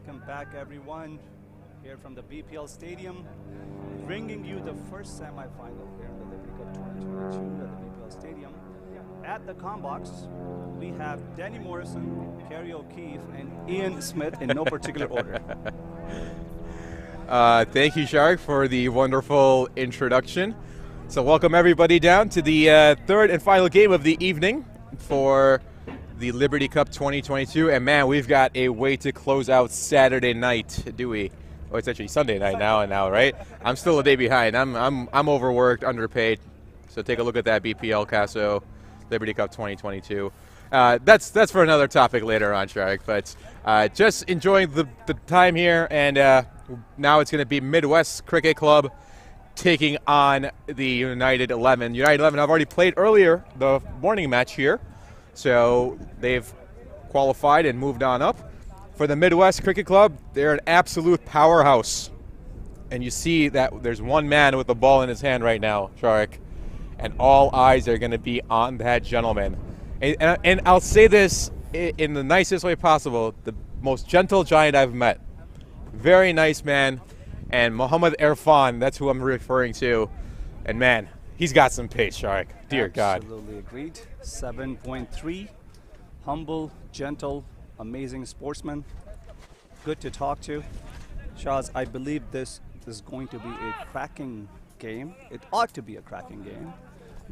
Welcome back, everyone, here from the BPL Stadium, bringing you the first semi-final here in the Liberty Cup 2022 at the BPL Stadium. At the Combox, we have Danny Morrison, Kerry O'Keefe, and Ian Smith in no particular order. Thank you, Shark, for the wonderful introduction. So welcome everybody down to the third and final game of the evening for the Liberty Cup 2022. And man, we've got a way to close out Saturday night, do we? Oh, it's actually Sunday night now, right? I'm still a day behind. I'm overworked, underpaid. So take a look at that BPL Caso Liberty Cup 2022. That's for another topic later on, Shark. But just enjoying the time here, and now it's going to be Midwest Cricket Club taking on the United 11. United 11 have already played earlier the morning match here, so they've qualified and moved on up. For the Midwest Cricket Club, they're an absolute powerhouse. And you see that there's one man with the ball in his hand right now, Shark, and all eyes are going to be on that gentleman. And I'll say this in the nicest way possible, the most gentle giant I've met. Very nice man. And Mohammad Irfan, that's who I'm referring to. And man, he's got some pace, Shark. Dear God. Absolutely agreed. 7.3, humble, gentle, amazing sportsman. Good to talk to. Shaz, I believe this is going to be a cracking game. It ought to be a cracking game.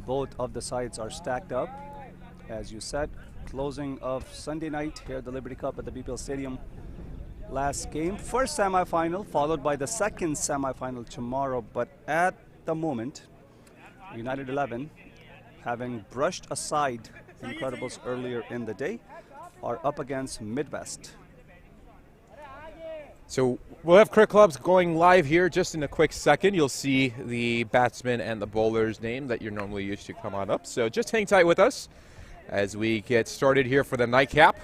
Both of the sides are stacked up. As you said, closing of Sunday night here at the Liberty Cup at the BPL Stadium. Last game, first semi-final, followed by the second semi-final tomorrow. But at the moment, United 11, having brushed aside Incredibles earlier in the day, are up against Midwest. So we'll have cricket clubs going live here just in a quick second. You'll see the batsman and the bowler's name that you're normally used to come on up. So just hang tight with us as we get started here for the nightcap.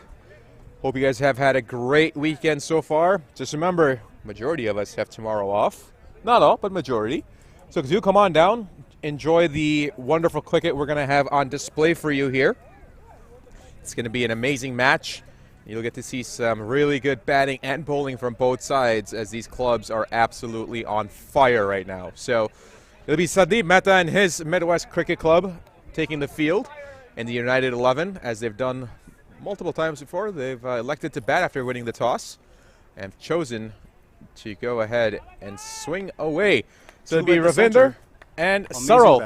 Hope you guys have had a great weekend so far. Just remember, majority of us have tomorrow off. Not all, but majority. So do come on down. Enjoy the wonderful cricket we're going to have on display for you here. It's going to be an amazing match. You'll get to see some really good batting and bowling from both sides, as these clubs are absolutely on fire right now. So it'll be Sandeep Mehta and his Midwest Cricket Club taking the field in the United 11, as they've done multiple times before. They've elected to bat after winning the toss and chosen to go ahead and swing away. So it'll be Ravinder and Sarul.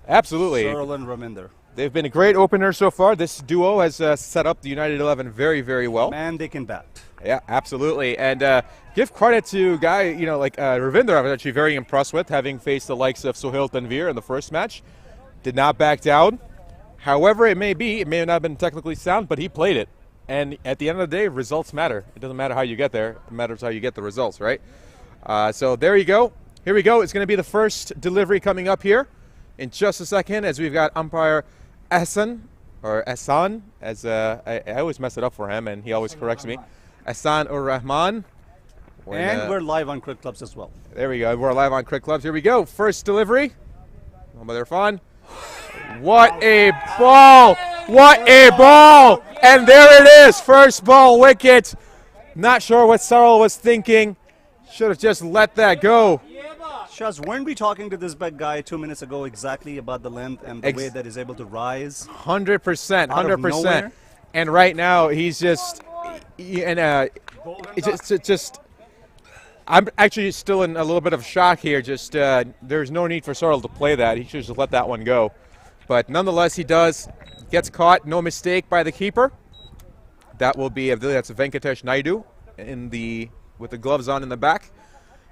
Absolutely. Sarul and Ravinder. They've been a great opener so far. This duo has set up the United 11 very, very well. Man, they can bat. Yeah, absolutely. And give credit to a guy, like Ravinder, I was actually very impressed with, having faced the likes of Sohail Tanvir in the first match. Did not back down. However it may be, it may not have been technically sound, but he played it. And at the end of the day, results matter. It doesn't matter how you get there. It matters how you get the results, right? So there you go. Here we go. It's going to be the first delivery coming up here in just a second, as we've got umpire Ahsan, or Ahsan, as I always mess it up for him, and he always corrects me. Ahsan ur Rahman. And we're live on Cricket Clubs as well. There we go. We're live on Cricket Clubs. Here we go. First delivery. Mohammad Irfan. What a ball! What a ball! And there it is. First ball, wicket. Not sure what Sarul was thinking. Should have just let that go. Shaz, weren't we talking to this big guy 2 minutes ago exactly about the length and the way that he's able to rise? 100%, 100%. And right now he's just, I'm actually still in a little bit of shock here. Just there's no need for Sarul to play that. He should just let that one go. But nonetheless, he does. Gets caught. No mistake by the keeper. That will be, I believe that's Venkatesh Naidu with the gloves on in the back.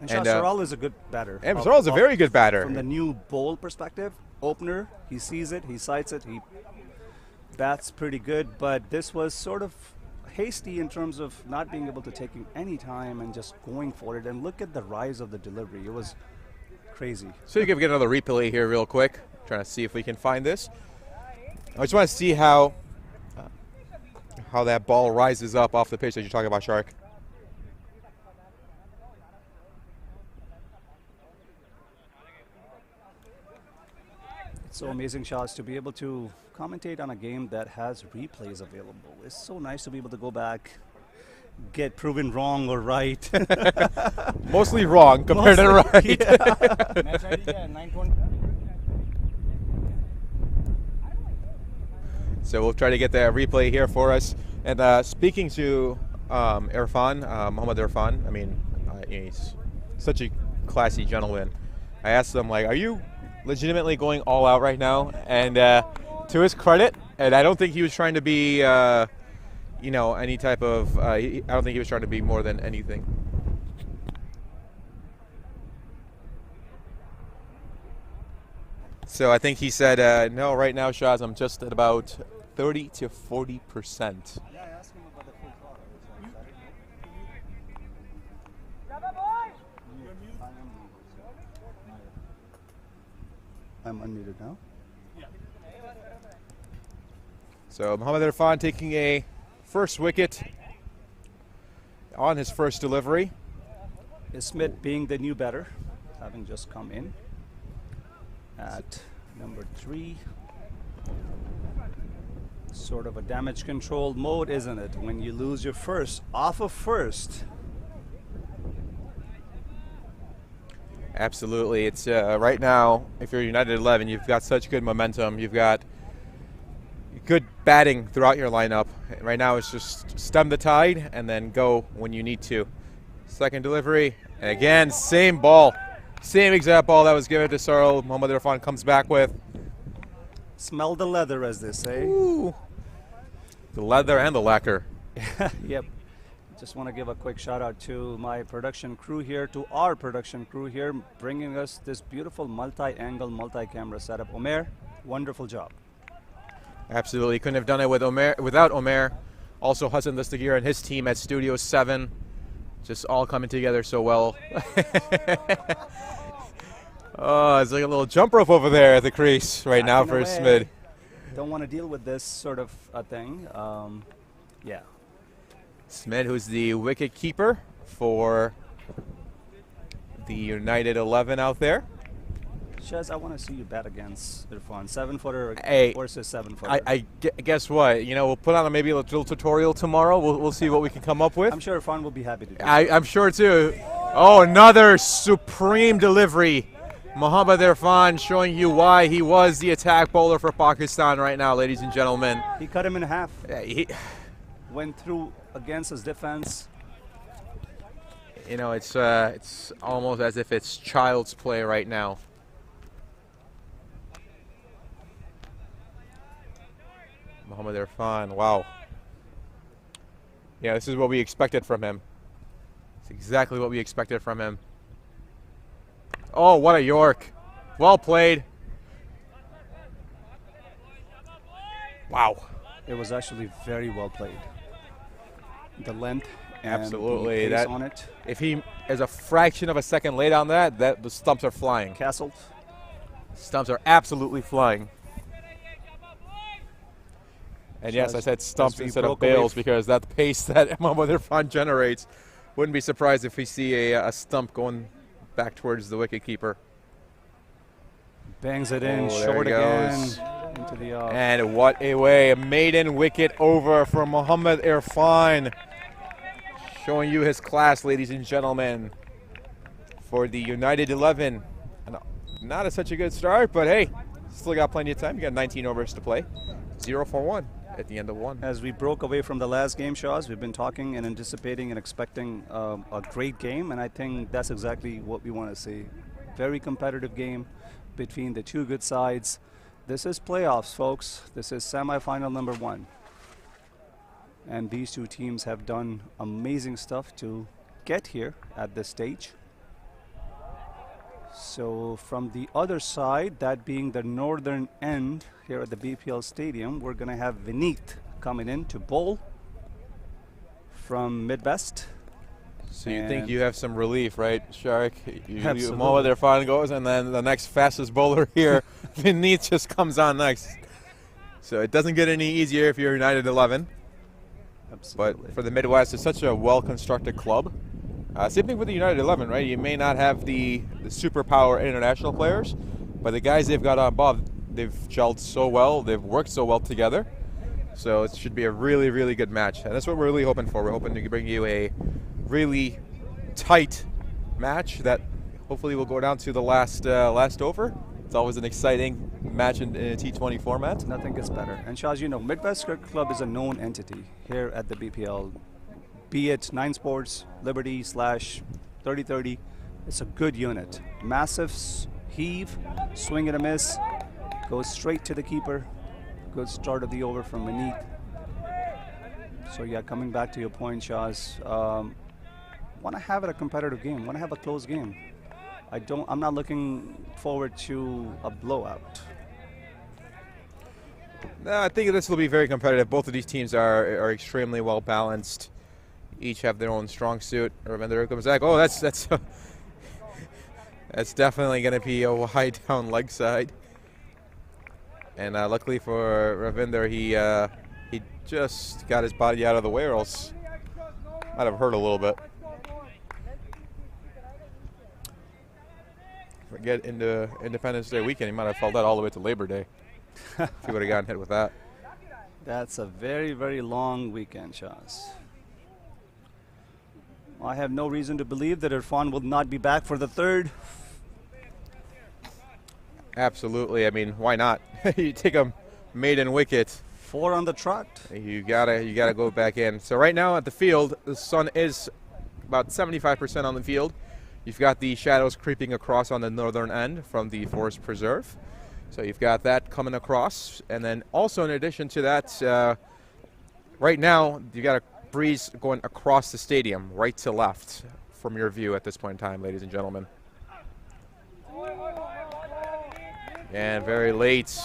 And Sarul is a good batter. And Sarul is a very good batter. From the new bowl perspective, opener, he sees it, he sights it, he bats pretty good. But this was sort of hasty in terms of not being able to take any time and just going for it. And look at the rise of the delivery. It was crazy. So you can get another replay here real quick. Trying to see if we can find this. I just want to see how that ball rises up off the pitch that you're talking about, Shark. It's so amazing, Shaz, to be able to commentate on a game that has replays available. It's so nice to be able to go back get proven wrong or right. Mostly wrong compared to right. Yeah. Match ID, yeah, 920. So we'll try to get the replay here for us. And speaking to Irfan, Muhammad Irfan, I mean, he's such a classy gentleman. I asked him, like, are you legitimately going all out right now? And to his credit, and I don't think he was trying to be, you know, any type of, I don't think he was trying to be more than anything. So I think he said, no, right now, Shaz, I'm just at about 30 to 40%. Yeah, I asked him about the full call. I'm unmuted now. So Muhammad Irfan taking a first wicket on his first delivery. Smith being the new batter, having just come in at number 3. Sort of a damage control mode, isn't it? When you lose your first off of first. Absolutely. It's right now, if you're United 11, you've got such good momentum. You've got good batting throughout your lineup. Right now it's just stem the tide and then go when you need to. Second delivery, and again, same ball. Same exact ball that was given to Sarl. Muhammad Irfan comes back with. Smell the leather, as they say. Ooh. The leather and the lacquer. Yep. Just want to give a quick shout out to my production crew here, to our production crew here, bringing us this beautiful multi-angle, multi-camera setup. Omer, wonderful job. Absolutely. Couldn't have done it with without Omer. Also Hassan Dastagir and his team at Studio 7. Just all coming together so well. Oh, it's like a little jump rope over there at the crease right now for Smid. Don't want to deal with this sort of a thing. Yeah. Smid, who's the wicket keeper for the United 11 out there. Shaz, I want to see you bat against Irfan. 7-footer versus 7-footer. Guess what? You know, we'll put on maybe a little tutorial tomorrow. We'll see what we can come up with. I'm sure Irfan will be happy to do I'm sure too. Oh, another supreme delivery. Muhammad Irfan showing you why he was the attack bowler for Pakistan right now, ladies and gentlemen. He cut him in half. He went through against his defense. You know, it's almost as if it's child's play right now. Muhammad Irfan, wow. Yeah, this is what we expected from him. It's exactly what we expected from him. Oh, what a York. Well played. Wow. It was actually very well played. The length and absolutely the pace on it. If he is a fraction of a second late on that, the stumps are flying. Castled. Stumps are absolutely flying. And yes, I said stumps instead of bails because that pace that Muhammad Irfan generates, wouldn't be surprised if we see a stump going back towards the wicket keeper. Bangs it in, short again, into the off. And what a way, a maiden wicket over for Muhammad Irfan. Showing you his class, ladies and gentlemen, for the United 11. And not such a good start, but hey, still got plenty of time. You got 19 overs to play. 0 for 1 at the end of 1. As we broke away from the last game, Shaz, we've been talking and anticipating and expecting a great game, and I think that's exactly what we want to see. Very competitive game between the two good sides. This is playoffs, folks. This is semifinal number 1. And these two teams have done amazing stuff to get here at this stage. So from the other side, that being the northern end here at the BPL Stadium, we're going to have Vineet coming in to bowl from Midwest. So you think you have some relief, right, Shark? Absolutely. Muhammad Irfan goes, and then the next fastest bowler here, Vineet, just comes on next. So it doesn't get any easier if you're United 11. Absolutely. But for the Midwest, it's such a well-constructed club. Same thing with the United 11, right? You may not have the superpower international players, but the guys they've got on board, they've gelled so well, they've worked so well together. So it should be a really, really good match. And that's what we're really hoping for. We're hoping to bring you a really tight match that hopefully will go down to the last over. It's always an exciting match in a T20 format. Nothing gets better. And Shaz, you know, Midwest Cricket Club is a known entity here at the BPL. Be it 9 Sports, Liberty / 30-30, it's a good unit. Massive heave, swing and a miss, goes straight to the keeper. Good start of the over from Vineet. So yeah, coming back to your point, Shaz, want to have it a competitive game, want to have a close game. I'm not looking forward to a blowout. No, I think this will be very competitive. Both of these teams are extremely well balanced. Each have their own strong suit. Ravinder comes back. Oh, that's that's definitely going to be a wide down leg side. And luckily for Ravinder, he just got his body out of the way, or else might have hurt a little bit. Forget into Independence Day weekend, he might have felt that all the way to Labor Day if he would have gotten hit with that. That's a very, very long weekend, Shaz. I have no reason to believe that Irfan will not be back for the third. Absolutely. I mean, why not? You take a maiden wicket. 4 on the trot. You gotta go back in. So right now at the field, the sun is about 75% on the field. You've got the shadows creeping across on the northern end from the forest preserve. So you've got that coming across. And then also in addition to that, right now you got a breeze going across the stadium, right to left from your view at this point in time, ladies and gentlemen. And very late,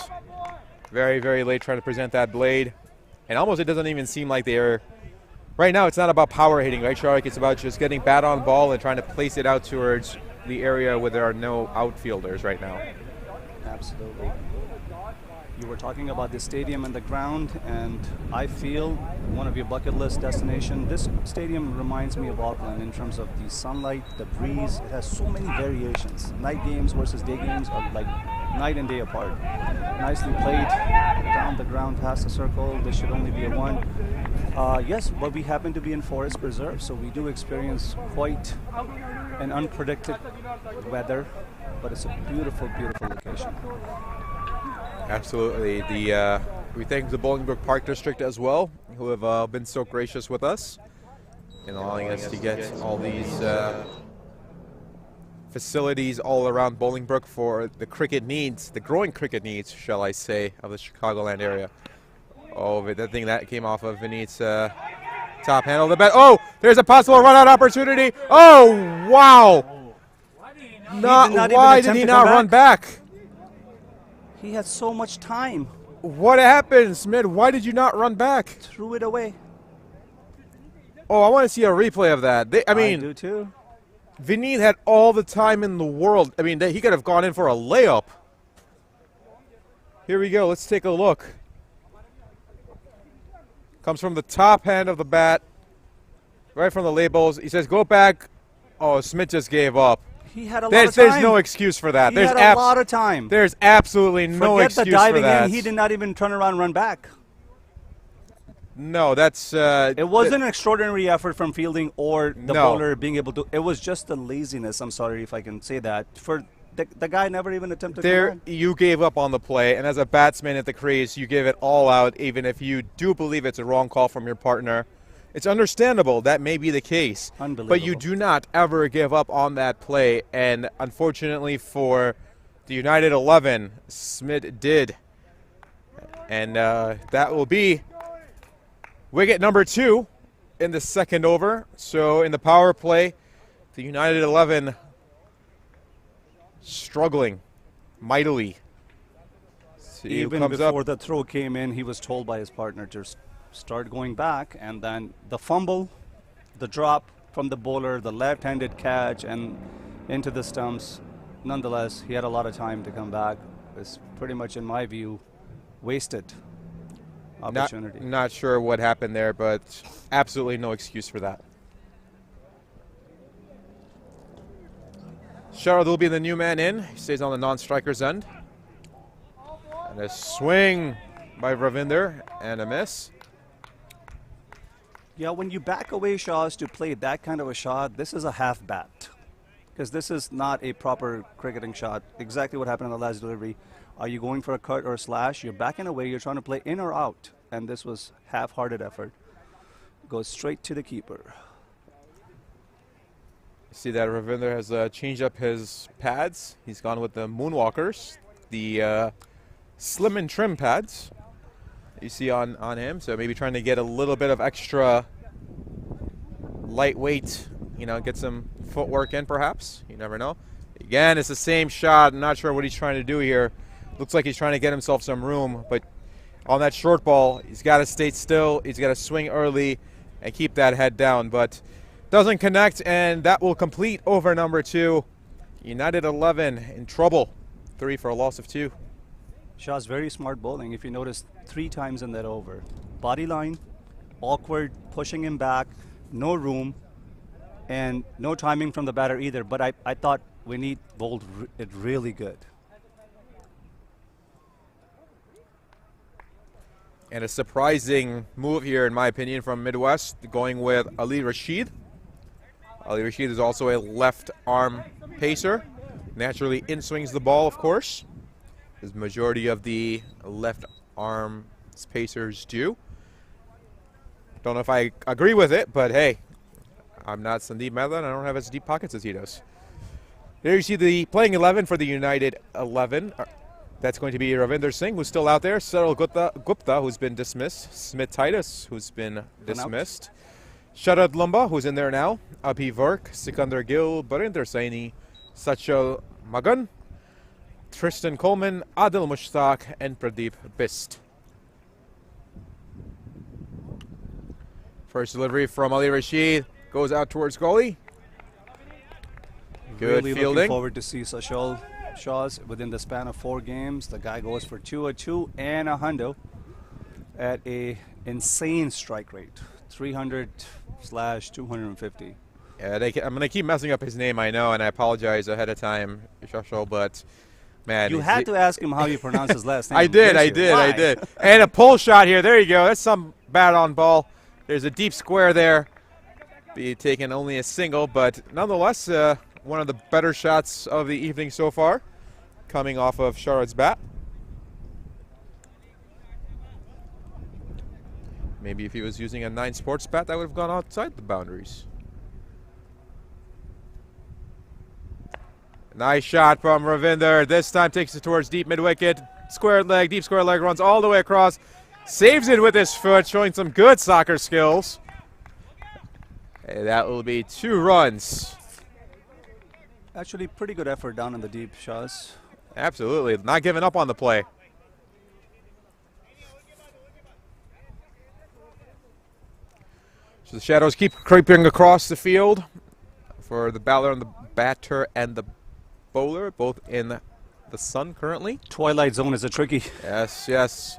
very, very late trying to present that blade. And almost it doesn't even seem like they're, right now it's not about power hitting, right, Sharik? It's about just getting bat on ball and trying to place it out towards the area where there are no outfielders right now. Absolutely. You were talking about the stadium and the ground, and I feel one of your bucket list destination. This stadium reminds me of Auckland in terms of the sunlight, the breeze. It has so many variations. Night games versus day games are like night and day apart. Nicely played down the ground past the circle. This should only be a 1. Yes, but we happen to be in Forest Preserve, so we do experience quite an unpredicted weather, but it's a beautiful, beautiful location. Absolutely. We thank the Bolingbroke Park District as well, who have been so gracious with us in allowing us to get all these facilities all around Bolingbroke for the cricket needs, the growing cricket needs, shall I say, of the Chicagoland area. Oh, that thing that came off of Vineet's top handle of the bat. Oh, there's a possible run-out opportunity. Oh, wow. Why did he not run back? He had so much time. What happened, Smith? Why did you not run back? Threw it away. Oh, I want to see a replay of that. I do too. Vineet had all the time in the world. I mean, he could have gone in for a layup. Here we go. Let's take a look. Comes from the top hand of the bat, right from the labels. He says, go back. Oh, Smith just gave up. He had a lot of time. There's no excuse for that. He had a lot of time. There's absolutely no excuse for that. Forget the diving in. He did not even turn around and run back. No, that's... it wasn't an extraordinary effort from fielding or the bowler being able to... It was just the laziness, I'm sorry if I can say that. For the guy never even attempted to run. You gave up on the play, and as a batsman at the crease, you give it all out, even if you do believe it's a wrong call from your partner. It's understandable. That may be the case. Unbelievable. But you do not ever give up on that play. And unfortunately for the United 11, Smith did. And that will be wicket number 2 in the second over. So in the power play, the United 11 struggling mightily. Even before the throw came in, he was told by his partner to start going back, and then the fumble, the drop from the bowler, the left-handed catch, and into the stumps. Nonetheless, he had a lot of time to come back. It's pretty much, in my view, wasted opportunity. Not sure what happened there, but absolutely no excuse for that. Sharad will be the new man in. He stays on the non-striker's end. And a swing by Ravinder and a miss. Yeah, when you back away shots to play that kind of a shot, this is a half bat. Because this is not a proper cricketing shot. Exactly what happened in the last delivery. Are you going for a cut or a slash? You're backing away. You're trying to play in or out. And this was half-hearted effort. Goes straight to the keeper. See that Ravinder has changed up his pads. He's gone with the Moonwalkers, the slim and trim pads you see on him. So maybe trying to get a little bit of extra lightweight, get some footwork in perhaps. You never know. Again, it's the same shot. I'm not sure what he's trying to do here. Looks like he's trying to get himself some room, but on that short ball, he's got to stay still. He's got to swing early and keep that head down, but doesn't connect, and that will complete over number 2. United 11 in trouble. 3 for a loss of 2. Shah's very smart bowling. If you notice, 3 times in that over. Body line, awkward, pushing him back, no room, and no timing from the batter either. But I thought Vinny bowled it really good. And a surprising move here, in my opinion, from Midwest, going with Ali Rashid. Ali Rashid is also a left arm pacer. Naturally in-swings the ball, of course, as majority of the left arm pacers do. Don't know if I agree with it, but hey, I'm not Sandeep Mehta and I don't have as deep pockets as he does. There you see the playing 11 for the United 11. That's going to be Ravinder Singh, who's still out there. Saril Gupta, who's been dismissed. Smith Titus, who's been dismissed. Sharad Lumba, who's in there now. Abhi Vark, Sikandar Gill, Barinder Saini, Sachal Magan, Tristan Coleman, Adil Mushtaq, and Pradeep Bist. First delivery from Ali Rashid goes out towards goalie. Good really fielding. Looking forward to see Sachal Shaw's within the span of 4 games. The guy goes for 202 and a hundo at a insane strike rate, 300/250. Yeah, I'm going to keep messing up his name, I know, and I apologize ahead of time, Shashal, but man. You had to ask him how you pronounce his last name. I did. And a pull shot here. There you go. That's some bat on ball. There's a deep square there. Be taking only a single, but nonetheless, one of the better shots of the evening so far, coming off of Sharad's bat. Maybe if he was using a 9 Sports bat, that would have gone outside the boundaries. Nice shot from Ravinder. This time takes it towards deep mid-wicket. Square leg, deep square leg, runs all the way across. Saves it with his foot, showing some good soccer skills. And that will be 2 runs. Actually, pretty good effort down in the deep, Shahs. Absolutely. Not giving up on the play. So the shadows keep creeping across the field for the batter and the bowler, both in the sun currently. Twilight zone is a tricky Yes.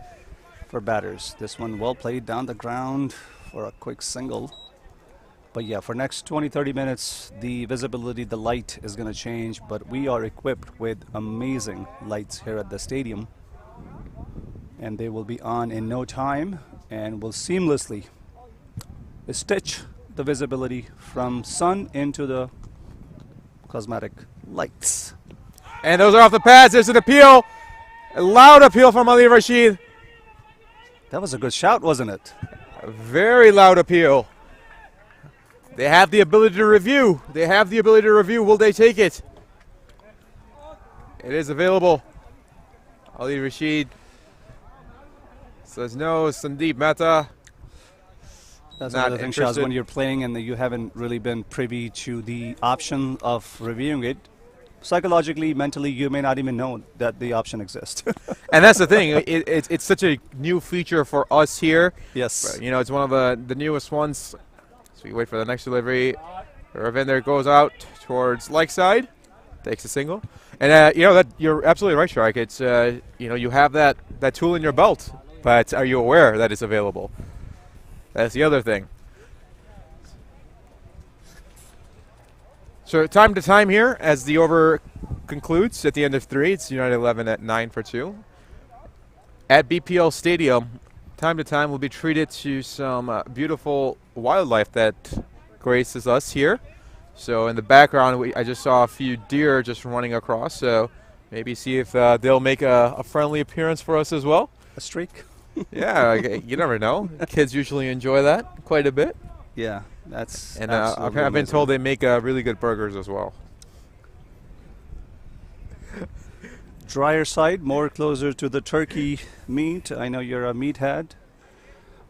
for batters. This one well played down the ground for a quick single. But yeah, for next 20-30 minutes, the visibility, the light is going to change. But we are equipped with amazing lights here at the stadium. And they will be on in no time and will seamlessly stitch the visibility from sun into the cosmetic lights. And those are off the pads. There's an appeal. A loud appeal from Ali Rashid. That was a good shout, wasn't it? A very loud appeal. They have the ability to review. Will they take it? It is available. Ali Rashid says no. Sandeep Mehta. That's one of the things, Shahs, when you're playing and you haven't really been privy to the option of reviewing it. Psychologically, mentally, you may not even know that the option exists. And that's the thing. It's such a new feature for us here. Yes. You know, it's one of the newest ones. So we wait for the next delivery. Ravinder goes out towards leg side, takes a single, and you know that you're absolutely right, Shark. It's you know, you have that tool in your belt, but are you aware that it's available? That's the other thing. So time to time here as the over concludes at the end of 3. It's United 11 at 9 for 2. at BPL Stadium, time to time we'll be treated to some beautiful wildlife that graces us here. So in the background, I just saw a few deer just running across. So maybe see if they'll make a friendly appearance for us as well. A streak. Yeah, you never know. Kids usually enjoy that quite a bit. Yeah, that's. And I've been told they make really good burgers as well. Drier side, more closer to the turkey meat. I know you're a meathead,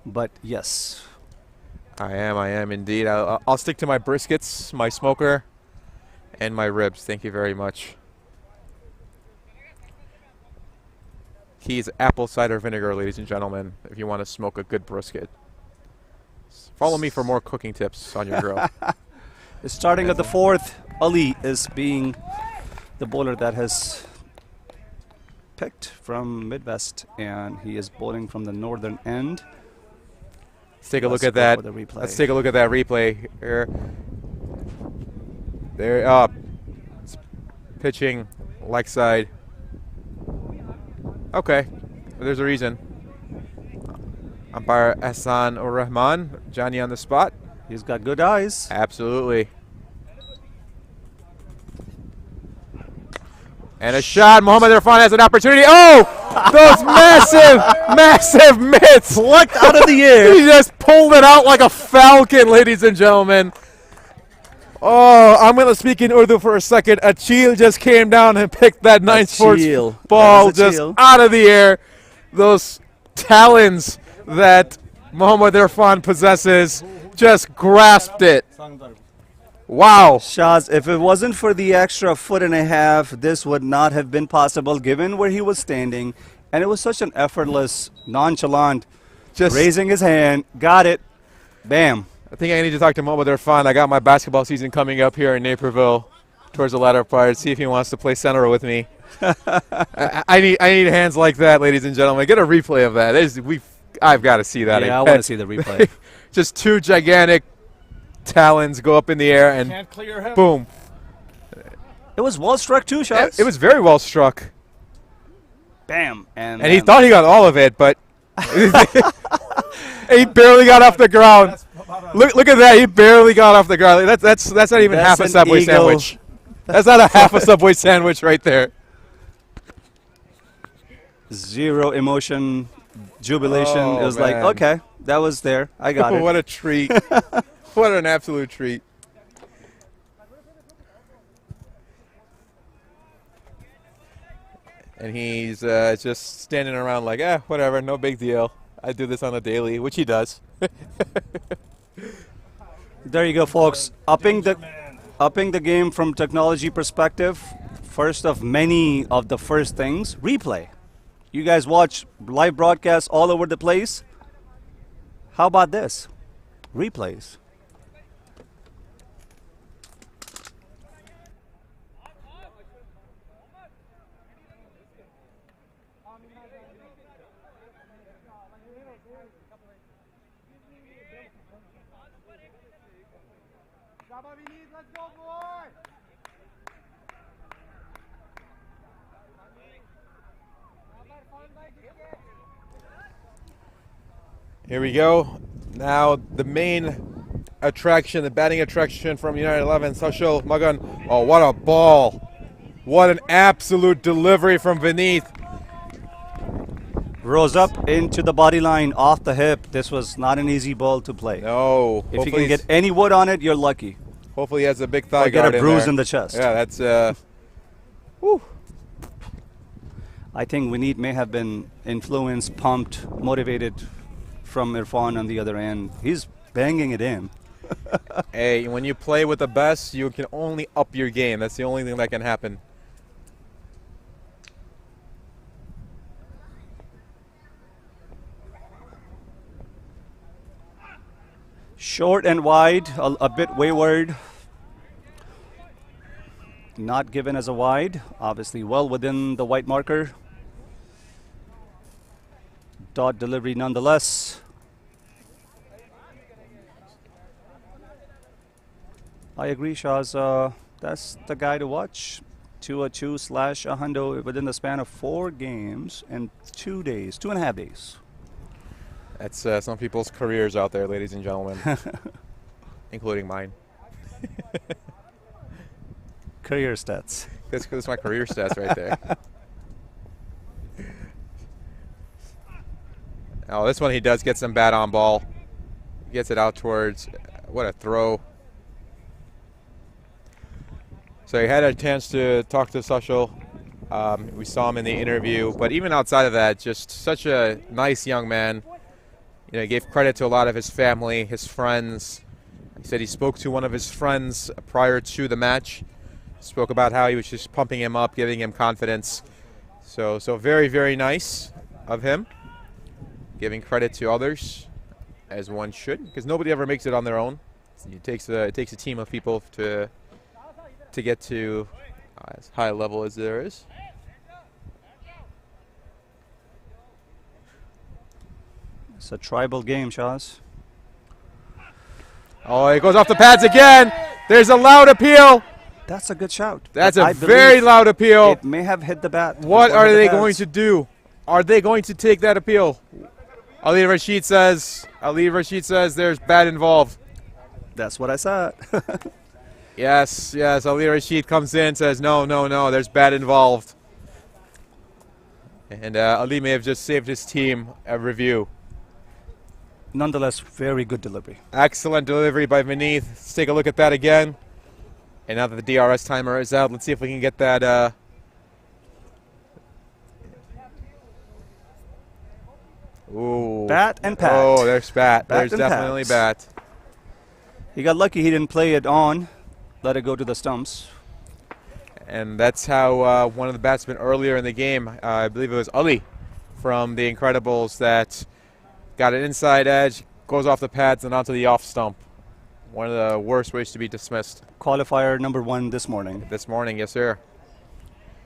but yes. I am indeed. I'll stick to my briskets, my smoker, and my ribs. Thank you very much. Key is apple cider vinegar, ladies and gentlemen, if you want to smoke a good brisket. Follow me for more cooking tips on your grill. Starting at the fourth, Ali is being the bowler that has picked from Midwest, and he is bowling from the northern end. Let's take a look at that. Let's take a look at that replay here. There, pitching leg side. Okay, there's a reason. Umpire Hassan Ur Rahman, Johnny on the spot. He's got good eyes. Absolutely. And a shot. Muhammad Irfan has an opportunity. Oh, those massive mitts. Plucked out of the air. He just pulled it out like a falcon, ladies and gentlemen. Oh, I'm going to speak in Urdu for a second. Achil just came down and picked that 9 sports ball just out of the air. Those talons that Muhammad Irfan possesses just grasped it. Wow. Shaz, if it wasn't for the extra foot and a half, this would not have been possible given where he was standing. And it was such an effortless, nonchalant, just raising his hand, got it, bam. I think I need to talk to Muhammad Irfan. I got my basketball season coming up here in Naperville towards the latter part. See if he wants to play center with me. I need hands like that, ladies and gentlemen. Get a replay of that. I've got to see that. Yeah, I want to see the replay. Just two gigantic talons go up in the air and boom. It was well struck too, Shaz. It was very well struck. Bam. And he thought he got all of it, but he barely got off the ground. Look at that. He barely got off the ground. That's not even half a Subway sandwich. That's not a half a Subway sandwich right there. Zero emotion, jubilation. Oh, it was man. like, okay, that was there. I got it. What a treat. What an absolute treat. And he's just standing around like, whatever, no big deal. I do this on a daily, which he does. There you go, folks. Upping the game from technology perspective. First of many of the first things, replay. You guys watch live broadcasts all over the place. How about this? Replays. Here we go. Now the main attraction, the batting attraction from United 11, Sashil Magan. Oh, what a ball. What an absolute delivery from beneath. Rose up into the body line, off the hip. This was not an easy ball to play. No. If you can get any wood on it, you're lucky. Hopefully he has a big thigh or get guard a bruise in the chest. Yeah, that's whew. I think Vineet may have been influenced, pumped, motivated from Irfan on the other end. He's banging it in. Hey, when you play with the best, you can only up your game. That's the only thing that can happen. Short and wide, a bit wayward. Not given as a wide. Obviously well within the white marker. Dot delivery nonetheless. I agree, Shaz. That's the guy to watch. 2 a hundo within the span of 4 games and 2 days, 2.5 days. That's some people's careers out there, ladies and gentlemen, including mine. Career stats. That's my career stats right there. Oh, this one he does get some bat on ball. Gets it out towards, what a throw. So he had a chance to talk to Sushil. We saw him in the interview, but even outside of that, just such a nice young man. You know, he gave credit to a lot of his family, his friends. He said he spoke to one of his friends prior to the match. Spoke about how he was just pumping him up, giving him confidence. So very, very nice of him. Giving credit to others, as one should, because nobody ever makes it on their own. It takes a team of people to get to as high a level as there is. It's a tribal game, Shaz. Oh, it goes off the pads again. There's a loud appeal. That's a good shout. That's a very loud appeal. It may have hit the bat. What are they going to do? Are they going to take that appeal? Ali Rashid says there's bat involved. That's what I said. Yes. Ali Rashid comes in, says no, there's bat involved. And Ali may have just saved his team a review. Nonetheless, very good delivery. Excellent delivery by Vineeth. Let's take a look at that again. And now that the DRS timer is out, let's see if we can get that. Ooh. Bat and pat. Oh, there's bat. There's definitely bat. He got lucky he didn't play it on. Let it go to the stumps. And that's how one of the batsmen earlier in the game, I believe it was Ali from the Incredibles, that got an inside edge, goes off the pads and onto the off stump. One of the worst ways to be dismissed. Qualifier number 1 this morning. This morning, yes, sir.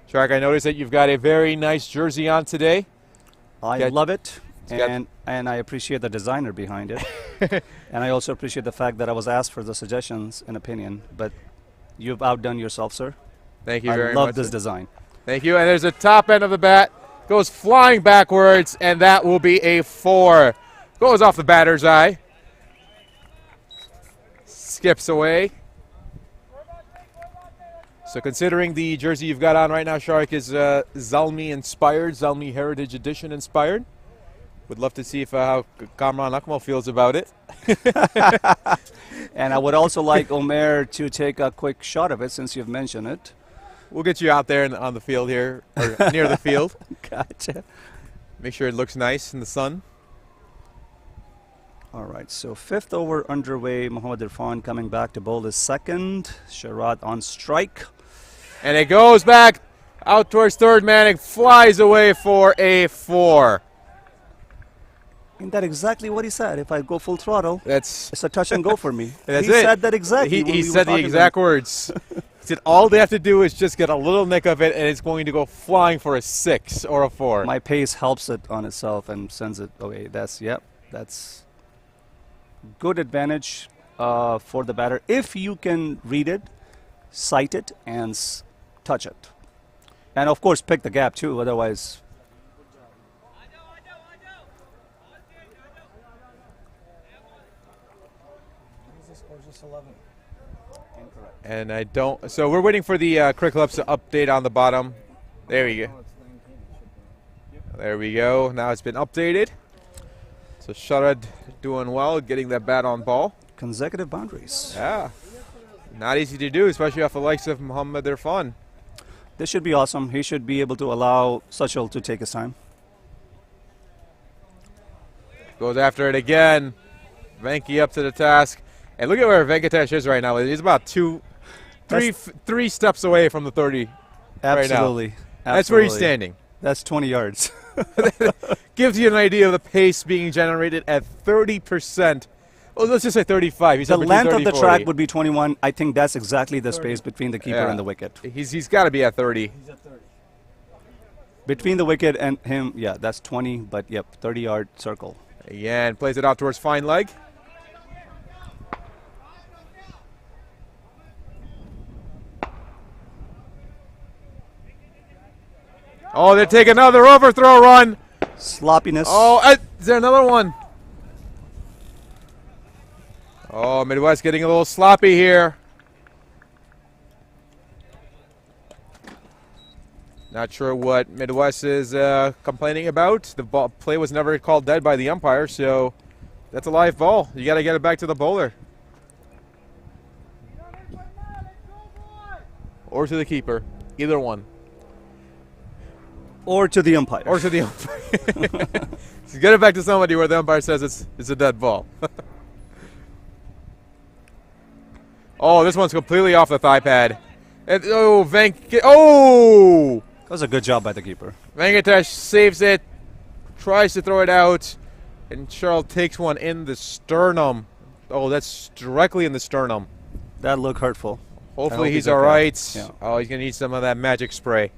Shark, I noticed that you've got a very nice jersey on today. I love it. And I appreciate the designer behind it. And I also appreciate the fact that I was asked for the suggestions and opinion. But you've outdone yourself, sir. Thank you very much. I love this design. Thank you. And there's a top end of the bat. Goes flying backwards, and that will be a 4. Goes off the batter's eye. Skips away. So considering the jersey you've got on right now, Shark, is Zalmi inspired, Zalmi Heritage Edition inspired. Would love to see if how Kamran Akmal feels about it. And I would also like Omer to take a quick shot of it since you've mentioned it. We'll get you out there on the field here, or near the field. Gotcha. Make sure it looks nice in the sun. All right, so 5th over underway. Mohammad Irfan coming back to bowl his second. Sharad on strike. And it goes back out towards third man. It flies away for a 4. Isn't that exactly what he said? If I go full throttle, it's a touch and go for me. That's he it. said that exactly. He said the exact words. He said all they have to do is just get a little nick of it, and it's going to go flying for a 6 or a 4. My pace helps it on itself and sends it away. That's good advantage for the batter if you can read it, sight it, and touch it, and of course pick the gap too. Otherwise. And I don't. So we're waiting for the Cricket Club's update on the bottom. There we go. There we go. Now it's been updated. So Sharad doing well, getting that bat on ball. Consecutive boundaries. Yeah. Not easy to do, especially off the likes of Mohammad Irfan. This should be awesome. He should be able to allow Sushil to take his time. Goes after it again. Venki up to the task. And look at where Venkatesh is right now. He's about three steps away from the 30 Absolutely. right now. That's where he's standing. That's 20 yards. Gives you an idea of the pace being generated at 30%. Well, let's just say 35. He's the length 30, of the 40. track would be 21. I think that's exactly the space between the keeper and the wicket. He's got to be at 30. He's at 30. Between the wicket and him, yeah, that's 20. But, yep, 30-yard circle. Again, plays it out towards fine leg. Oh, they take another overthrow run. Sloppiness. Oh, is there another one? Oh, Midwest getting a little sloppy here. Not sure what Midwest is complaining about. The ball play was never called dead by the umpire, so that's a live ball. You got to get it back to the bowler. Or to the keeper. Either one. Or to the umpire. Or to the umpire. So get it back to somebody where the umpire says it's a dead ball. Oh, this one's completely off the thigh pad. And, oh, That was a good job by the keeper. Venkatesh saves it, tries to throw it out, and Charles takes one in the sternum. Oh, that's directly in the sternum. That looked hurtful. Hopefully he's all right. Yeah. Oh, he's going to need some of that magic spray.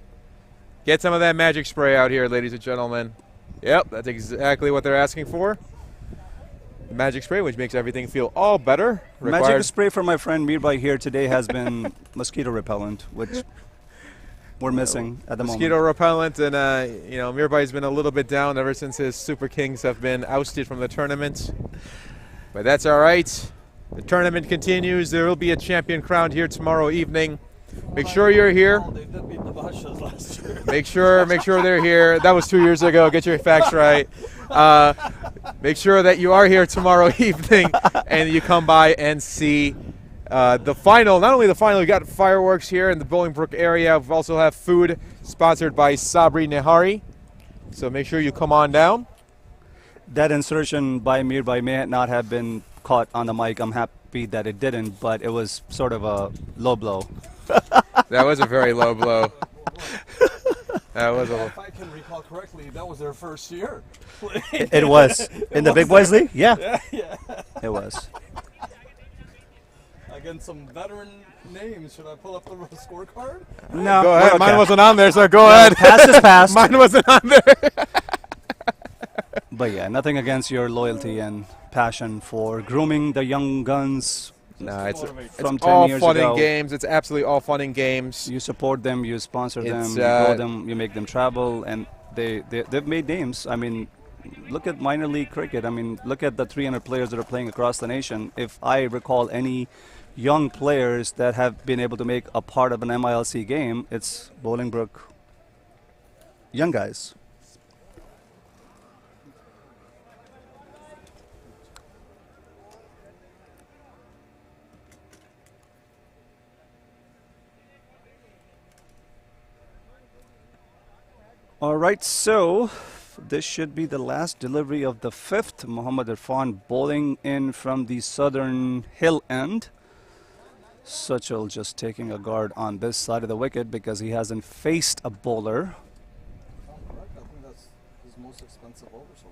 Get some of that magic spray out here, ladies and gentlemen. Yep, that's exactly what they're asking for. Magic spray, which makes everything feel all better. Magic spray for my friend Mirbai here today has been mosquito repellent, which we're missing at the moment. Mosquito repellent, and Mirbai's been a little bit down ever since his Super Kings have been ousted from the tournament. But that's all right. The tournament continues. There will be a champion crowned here tomorrow evening. Make sure you're here. They did beat the Bashas last year. Make sure they're here. That was 2 years ago. Get your facts right. Make sure that you are here tomorrow evening and you come by and see the final. Not only the final, we got fireworks here in the Bolingbrook area. We also have food sponsored by Sabri Nehari. So make sure you come on down. That insertion by Mirbai may not have been caught on the mic. I'm happy that it didn't, but it was sort of a low blow. That was a very low blow. That was a. If I can recall correctly, that was their first year. It was in the Big Boys League. Yeah, it was. Against some veteran names. Should I pull up the scorecard? No, go ahead. Okay. Mine wasn't on there, so go ahead. Past is past. Mine wasn't on there. But yeah, nothing against your loyalty and passion for grooming the young guns. No, it's from 10 all years fun ago. and games. It's absolutely all fun and games. You support them, you sponsor them, you uh, grow them, you make them travel, and they've made names. I mean, look at minor league cricket. I mean, look at the 300 players that are playing across the nation. If I recall any young players that have been able to make a part of an MILC game, it's Bolingbrook young guys. All right, so this should be the last delivery of the fifth. Muhammad Irfan bowling in from the southern hill end. Suchel just taking a guard on this side of the wicket because he hasn't faced a bowler. I think that's his most expensive over so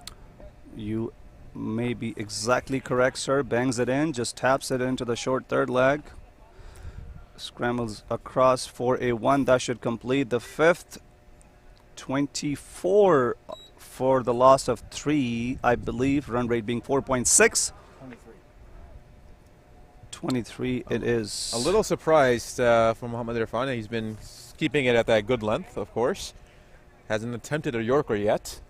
far. You may be exactly correct, sir. Bangs it in, just taps it into the short third leg. Scrambles across for a one. That should complete the fifth. 24 for the loss of 3, I believe. Run rate being 4.6. 23 it is. A little surprised from Muhammad Irfan. He's been keeping it at that good length, of course. Hasn't attempted a Yorker yet.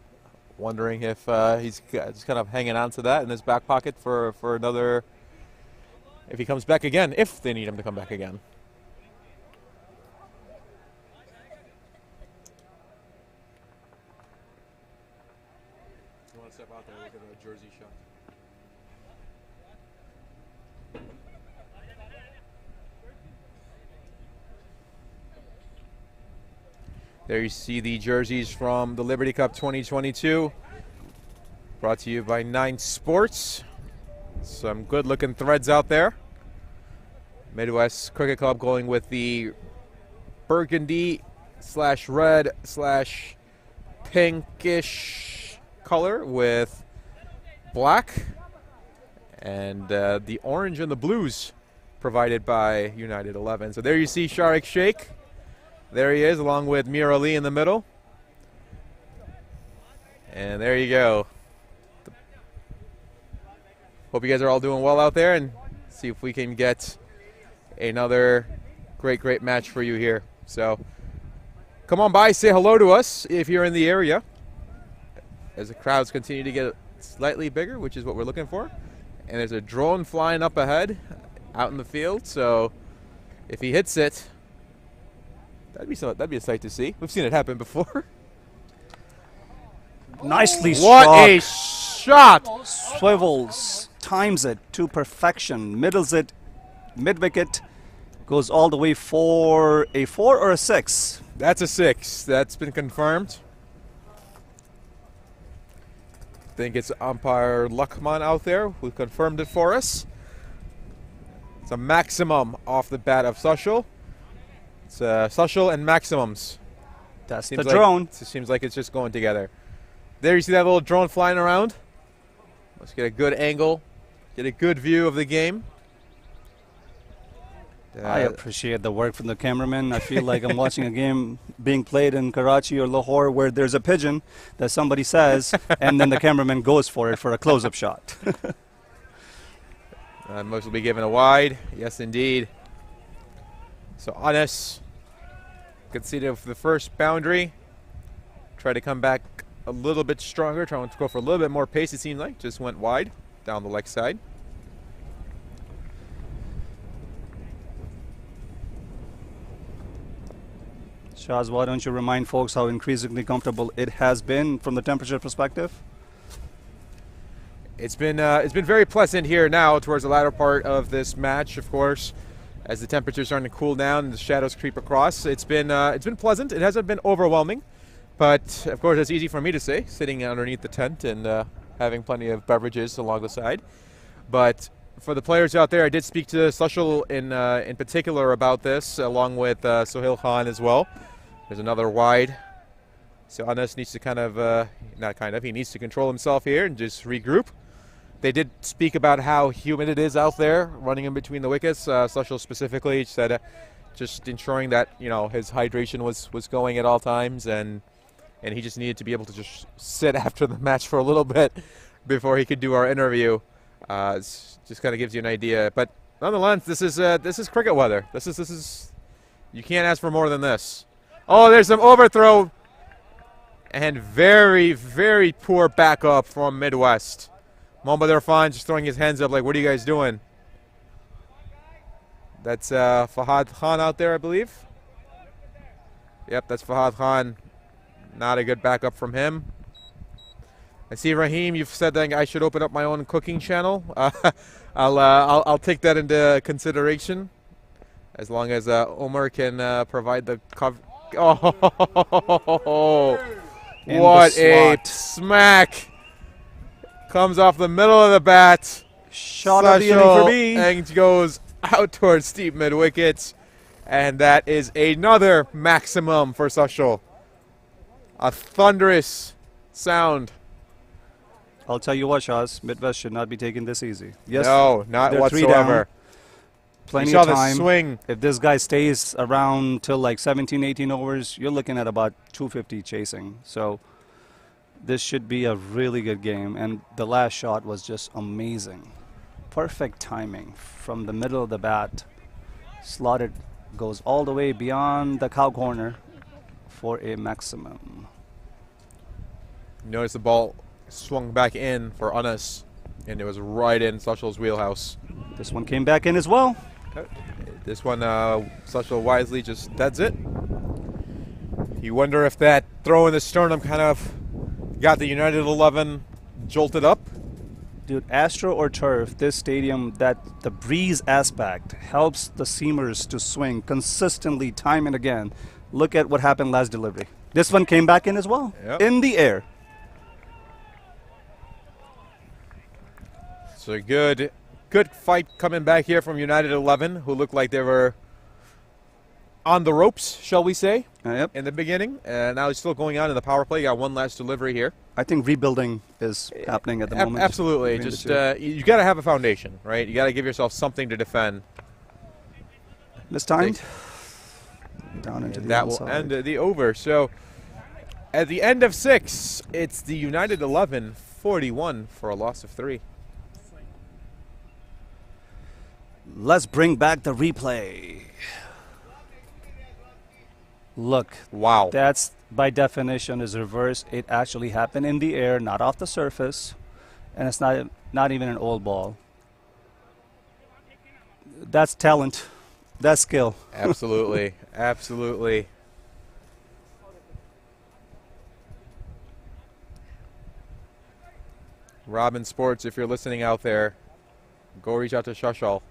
Wondering if he's just kind of hanging on to that in his back pocket for another, if he comes back again, if they need him to come back again. Step out there, look at the jersey shot. There you see the jerseys from the Liberty Cup 2022. Brought to you by 9 Sports. Some good looking threads out there. Midwest Cricket Club going with the burgundy / red / pinkish color with black, and the orange and the blues provided by United 11. So there you see Sharik Sheikh. There he is, along with Mir Ali in the middle. And there you go. Hope you guys are all doing well out there, and see if we can get another great match for you here. So come on by, say hello to us if you're in the area. As the crowds continue to get slightly bigger, which is what we're looking for. And there's a drone flying up ahead, out in the field. So if he hits it, that'd be a sight to see. We've seen it happen before. Nicely What struck. a shot! Swivels, times it to perfection, middles it, mid-wicket, goes all the way for a 4 or a 6. That's a 6. That's been confirmed. I think it's umpire Luckman out there who confirmed it for us. It's a maximum off the bat of Sushil. It's Sushil and maximums. That's Seems the like- drone. It seems like it's just going together. There you see that little drone flying around. Let's get a good angle, get a good view of the game. I appreciate the work from the cameraman. I feel like I'm watching a game being played in Karachi or Lahore where there's a pigeon that somebody says, and then the cameraman goes for it for a close-up shot. Most will be given a wide. Yes, indeed. So Anas conceded the first boundary. Try to come back a little bit stronger, trying to go for a little bit more pace, it seemed like. Just went wide down the leg side. Shaz, why don't you remind folks how increasingly comfortable it has been from the temperature perspective? It's been very pleasant here now towards the latter part of this match, of course, as the temperature's starting to cool down and the shadows creep across. It's been pleasant. It hasn't been overwhelming, but of course it's easy for me to say, sitting underneath the tent and having plenty of beverages along the side. But for the players out there, I did speak to Sushil in particular about this, along with Sohail Khan as well. There's another wide. So Anas needs to he needs to control himself here and just regroup. They did speak about how humid it is out there, running in between the wickets. Sushil specifically said just ensuring that his hydration was going at all times, and he just needed to be able to just sit after the match for a little bit before he could do our interview. Just kind of gives you an idea, but nonetheless, this is cricket weather. This is you can't ask for more than this. Oh, there's some overthrow and very, very poor backup from Midwest. Mohammad Irfan just throwing his hands up like, what are you guys doing? That's Fahad Khan out there, I believe. Yep, that's Fahad Khan. Not a good backup from him. I see, Raheem, you've said that I should open up my own cooking channel. I'll take that into consideration, as long as Omar can provide the cover. Oh, what a smack! Comes off the middle of the bat. Shot of the inning for me. And goes out towards steep mid wickets, and that is another maximum for Sushil. A thunderous sound. I'll tell you what, Shaz, Midwest should not be taking this easy. Yes, No, not they're 3 whatsoever. down. Plenty You saw of the time. swing. If this guy stays around till like 17, 18 overs, you're looking at about 250 chasing. So this should be a really good game. And the last shot was just amazing. Perfect timing from the middle of the bat. Slotted, goes all the way beyond the cow corner for a maximum. Notice the ball swung back in for Anas, and it was right in Sushil's wheelhouse. This one came back in as well. This one, Sushil wisely just deads it. You wonder if that throw in the sternum kind of got the United 11 jolted up. Dude, Astro or Turf, this stadium, that the breeze aspect helps the seamers to swing consistently time and again. Look at what happened last delivery. This one came back in as well, Yep. in the air. So a good fight coming back here from United 11, who looked like they were on the ropes, shall we say, Yep. in the beginning. And now it's still going on in the power play. Got one last delivery here. I think rebuilding is happening at the moment. Absolutely. between the Just two. you got to have a foundation, right? You got to give yourself something to defend. Mistimed. Down into the That will inside. end the over. So at the end of 6, it's the United 11, 41 for a loss of 3. Let's bring back the replay. Look, Wow. that's by definition is reverse. It actually happened in the air, not off the surface, and it's not even an old ball. That's talent. That's skill. Absolutely. Absolutely. Robin Sports, if you're listening out there, go reach out to Shashal.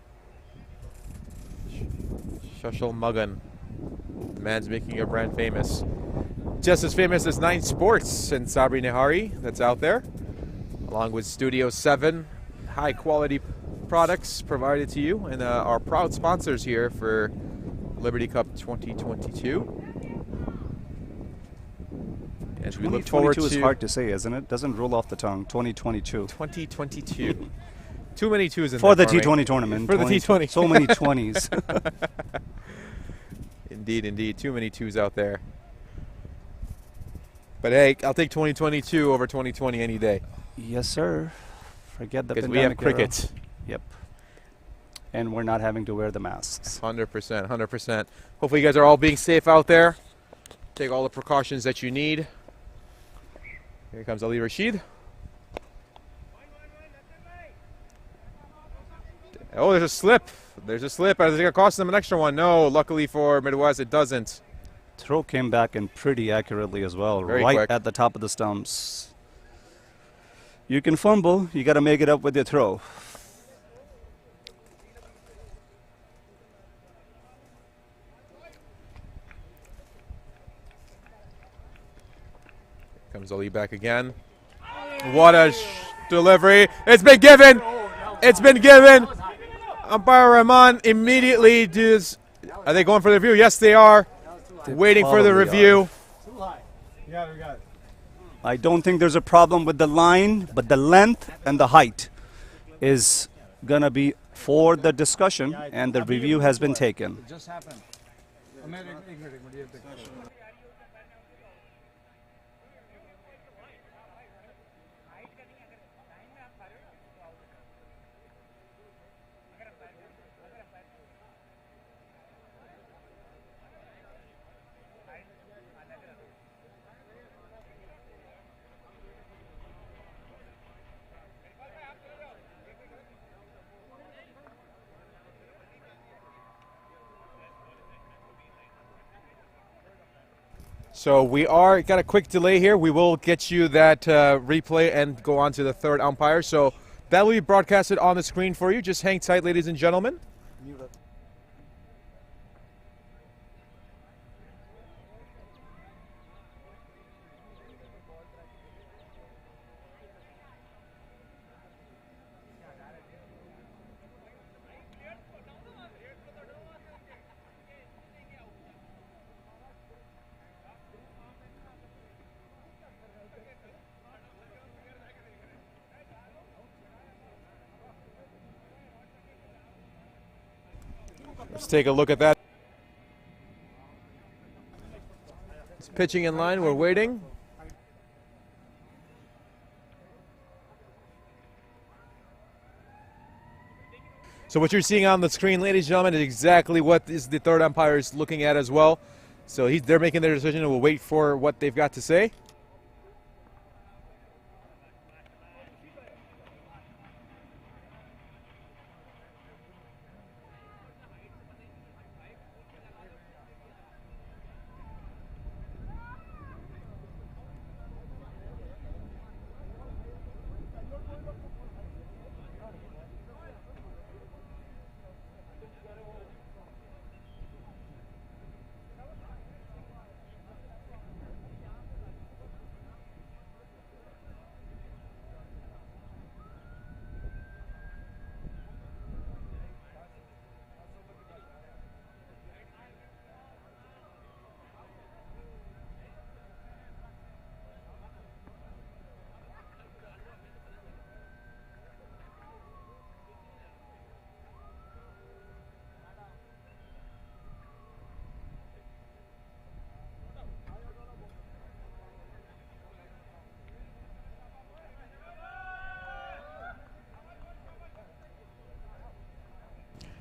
Shashal Muggan. The man's making your brand famous. Just as famous as 9 Sports and Sabri Nehari, that's out there. Along with Studio 7, high quality products provided to you, and our proud sponsors here for Liberty Cup 2022. As we look forward to 2022 is hard to say, isn't it? Doesn't roll off the tongue. 2022. 2022. Too many twos in For there the me. T20 tournament. For the T20. So many 20s. Indeed, indeed. Too many twos out there. But hey, I'll take 2022 over 2020 any day. Yes, sir. Forget the Because pandemic we have era. cricket. Yep. And we're not having to wear the masks. 100%, 100%. Hopefully you guys are all being safe out there. Take all the precautions that you need. Here comes Ali Rashid. Oh, there's a slip. There's a slip. I think it cost them an extra one. No, luckily for Midwest, it doesn't. Throw came back in pretty accurately as well, Very right quick. at the top of the stumps. You can fumble. You got to make it up with your throw. Comes Ali back again. What a delivery. It's been given. It's been given. Umpire Rahman immediately does. Are they going for the review? Yes, they are. Waiting for the probably review. I don't think there's a problem with the line, but the length and the height is going to be for the discussion, and the review has been taken. Just happened. So we are got a quick delay here. We will get you that replay and go on to the third umpire. So that will be broadcasted on the screen for you. Just hang tight, ladies and gentlemen. Let's take a look at that. It's pitching in line. We're waiting. So what you're seeing on the screen, ladies and gentlemen, is exactly what is the third umpire is looking at as well. So they're making their decision, and we'll wait for what they've got to say.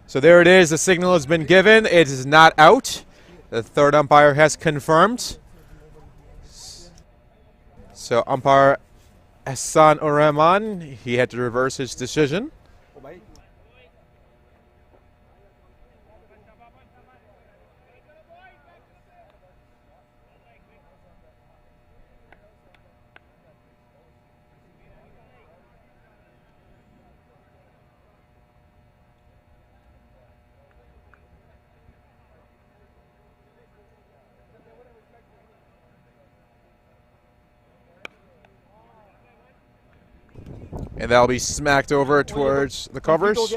So there it is. The signal has been given. It is not out. The third umpire has confirmed. So umpire Hassan Rahman, he had to reverse his decision. And that'll be smacked over towards the covers.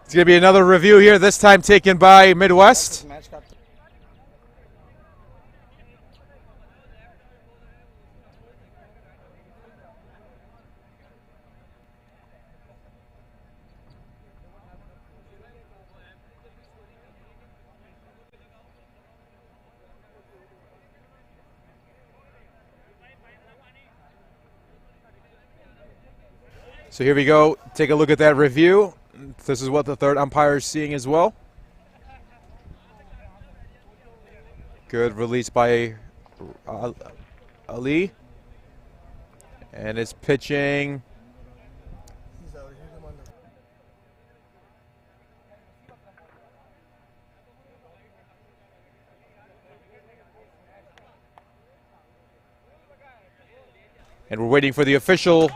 It's going to be another review here, this time taken by Midwest. So here we go. Take a look at that review. This is what the third umpire is seeing as well. Good release by Ali. And it's pitching. And we're waiting for the official.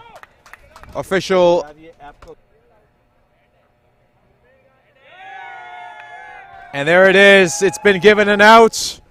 And there it is. It's been given an out.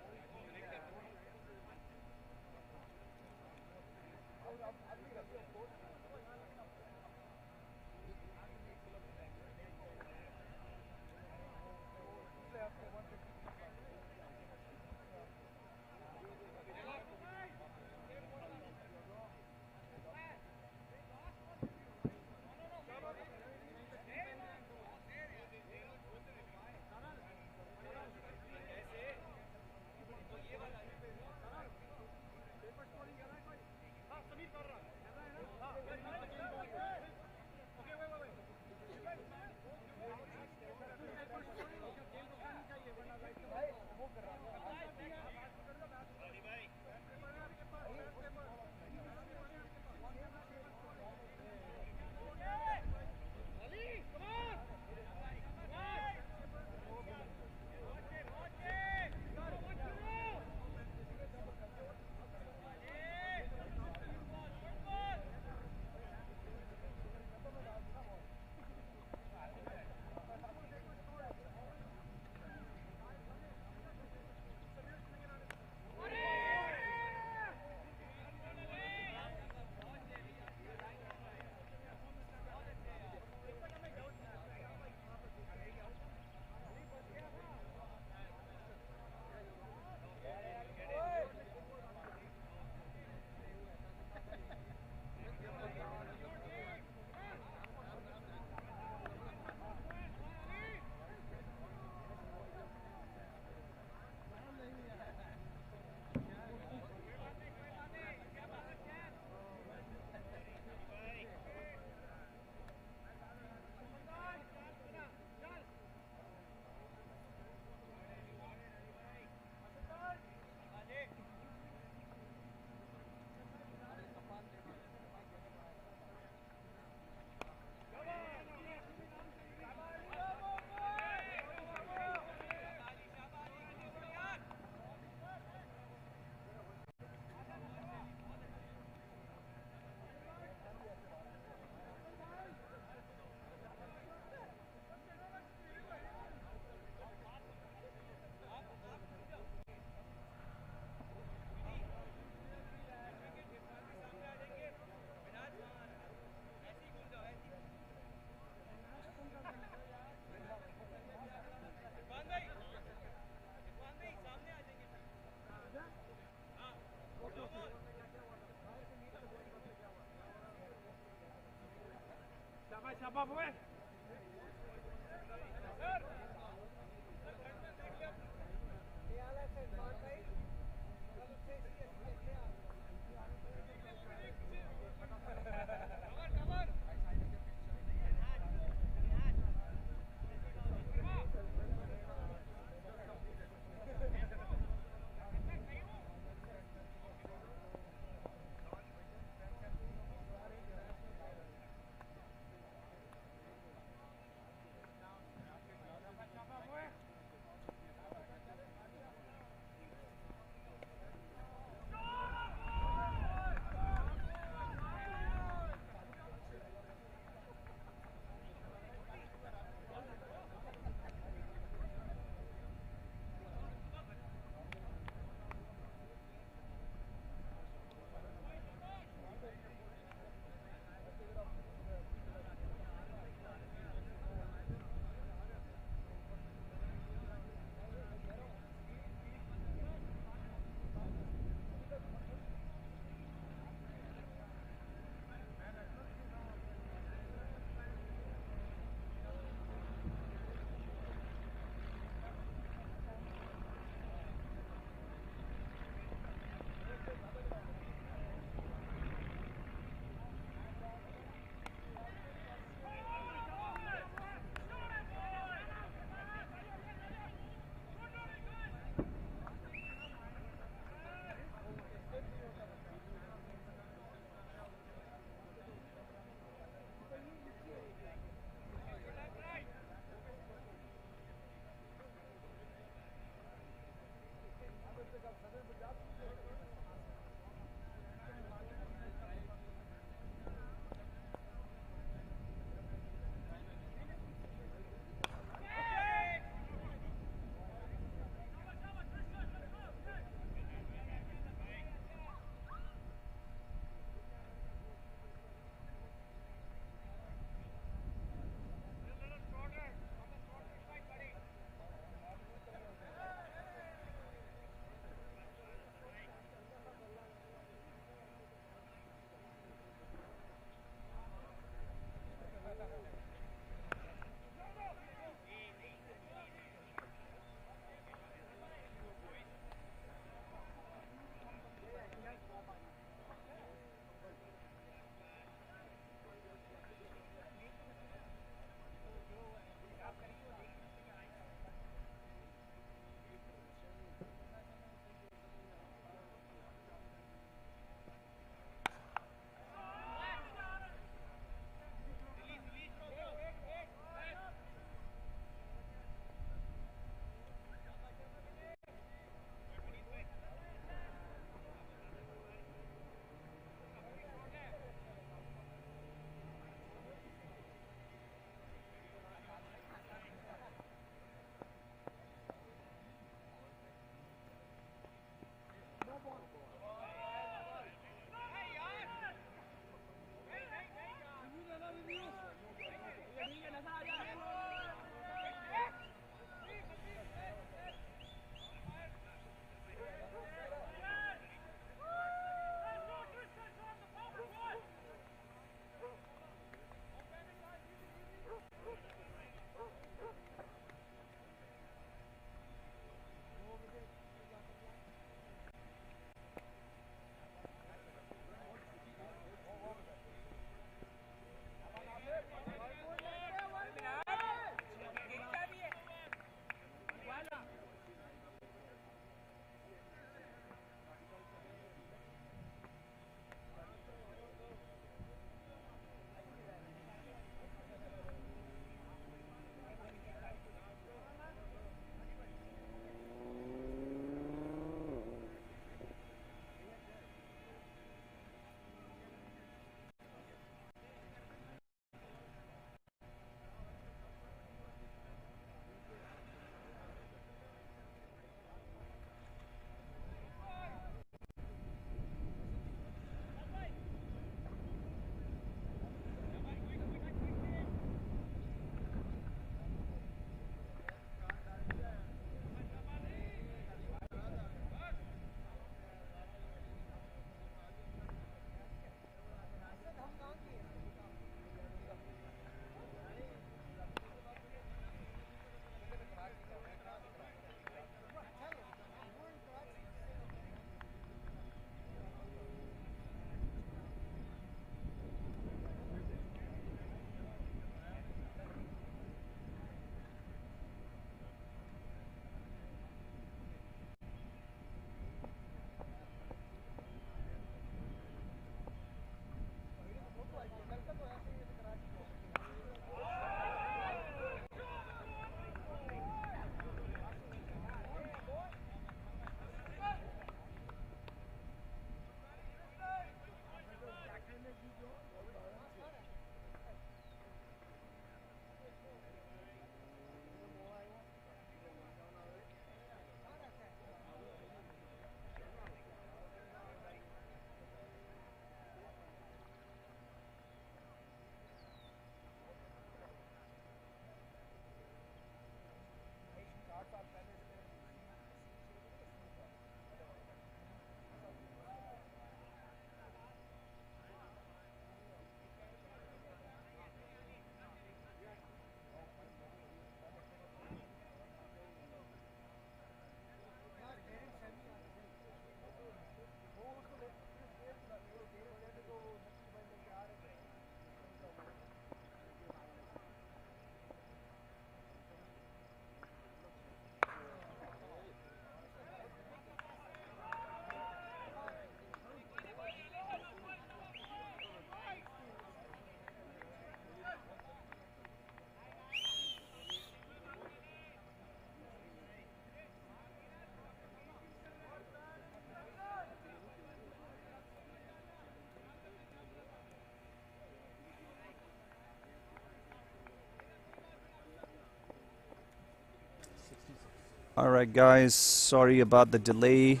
All right, guys, sorry about the delay,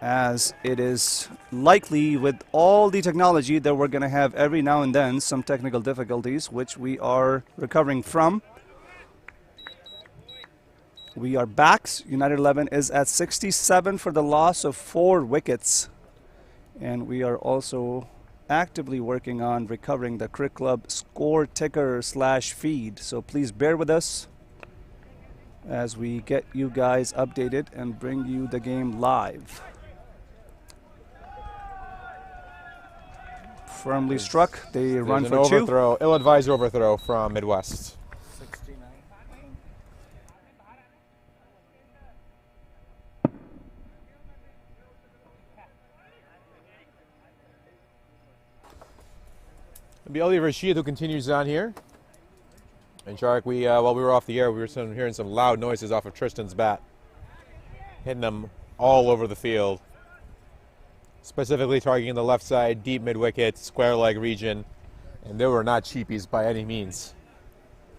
as it is likely with all the technology that we're going to have every now and then some technical difficulties, which we are recovering from. We are back. United 11 is at 67 for the loss of 4 wickets. And we are also actively working on recovering the Cricket Club score ticker / feed. So please bear with us as we get you guys updated and bring you the game live. Firmly struck. They run for 2. Overthrow, ill-advised overthrow from Midwest. 69. It'll be Ali Rashid who continues on here. And Shark, while we were off the air, we were hearing some loud noises off of Tristan's bat, hitting them all over the field. Specifically targeting the left side, deep mid-wicket, square leg region, and they were not cheapies by any means.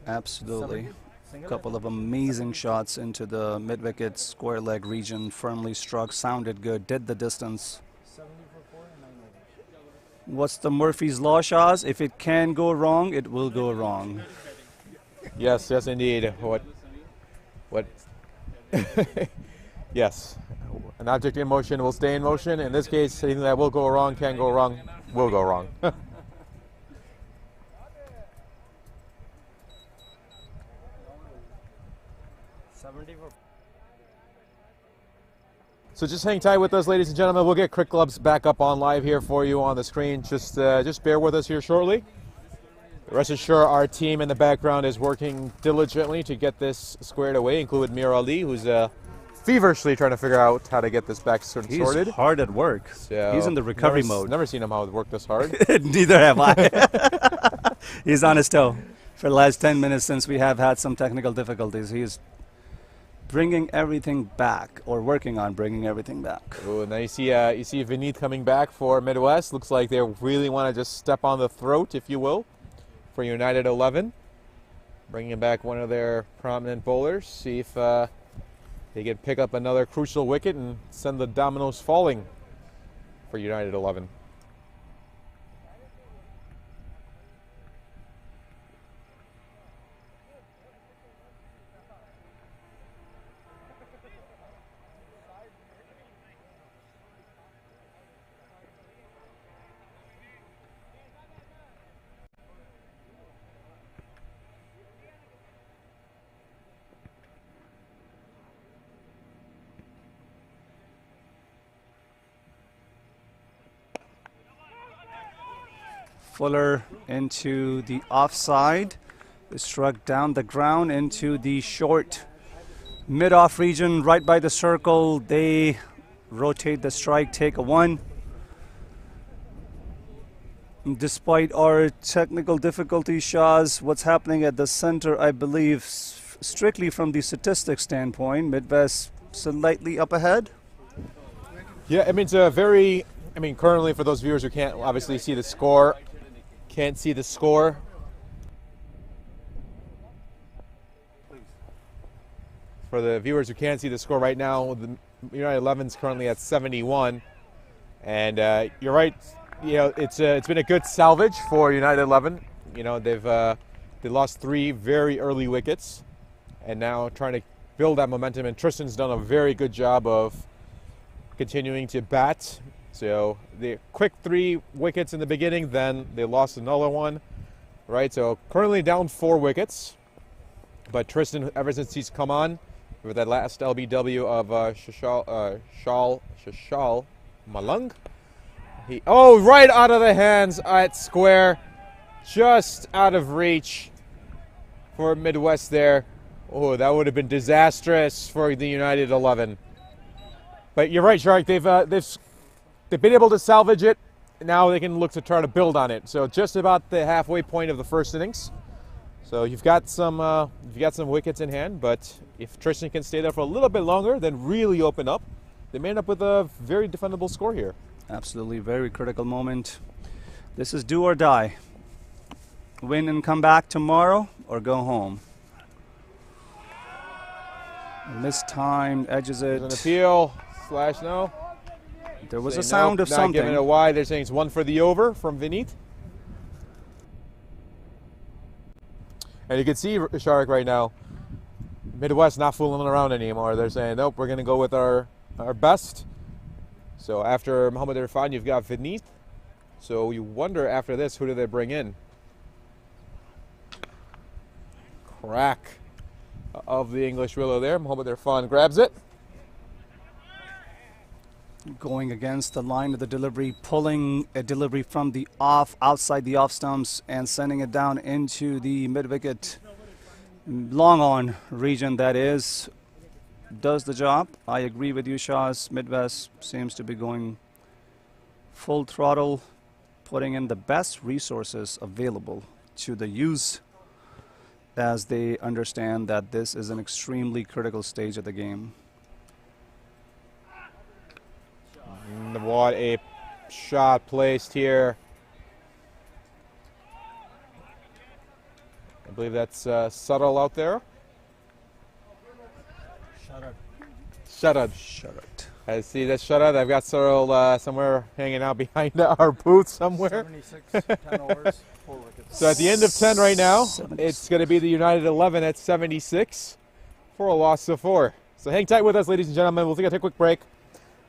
Absolutely. A couple of amazing shots into the mid-wicket, square leg region, firmly struck, sounded good, did the distance. 70 for 4 and 9 overs. What's the Murphy's Law, Shaz? If it can go wrong, it will go wrong. Yes, yes, indeed. What? Yes. An object in motion will stay in motion. In this case, anything that will go wrong, can go wrong, will go wrong. So just hang tight with us, ladies and gentlemen. We'll get Cricket Clubs back up on live here for you on the screen. Just bear with us here shortly. Rest assured, our team in the background is working diligently to get this squared away, including Mir Ali, who's feverishly trying to figure out how to get this back sorted. He's hard at work. So he's in the recovery mode. Never seen him how work this hard. Neither have I. He's on his toe for the last 10 minutes since we have had some technical difficulties. He's bringing everything back, or working on bringing everything back. Ooh, now you see Vineet coming back for Midwest. Looks like they really want to just step on the throat, if you will, for United 11. Bringing back one of their prominent bowlers. See if they can pick up another crucial wicket and send the dominoes falling for United 11. Fuller into the offside. It struck down the ground into the short mid-off region right by the circle. They rotate the strike, take a 1. Despite our technical difficulties, Shaz, what's happening at the center, I believe, strictly from the statistics standpoint, Midwest slightly up ahead. Yeah, I mean, it's a very, currently for those viewers who can't obviously see the score, For the viewers who can't see the score right now, the United 11 is currently at 71, and you're right. You know, it's been a good salvage for United 11. You know, they lost 3 very early wickets, and now trying to build that momentum. And Tristan's done a very good job of continuing to bat. So the quick 3 wickets in the beginning, then they lost another one, right? So currently down 4 wickets, but Tristan, ever since he's come on with that last LBW of Shashal Malung, right out of the hands at square, just out of reach for Midwest there. Oh, that would have been disastrous for the United 11. But you're right, Shark. They've been able to salvage it. Now they can look to try to build on it. So just about the halfway point of the first innings. So you've got some wickets in hand, but if Tristan can stay there for a little bit longer, then really open up, they may end up with a very defendable score here. Absolutely, very critical moment. This is do or die. Win and come back tomorrow, or go home. Mistimed, edges There's an it. appeal. Slash no. There was a Saying sound nope, of not something. giving it a wide. They're saying it's one for the over from Vineet. And you can see Shark right now. Midwest not fooling around anymore. They're saying, nope, we're going to go with our best. So after Mohammad Irfan, you've got Vineet. So you wonder after this, who do they bring in? Crack of the English willow there. Mohammad Irfan grabs it. Going against the line of the delivery, pulling a delivery from the off, outside the off stumps, and sending it down into the mid-wicket, long on region. That is, does the job. I agree with you, Shaz. Midwest seems to be going full throttle, putting in the best resources available to the use, as they understand that this is an extremely critical stage of the game. What a shot placed here. I believe that's Subtle out there. Shutad. Shut. I see that Shutad. I've got Subtle somewhere hanging out behind our booth somewhere. 76, 10 overs, 4 wickets. So at the end of 10 right now, 76. it's going to be the United 11 at 76 for a loss of 4. So hang tight with us, ladies and gentlemen. We'll take a quick break.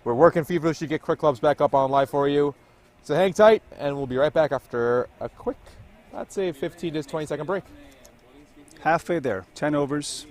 We're working feverishly to get Quick Clubs back up on live for you. So hang tight, and we'll be right back after a quick, I'd say 15 to 20 second break. Halfway there, 10 overs.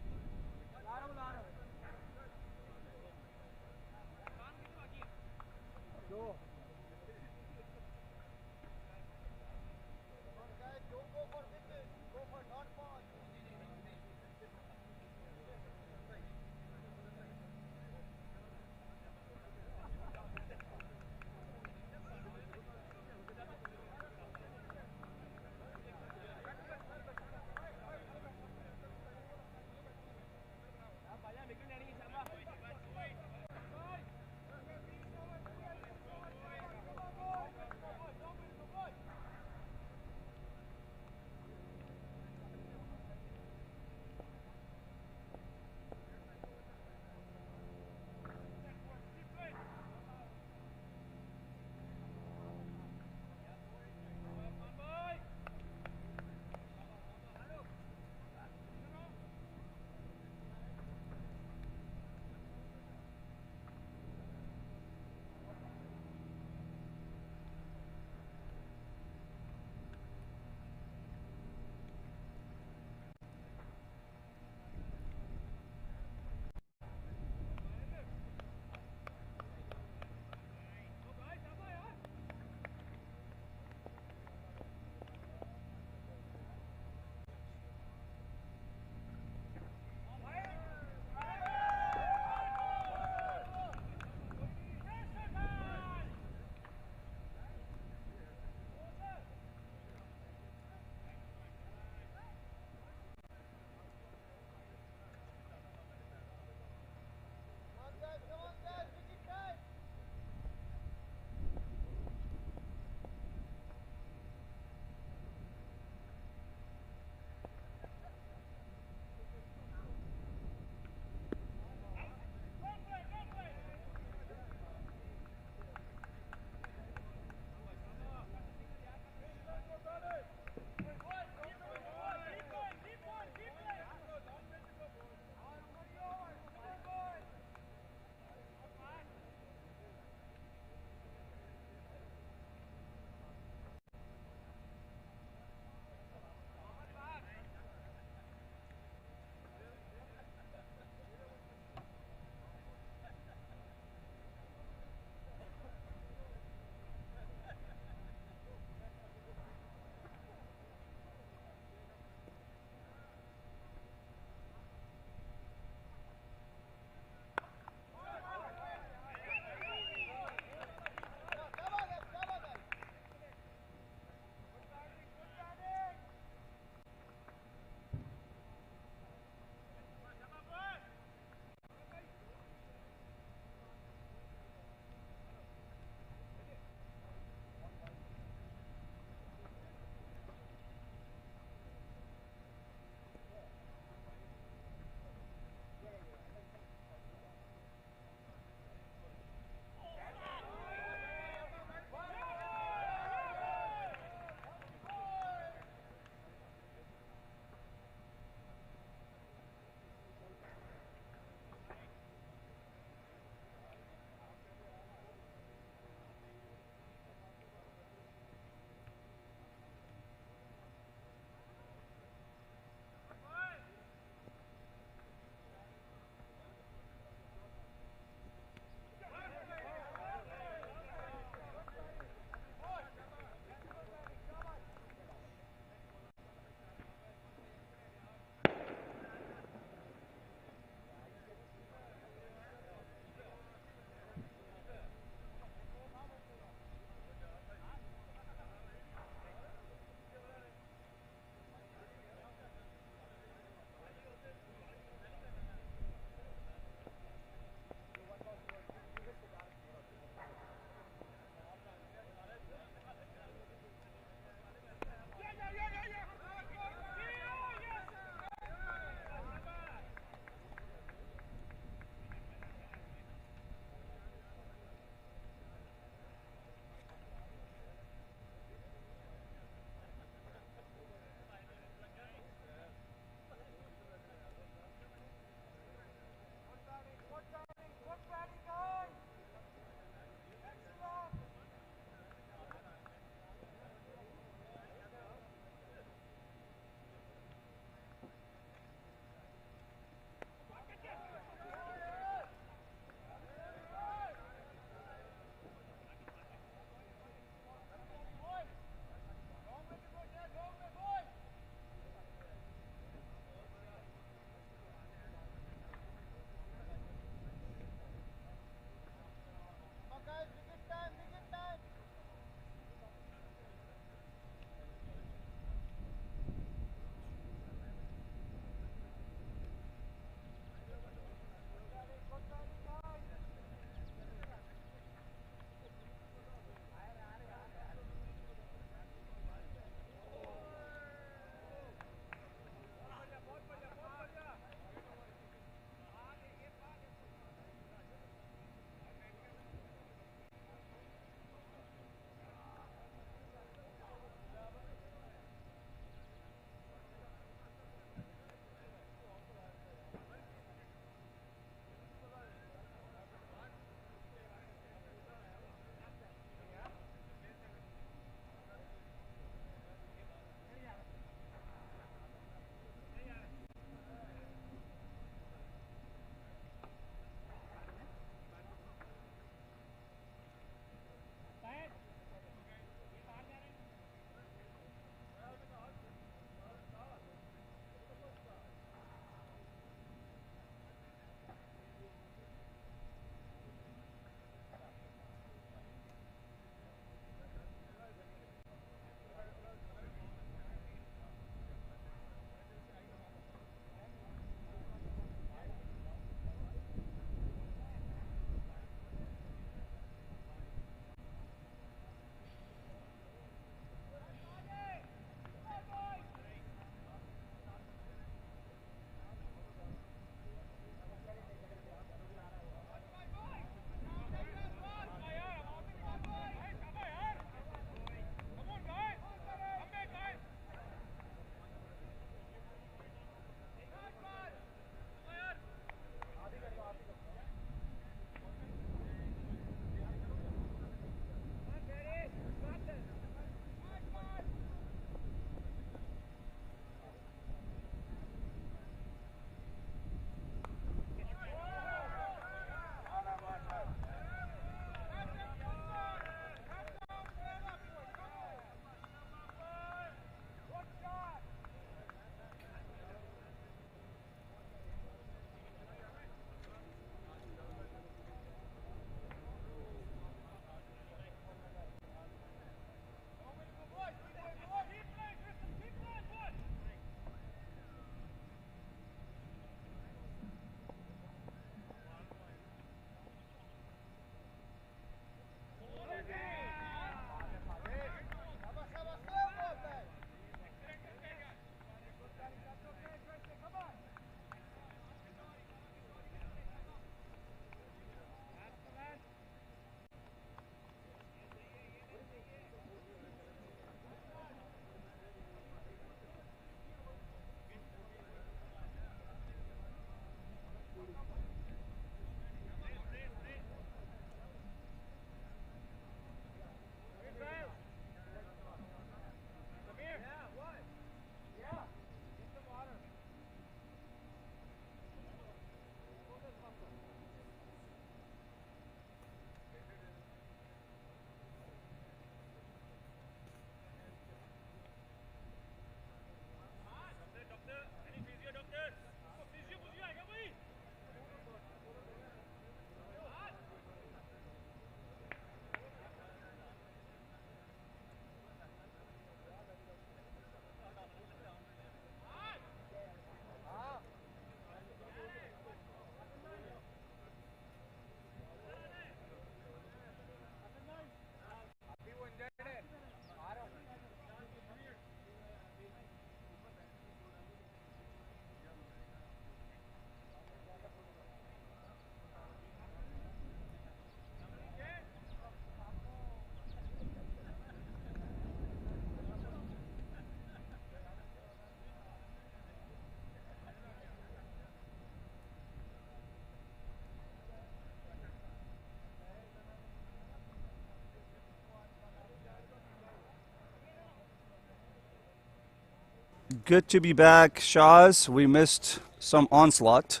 Good to be back, Shaz. We missed some onslaught.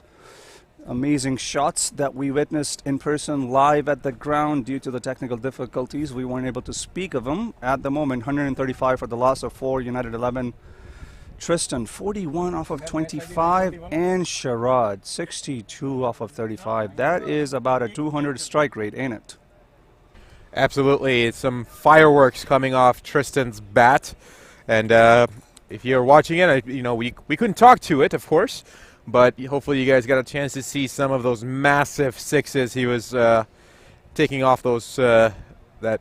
Amazing shots that we witnessed in person live at the ground due to the technical difficulties. We weren't able to speak of them. At the moment, 135 for the loss of 4, United 11. Tristan, 41 off of 25, and Sharad, 62 off of 35. That is about a 200 strike rate, ain't it? Absolutely. It's some fireworks coming off Tristan's bat. And if you're watching it, we couldn't talk to it, of course. But hopefully you guys got a chance to see some of those massive sixes he was taking off those that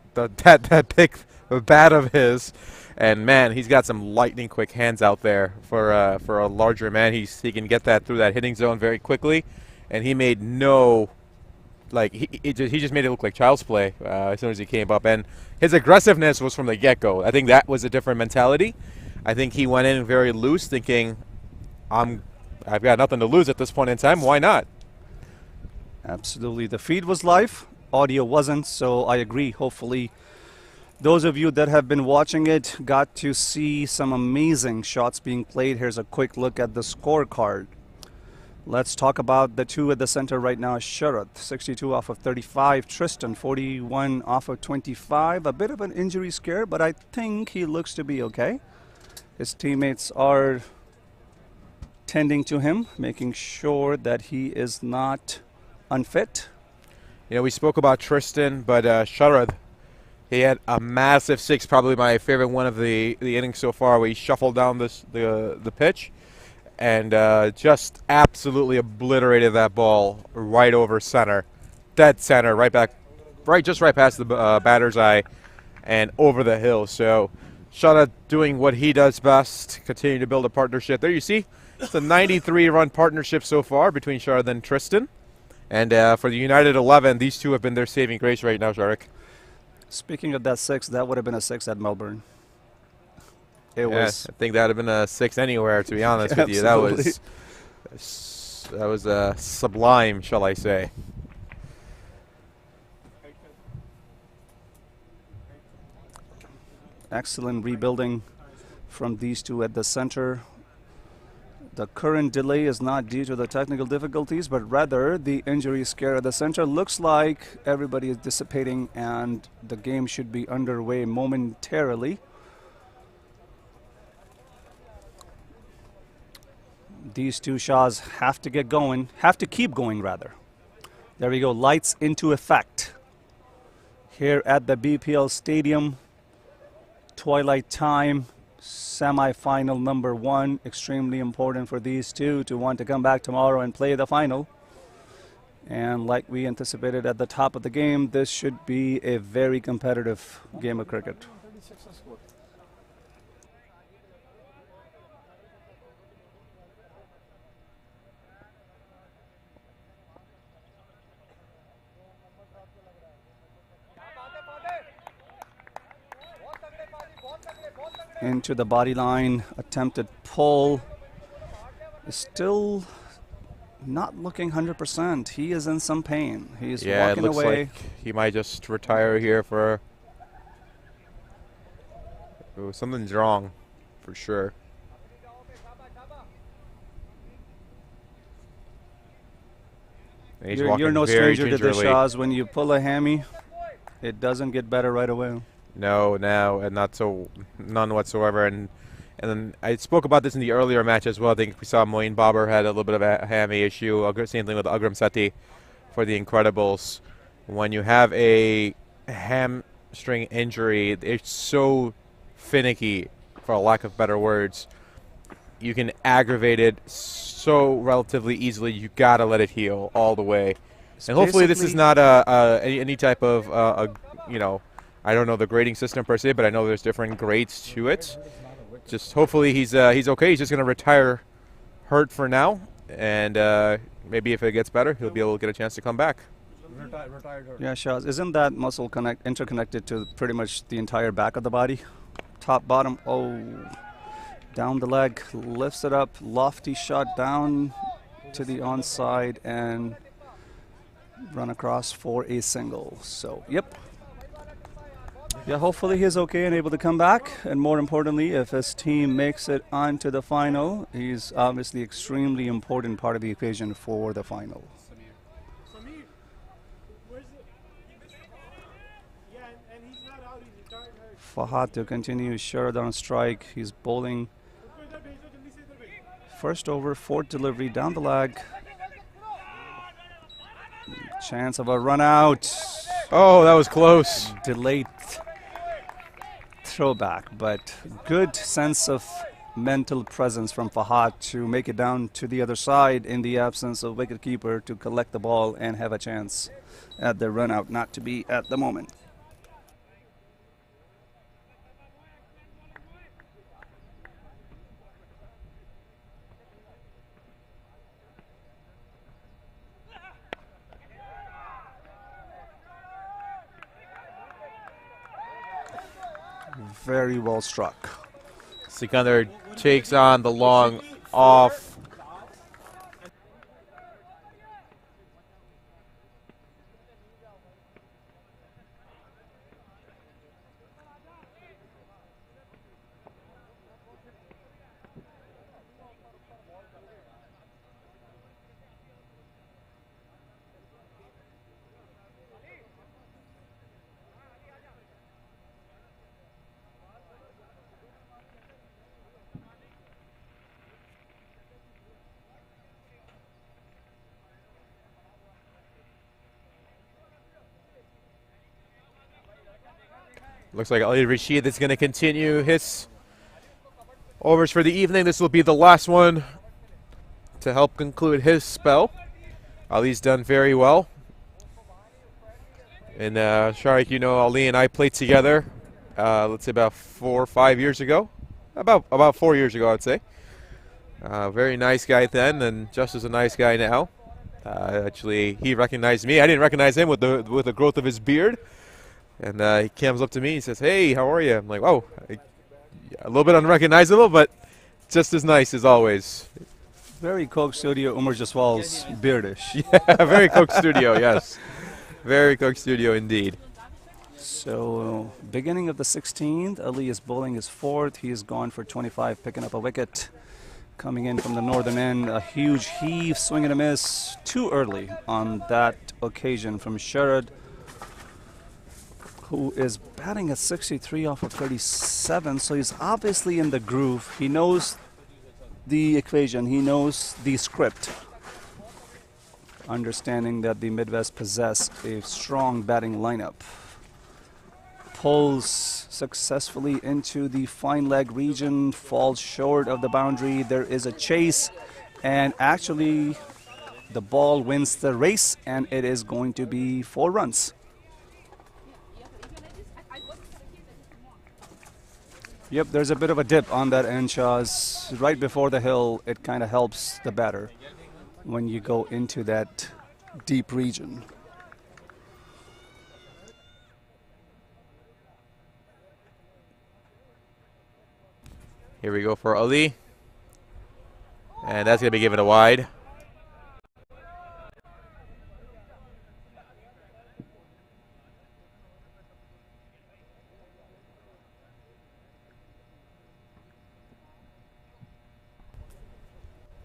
big bat of his. And man, he's got some lightning quick hands out there for a larger man. He can get that through that hitting zone very quickly, and he made no he just made it look like child's play as soon as he came up. And his aggressiveness was from the get-go. I think that was a different mentality. I think he went in very loose, thinking, I've got nothing to lose at this point in time. Why not? Absolutely. The feed was live. Audio wasn't, so I agree. Hopefully, those of you that have been watching it got to see some amazing shots being played. Here's a quick look at the scorecard. Let's talk about the two at the center right now. Sharad, 62 off of 35. Tristan, 41 off of 25. A bit of an injury scare, but I think he looks to be okay. His teammates are tending to him, making sure that he is not unfit. We spoke about Tristan, but Sharad, he had a massive six, probably my favorite one of the innings so far, where he shuffled down the pitch and just absolutely obliterated that ball right over center, dead center, right past the batter's eye and over the hill. So Sharad doing what he does best, continue to build a partnership. There you see, it's a 93-run partnership so far between Sharad and Tristan. And for the United 11, these two have been their saving grace right now, Sharik. Speaking of that six, that would have been a six at Melbourne. It was. I think that would have been a six anywhere, to be honest with you. That was sublime, shall I say. Excellent rebuilding from these two at the center. The current delay is not due to the technical difficulties, but rather the injury scare at the center. Looks like everybody is dissipating and the game should be underway momentarily. These two Shahs have to get going, have to keep going rather. There we go, lights into effect. Here at the BPL Stadium, twilight time. Semi-final number 1, extremely important for these two to want to come back tomorrow and play the final. And like we anticipated at the top of the game, this should be a very competitive game of cricket. Into the body line, attempted pull. Is still not looking 100%. He is in some pain. He is walking it looks away. like he might just retire here for. Something's wrong, for sure. And You're no stranger to the Shahs. When you pull a hammy, it doesn't get better right away. No, and none whatsoever. And then I spoke about this in the earlier match as well. I think we saw Moeen Babar had a little bit of a hammy issue. Same thing with Agram Sethi for the Incredibles. When you have a hamstring injury, it's so finicky, for a lack of better words. You can aggravate it so relatively easily. You gotta let it heal all the way. And hopefully this is not any type of I don't know the grading system per se, but I know there's different grades to it. Just hopefully he's okay. He's just going to retire hurt for now, and maybe if it gets better, he'll be able to get a chance to come back. Yeah, Shaz, isn't that muscle interconnected to pretty much the entire back of the body? Top, bottom, down the leg, lifts it up, lofty shot down to the onside and run across for a single. So, yep. Yeah, hopefully he's okay and able to come back. And more importantly, if his team makes it onto the final, he's obviously extremely important part of the equation for the final. Fahad to continue. Sharad on strike. He's bowling. First over, fourth delivery down the leg. Chance of a run out. Oh, that was close. Delayed throwback, but good sense of mental presence from Fahad to make it down to the other side in the absence of wicketkeeper to collect the ball and have a chance at the run out, not to be at the moment. Very well struck. Sikandar takes on the long off. Looks like Ali Rashid is going to continue his overs for the evening. This will be the last one to help conclude his spell. Ali's done very well. And Sharik, you know, Ali and I played together, let's say about 4 or 5 years ago. About 4 years ago, I'd say. Very nice guy then, and just as a nice guy now. Actually, he recognized me. I didn't recognize him with the growth of his beard. And he comes up to me, he says, "Hey, how are you?" I'm like, "Whoa." A little bit unrecognizable, but just as nice as always. Very Coke Studio Umar Jaswal's beardish. Yeah, very Coke Studio, yes. Very Coke Studio indeed. So, beginning of the 16th, Ali is bowling his fourth. He is gone for 25, picking up a wicket. Coming in from the northern end, a huge heave, swing and a miss. Too early on that occasion from Sharad, who is batting at 63 off of 37, so he's obviously in the groove. He knows the equation, he knows the script, understanding that the Midwest possess a strong batting lineup. Pulls successfully into the fine leg region, falls short of the boundary. There is a chase, and actually the ball wins the race, and it is going to be 4 runs. Yep, there's a bit of a dip on that end, Shahs. Right before the hill, it kind of helps the batter when you go into that deep region. Here we go for Ali. And that's going to be given a wide.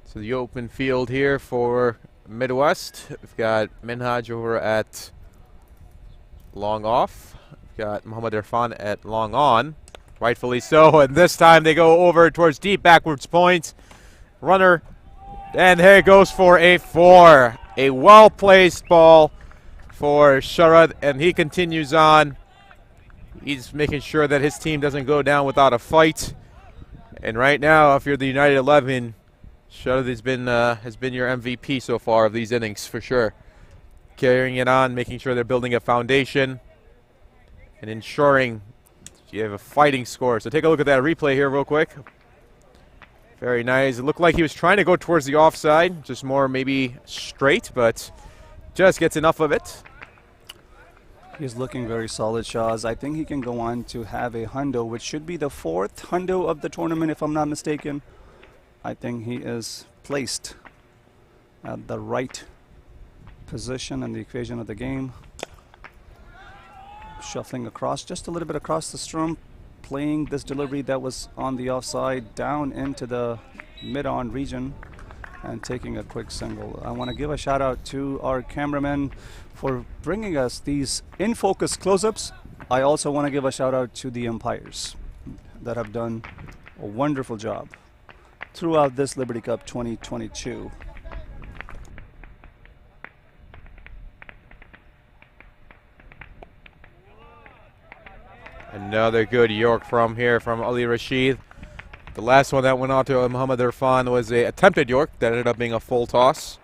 So the open field here for Midwest. We've got Minhaj over at long off. We've got Muhammad Irfan at long on. Rightfully so, and this time they go over towards deep backwards point. Runner, and there goes for a 4. A well-placed ball for Sharad, and he continues on. He's making sure that his team doesn't go down without a fight. And right now, if you're the United 11, Sharad has been your MVP so far of these innings for sure. Carrying it on, making sure they're building a foundation, and ensuring you have a fighting score. So take a look at that replay here real quick. Very nice. It looked like he was trying to go towards the offside, just more maybe straight, but just gets enough of it. He's looking very solid, Shahs. I think he can go on to have a hundo, which should be the 4th hundo of the tournament, if I'm not mistaken. I think he is placed at the right position in the equation of the game. Shuffling across, just a little bit across the stump, playing this delivery that was on the offside down into the mid-on region and taking a quick single. I want to give a shout out to our cameraman for bringing us these in-focus close-ups. I also want to give a shout out to the umpires that have done a wonderful job throughout this Liberty Cup 2022. Another good York from here from Ali Rashid. The last one that went on to Muhammad Irfan was a attempted York that ended up being a full toss.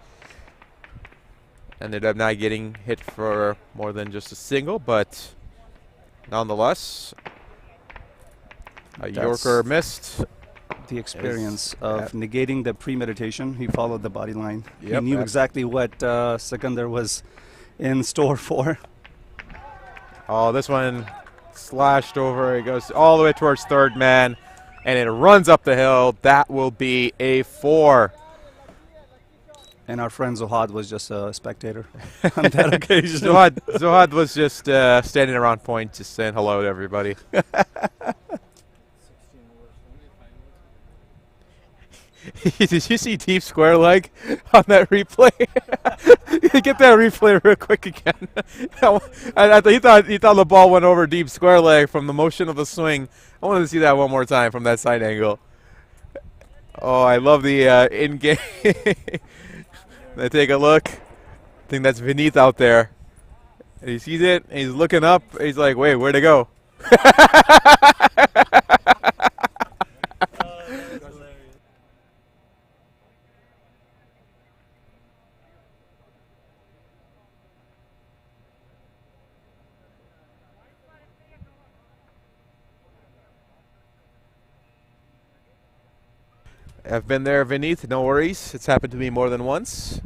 Ended up not getting hit for more than just a single, but nonetheless, a Yorker missed. The experience of negating the premeditation. He followed the body line. Yep, he knew exactly what Sikandar was in store for. Oh, this one slashed over. It goes all the way towards third man, and it runs up the hill. That will be a 4. And our friend Zohad was just a spectator on that occasion. Zohad was just standing around point, just saying hello to everybody. Did you see deep square leg on that replay? Get that replay real quick again. He thought the ball went over deep square leg from the motion of the swing. I wanted to see that one more time from that side angle. Oh, I love the in-game. Let's take a look. I think that's Vineeth out there. And he sees it, and he's looking up. He's like, wait, where'd it go? I've been there, Vineeth, no worries. It's happened to me more than once.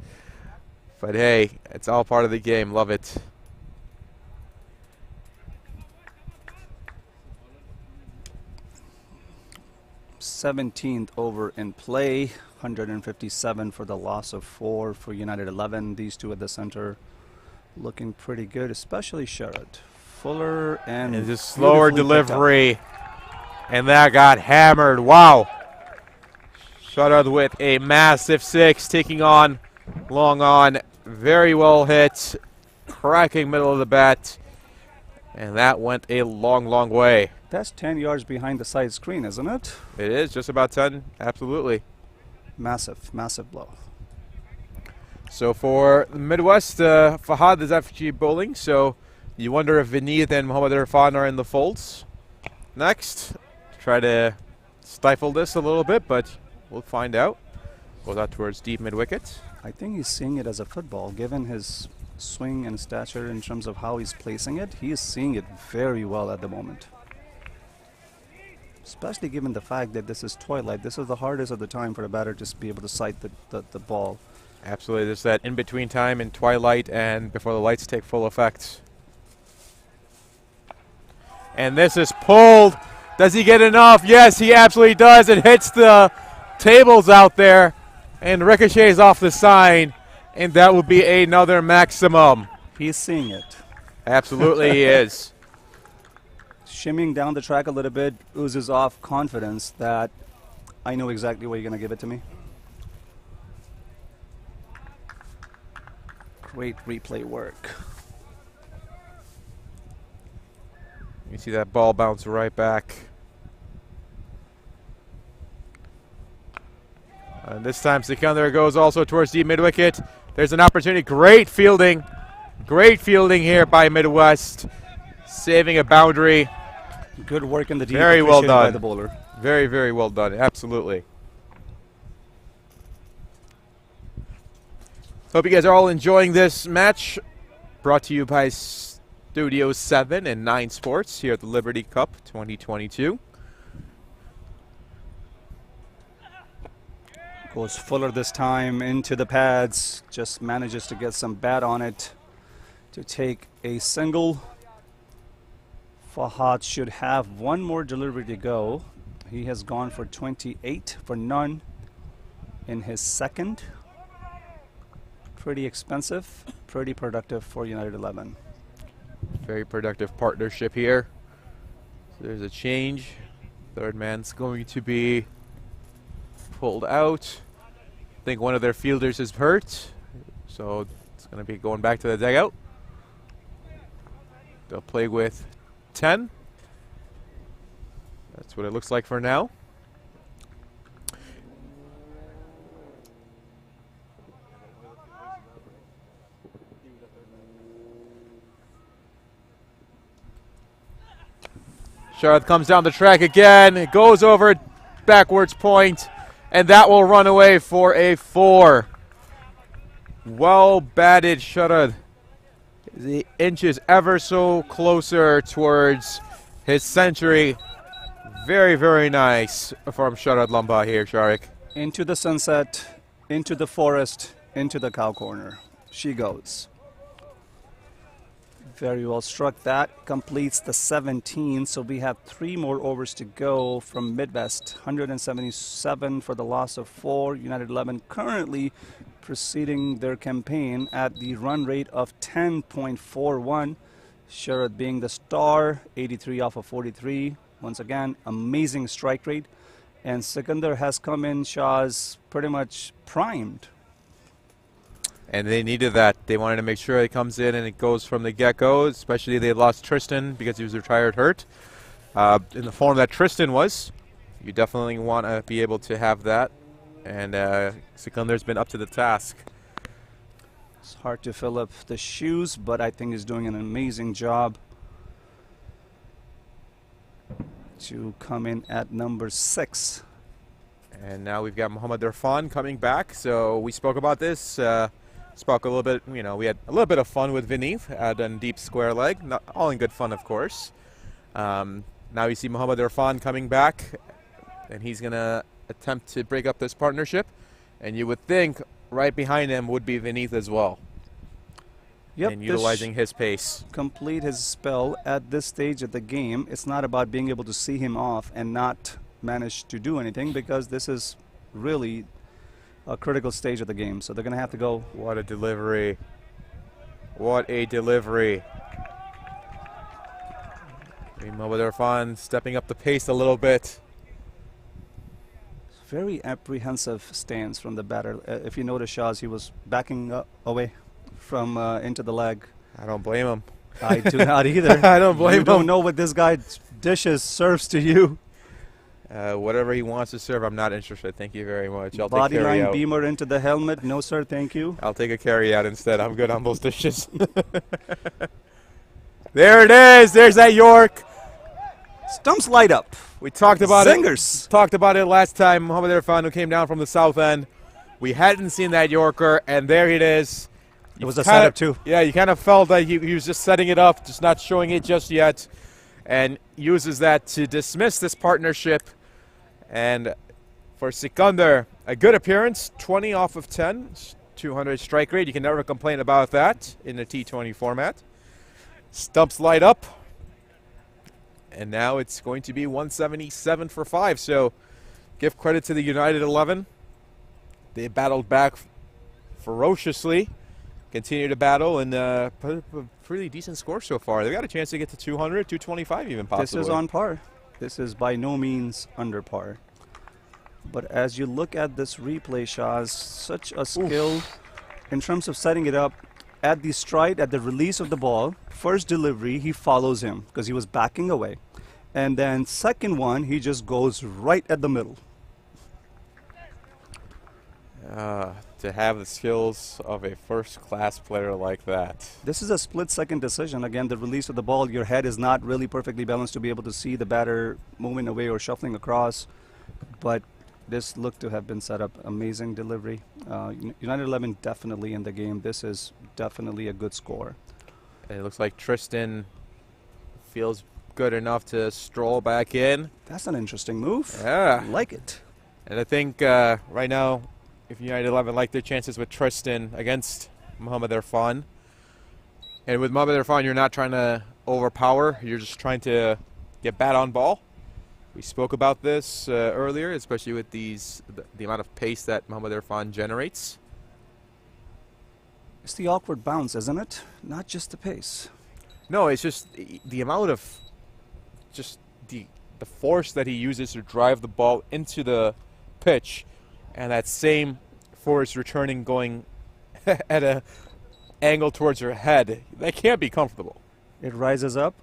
But hey, it's all part of the game. Love it. th over in play, 157 for the loss of 4 for United 11. These two at the center looking pretty good, especially Sherrod. Fuller and just slower delivery. And that got hammered. Wow. Sherrod with a massive 6, taking on long on. Very well hit. Cracking middle of the bat. And that went a long, long way. That's 10 yards behind the side screen, isn't it? It is just about 10. Absolutely. Massive, massive blow. So for the Midwest, Fahad is actually bowling. So you wonder if Vineeth and Muhammad Irfan are in the folds. Next, try to stifle this a little bit, but we'll find out. Goes out towards deep mid-wicket. I think he's seeing it as a football, given his swing and stature in terms of how he's placing it. He is seeing it very well at the moment. Especially given the fact that this is twilight. This is the hardest of the time for a batter to be able to sight the ball. Absolutely. There's that in-between time in twilight and before the lights take full effect. And this is pulled. Does he get enough? Yes, he absolutely does. It hits the tables out there and ricochets off the sign, and that will be another maximum. He's seeing it. Absolutely he is. Shimmying down the track a little bit, oozes off confidence that I know exactly where you're going to give it to me. Great replay work. You see that ball bounce right back. And this time Sikandar goes also towards deep mid-wicket. There's an opportunity. Great fielding. Great fielding here by Midwest. Saving a boundary. Good work in the deep. Very well done by the bowler. Very, very well done. Absolutely. Hope you guys are all enjoying this match. Brought to you by Studio 7 and 9 Sports here at the Liberty Cup 2022. Goes Fuller this time into the pads. Just manages to get some bat on it to take a single. Fahad should have one more delivery to go. He has gone for 28 for none in his second. Pretty expensive, pretty productive for United 11. Very productive partnership here. So there's a change. Third man's going to be pulled out. I think one of their fielders is hurt, so it's going to be going back to the dugout. They'll play with 10. That's what it looks like for now. Sharad comes down the track again. It goes over backwards point, and that will run away for a 4. Well batted, Sharad. The inches ever so closer towards his century. Very, very nice from Sharad Lamba here, Sharik. Into the sunset, into the forest, into the cow corner. She goes. Very well struck. That completes the 17. So we have 3 more overs to go from Midwest. 177 for the loss of 4. United 11 currently proceeding their campaign at the run rate of 10.41. Sharad being the star, 83 off of 43. Once again, amazing strike rate. And Sikandar has come in, Shah's pretty much primed. And they needed that. They wanted to make sure it comes in and it goes from the get-go, especially they lost Tristan because he was retired hurt. In the form that Tristan was, you definitely want to be able to have that. And Sikandar's been up to the task. It's hard to fill up the shoes, but I think he's doing an amazing job to come in at number 6. And now we've got Muhammad Irfan coming back. So we spoke about this. Spoke a little bit, you know, we had a little bit of fun with Vineeth at a deep square leg. Not all in good fun, of course. Now you see Muhammad Irfan coming back, and he's going to attempt to break up this partnership. And you would think right behind him would be Vineeth as well. Yep, and utilizing his pace. Complete his spell at this stage of the game. It's not about being able to see him off and not manage to do anything, because this is really a critical stage of the game. So they're going to have to go. What a delivery. What a delivery. Muhammad Irfan stepping up the pace a little bit. Very apprehensive stance from the batter. If you notice, Shaz, he was backing away from into the leg. I don't blame him. I do not either. I don't blame him. You don't know what this guy dishes, serves to you. Whatever he wants to serve, I'm not interested. Thank you very much. I'll Body take carry line out. beamer into the helmet. No, sir, thank you. I'll take a carry out instead. I'm good on those dishes. There it is. There's that York. Stumps light up. We talked about Zingers. it. Talked about it last time. Muhammad Irfan, who came down from the south end. We hadn't seen that Yorker, and there it is. It was a setup too. Yeah, you kind of felt that he was just setting it up, just not showing it just yet, and uses that to dismiss this partnership. And for Sikandar, a good appearance, 20 off of 10, 200 strike rate. You can never complain about that in the T20 format. Stumps light up. And now it's going to be 177 for 5. So give credit to the United 11. They battled back ferociously. Continue to battle and put up a pretty decent score so far. They've got a chance to get to 200, 225 even possibly. This is on par. This is by no means under par. But as you look at this replay, Shaz, such a skill in terms of setting it up at the stride, at the release of the ball. First delivery, he follows him because he was backing away. And then second one, he just goes right at the middle. To have the skills of a first-class player like that. This is a split-second decision. Again, the release of the ball, your head is not really perfectly balanced to be able to see the batter moving away or shuffling across. But this looked to have been set up. Amazing delivery. United 11 definitely in the game. This is definitely a good score. And it looks like Tristan feels good enough to stroll back in. That's an interesting move. Yeah. I like it. And I think right now, if United 11 like their chances with Tristan against Muhammad Irfan. And with Muhammad Irfan, you're not trying to overpower. You're just trying to get bat on ball. We spoke about this earlier, especially with the amount of pace that Muhammad Irfan generates. It's the awkward bounce, isn't it? Not just the pace. No, it's just the amount of just the force that he uses to drive the ball into the pitch, and that same force returning going at a angle towards your head. That can't be comfortable. It rises up.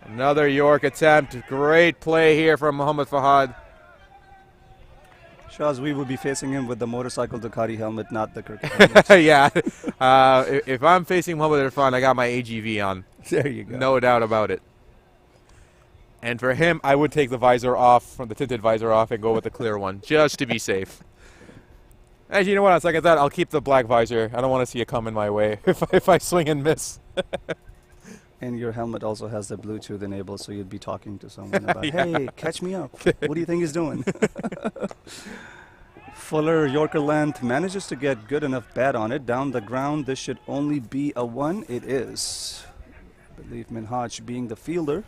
Another York attempt. Great play here from Mohammad Fahad. Shaz, we will be facing him with the motorcycle Ducati helmet, not the cricket helmet. Yeah. If I'm facing Mohammad Irfan, I got my AGV on. There you go. No doubt about it. And for him, I would take the visor off, from the tinted visor off, and go with the clear one, just to be safe. And you know what? On second thought, I'll keep the black visor. I don't want to see it come in my way if I swing and miss. And your helmet also has the Bluetooth enabled, so you'd be talking to someone about, Yeah. hey, catch me up. What do you think he's doing? Fuller, Yorker length, manages to get good enough bat on it. Down the ground, this should only be a 1. It is. I believe Minhaj being the fielder,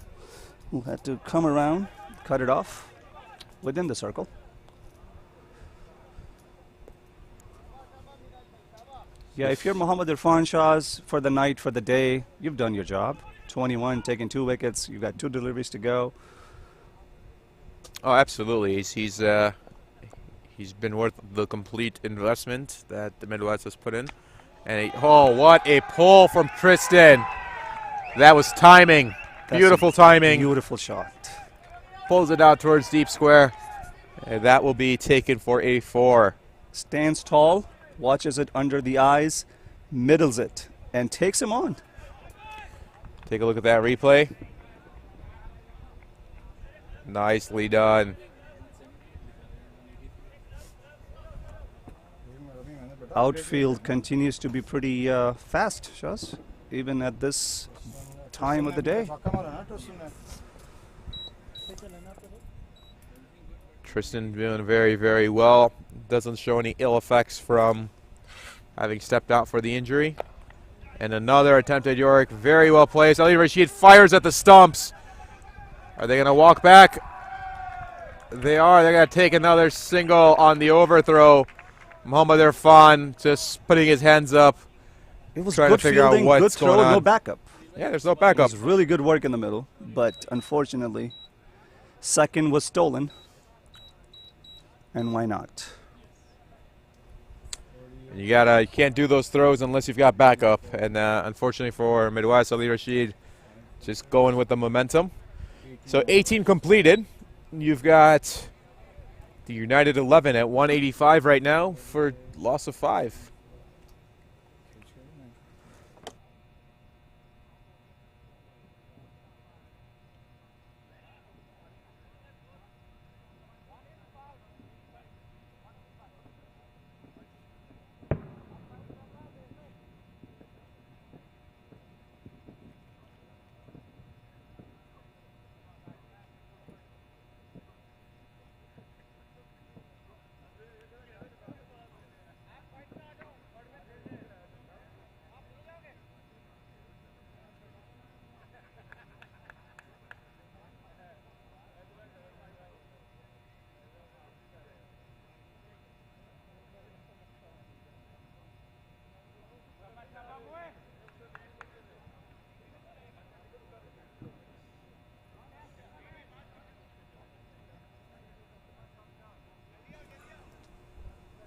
who had to come around, cut it off within the circle. Yeah, if you're Mohammad Irfan Shahs for the night, for the day, you've done your job. 21, taking 2 wickets. You've got 2 deliveries to go. Oh, absolutely. He's been worth the complete investment that the Midwest has put in. And oh, what a pull from Tristan. That was timing. That's Beautiful a timing. Beautiful shot. Pulls it out towards deep square. And that will be taken for a 4. Stands tall, watches it under the eyes, middles it, and takes him on. Take a look at that replay. Nicely done. Outfield continues to be pretty fast, Shaz, even at this time of the day. Tristan doing very, very well. Doesn't show any ill effects from having stepped out for the injury. And another attempt at York. Very well placed. Ali Rashid fires at the stumps. Are they going to walk back? They are. They're going to take another single on the overthrow. Mohammad Irfan just putting his hands up. It was trying good to figure out fielding, what's good throw, going on. no backup. Yeah, there's no It backup. was really good work in the middle, but unfortunately, second was stolen. And why not? You can't do those throws unless you've got backup. And unfortunately for Midwest, Ali Rashid just going with the momentum. So 18 completed. You've got the United 11 at 185 right now for loss of 5.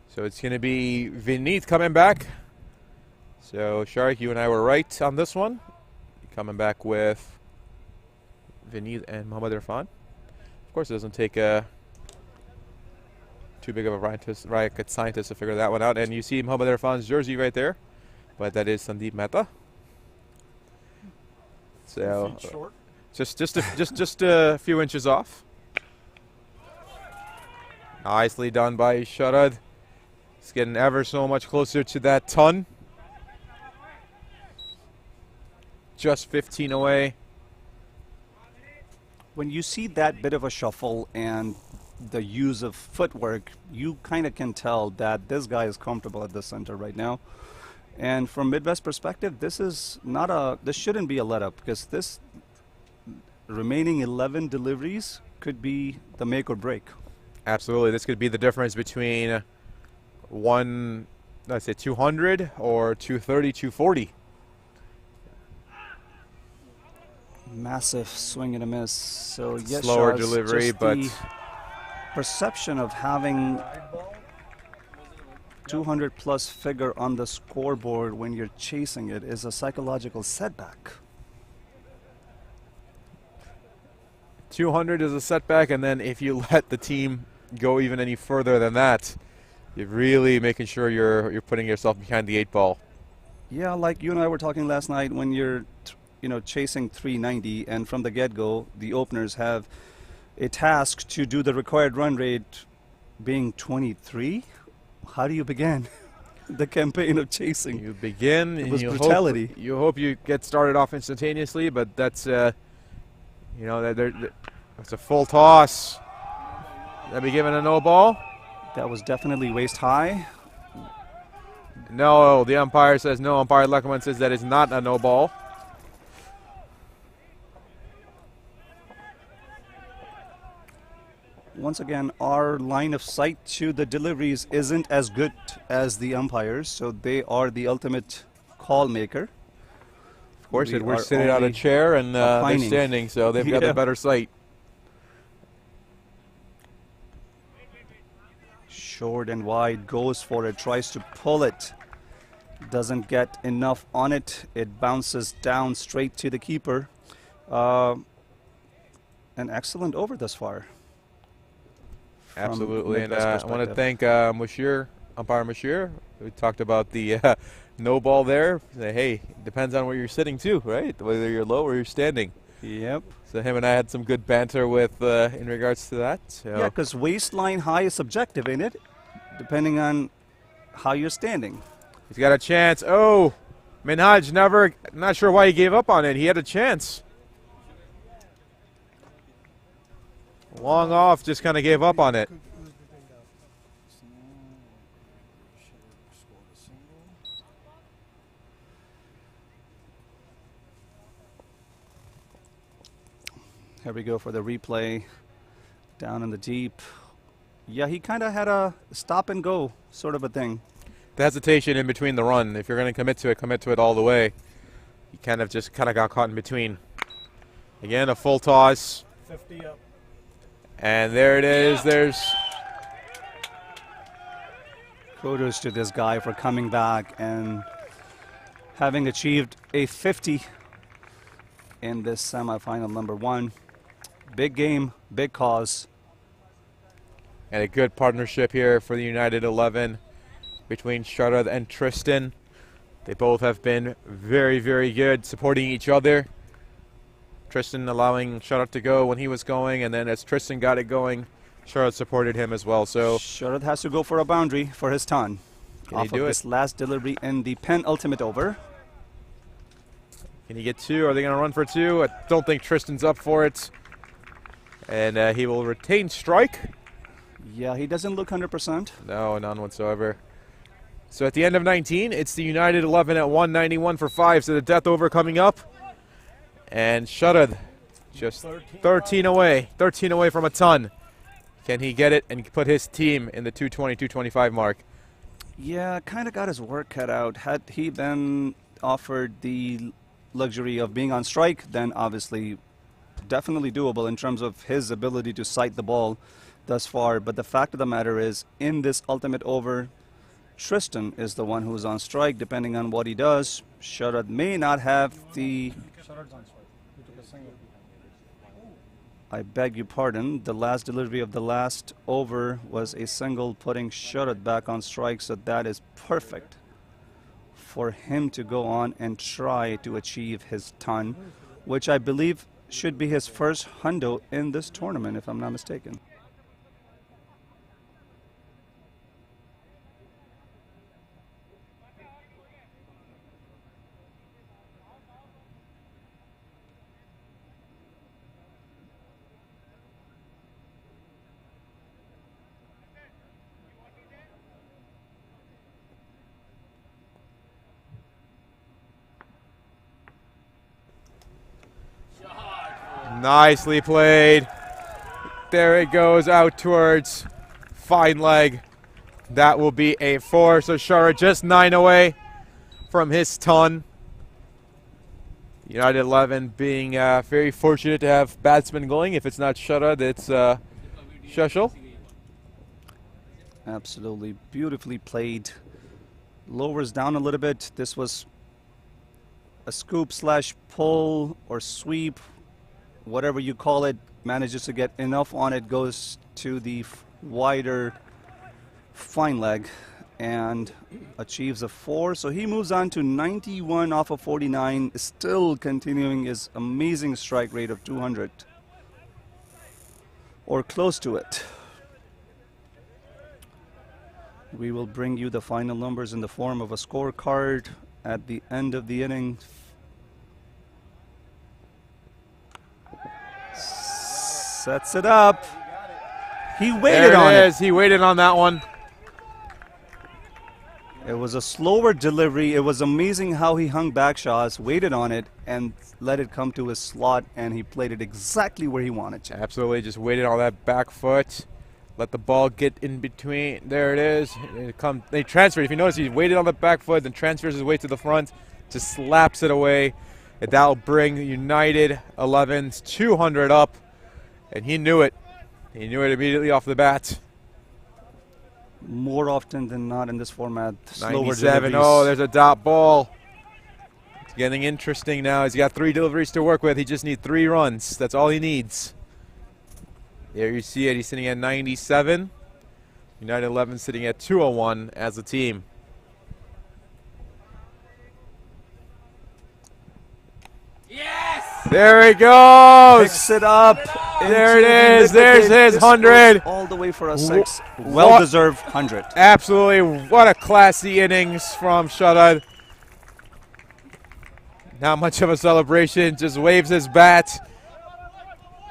So it's going to be Vineet coming back. So, Sharik, you and I were right on this one. Coming back with Vineet and Mohammad Irfan. Of course, it doesn't take too big of a rocket scientist to figure that one out. And you see Mohammad Irfan's jersey right there. But that is Sandeep Mehta. So, just a few inches off. Nicely done by Sharad. It's getting ever so much closer to that ton. Just 15 away. When you see that bit of a shuffle and the use of footwork, you kind of can tell that this guy is comfortable at the center right now. And from Midwest perspective, this shouldn't be a let up, because this remaining 11 deliveries could be the make or break. Absolutely. This could be the difference between 200 or 230, 240. Massive swing and a miss. So yes, Slower Shaz, delivery, just but the perception of having 200 plus figure on the scoreboard when you're chasing it is a psychological setback. 200 is a setback, and then if you let the team go even any further than that, you're really making sure you're putting yourself behind the 8 ball. Yeah, like you and I were talking last night when you're chasing 390, and from the get-go the openers have a task to do the required run rate being 23. How do you begin the campaign of chasing? You begin, It and was you brutality. hope you get started off instantaneously, but that's that's a full toss. That be given a no ball? That was definitely waist high. No, the umpire says no. Umpire Leckerman says that is not a no ball. Once again, our line of sight to the deliveries isn't as good as the umpires, so they are the ultimate call maker. Of course, We we're are sitting on a only chair and they're opining. standing, so they've got Yeah. a better sight. Short and wide, goes for it, tries to pull it. Doesn't get enough on it. It bounces down straight to the keeper. An excellent over thus far. from Absolutely, and Midwest I want to perspective. thank umpire Mashir. We talked about the no ball there. Hey, depends on where you're sitting too, right? Whether you're low or you're standing. Yep. So him and I had some good banter with in regards to that. So Yeah, because waistline high is subjective, ain't it? Depending on how you're standing. he's got a chance. Oh, Minhaj not sure why he gave up on it. He had a chance. Long off, just kind of gave up on it. Here we go for the replay. Down in the deep. Yeah, he kind of had a stop and go sort of a thing. The hesitation in between the run. If you're going to commit to it all the way. He kind of got caught in between. Again, a full toss. 50 up. And there it is. There's Kudos to this guy for coming back and having achieved a 50 in this semifinal number 1. Big game, big cause. and a good partnership here for the United 11 between Sharad and Tristan. They both have been very, very good supporting each other. Tristan allowing Sharad to go when he was going, and then as Tristan got it going, Sharad supported him as well. So Sharad has to go for a boundary for his ton. Can he Off do of it? this last delivery in the penultimate over. can he get 2? Are they going to run for 2? I don't think Tristan's up for it. And he will retain strike. Yeah, he doesn't look 100%. No, none whatsoever. So at the end of 19, it's the United 11 at 191 for 5. So the death over coming up. And Sharad just 13 away from a ton. Can he get it and put his team in the 220, 225 mark? Yeah, kind of got his work cut out. Had he been offered the luxury of being on strike, then obviously definitely doable in terms of his ability to sight the ball thus far. But the fact of the matter is, in this ultimate over, Tristan is the one who's on strike. Depending on what he does, Sharad may not have the... Sharad's on strike. He took a single. I beg your pardon, the last delivery of the last over was a single, putting Sharad back on strike, so that is perfect for him to go on and try to achieve his ton, which I believe should be his first hundo in this tournament, if I'm not mistaken. Nicely played. There it goes out towards fine leg. That will be a 4. So Sharad just 9 away from his ton. United 11 being very fortunate to have batsmen going. If it's not Sharad, it's Shashal. Absolutely beautifully played. Lowers down a little bit. This was a scoop slash pull or sweep, whatever you call it. Manages to get enough on it, goes to the wider fine leg and achieves a 4. So he moves on to 91 off of 49, still continuing his amazing strike rate of 200 or close to it. We will bring you the final numbers in the form of a scorecard at the end of the inning. Sets it up. He waited on it. He waited on that one. It was a slower delivery. It was amazing how he hung back shots, waited on it, and let it come to his slot, and he played it exactly where he wanted to. Absolutely, just waited on that back foot. Let the ball get in between. There it is. They transferred. If you notice, he waited on the back foot, then transfers his way to the front, just slaps it away. And that'll bring United 11's 200 up. And he knew it. He knew it immediately off the bat. More often than not in this format, slower 97. deliveries. Oh, there's a dot ball. It's getting interesting now. He's got 3 deliveries to work with. He just needs 3 runs. That's all he needs. There you see it. He's sitting at 97. United 11 sitting at 201 as a team. Yes! There he goes! Picks it up. There it is. There's his 100. All the way for a 6. Well-deserved 100. Absolutely. What a classy innings from Sharad. Not much of a celebration. Just waves his bat.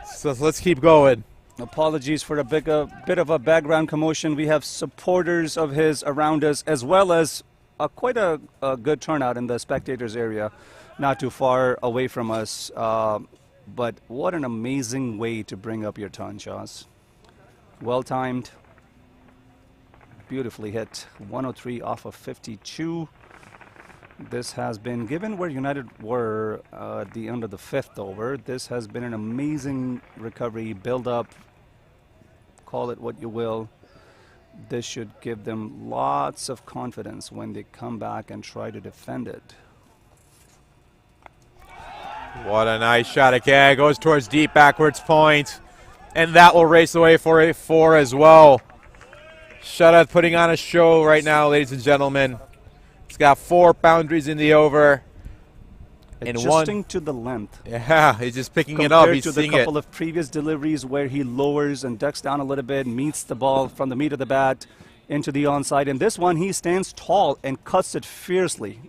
So let's keep going. Apologies for a bit of a background commotion. We have supporters of his around us, as well as quite a good turnout in the spectators area, not too far away from us. But what an amazing way to bring up your ton, Shaz. Well timed, beautifully hit. 103 off of 52. This has been, given where United were at the end of the 5th over, this has been an amazing recovery, build-up, call it what you will. This should give them lots of confidence when they come back and try to defend it. What a nice shot again. Goes towards deep backwards point. And that will race away for a 4 as well. Sharad putting on a show right now, ladies and gentlemen. He's got 4 boundaries in the over. And Adjusting to the length. Yeah, he's just picking it up. He's to seeing the couple of previous deliveries where he lowers and ducks down a little bit, meets the ball from the meat of the bat into the onside. And this one, he stands tall and cuts it fiercely.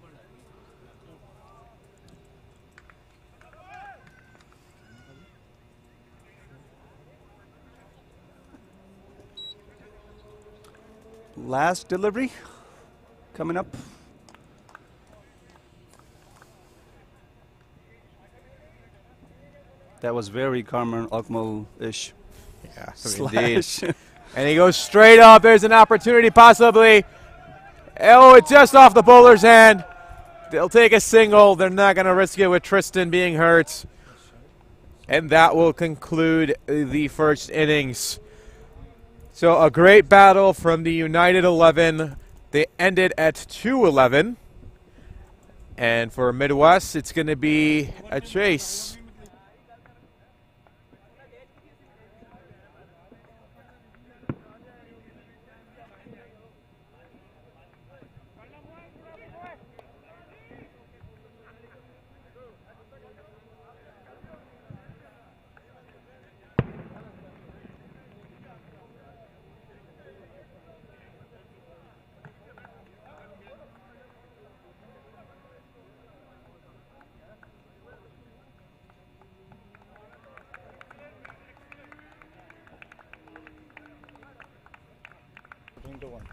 Last delivery coming up. That was very Carmen Akmal-ish. Yeah, Slash. indeed. And he goes straight up. There's an opportunity possibly. Oh, it's just off the bowler's hand. They'll take a single. They're not going to risk it with Tristan being hurt. And that will conclude the first innings. So a great battle from the United 11. They ended at 2-11. And for Midwest, it's going to be a chase.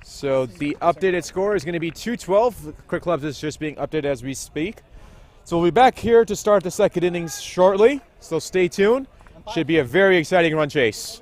So the updated score is going to be 212. Quick Clubs is just being updated as we speak. So we'll be back here to start the second innings shortly. So stay tuned. Should be a very exciting run chase.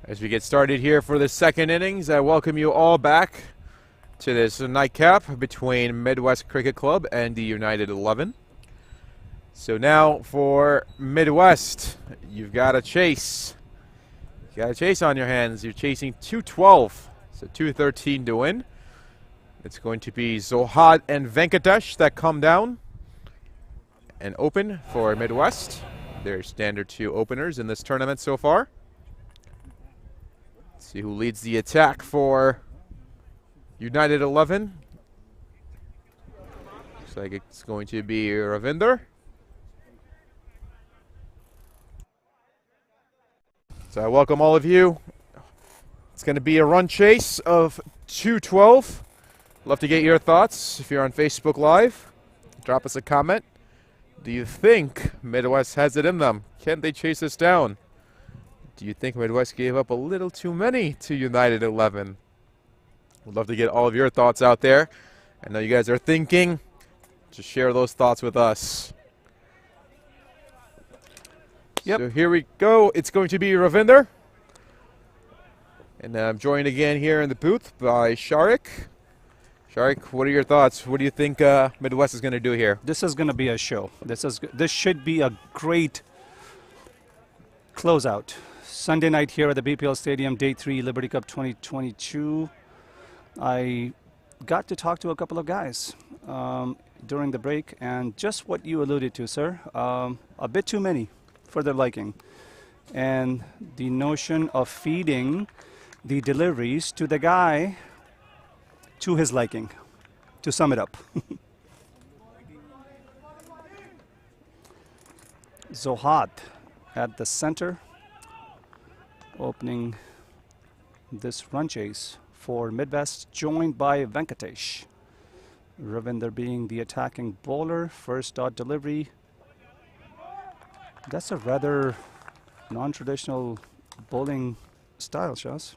As we get started here for the second innings, I welcome you all back to this nightcap between Midwest Cricket Club and the United 11. So now for Midwest, you've got a chase. You got a chase on your hands. You're chasing 212, so 213 to win. It's going to be Zohad and Venkatesh that come down and open for Midwest. They're standard 2 openers in this tournament so far. Let's see who leads the attack for United 11. Looks like it's going to be Ravinder. So I welcome all of you. It's going to be a run chase of 212. Love to get your thoughts. If you're on Facebook Live, drop us a comment. Do you think Midwest has it in them? Can they chase us down? Do you think Midwest gave up a little too many to United 11? We'd love to get all of your thoughts out there. I know you guys are thinking. Just share those thoughts with us. Yep. So here we go. It's going to be Ravinder. And I'm joined again here in the booth by Sharik. Sharik, what are your thoughts? What do you think Midwest is going to do here? This is going to be a show. This should be a great closeout. Sunday night here at the BPL Stadium, Day 3, Liberty Cup 2022. I got to talk to a couple of guys during the break, and just what you alluded to, sir, a bit too many for their liking. And the notion of feeding the deliveries to the guy to his liking, to sum it up. Zohad at the center, opening this run chase for Midwest, joined by Venkatesh. Ravinder being the attacking bowler. First dot delivery. That's a rather non-traditional bowling style, Shaz.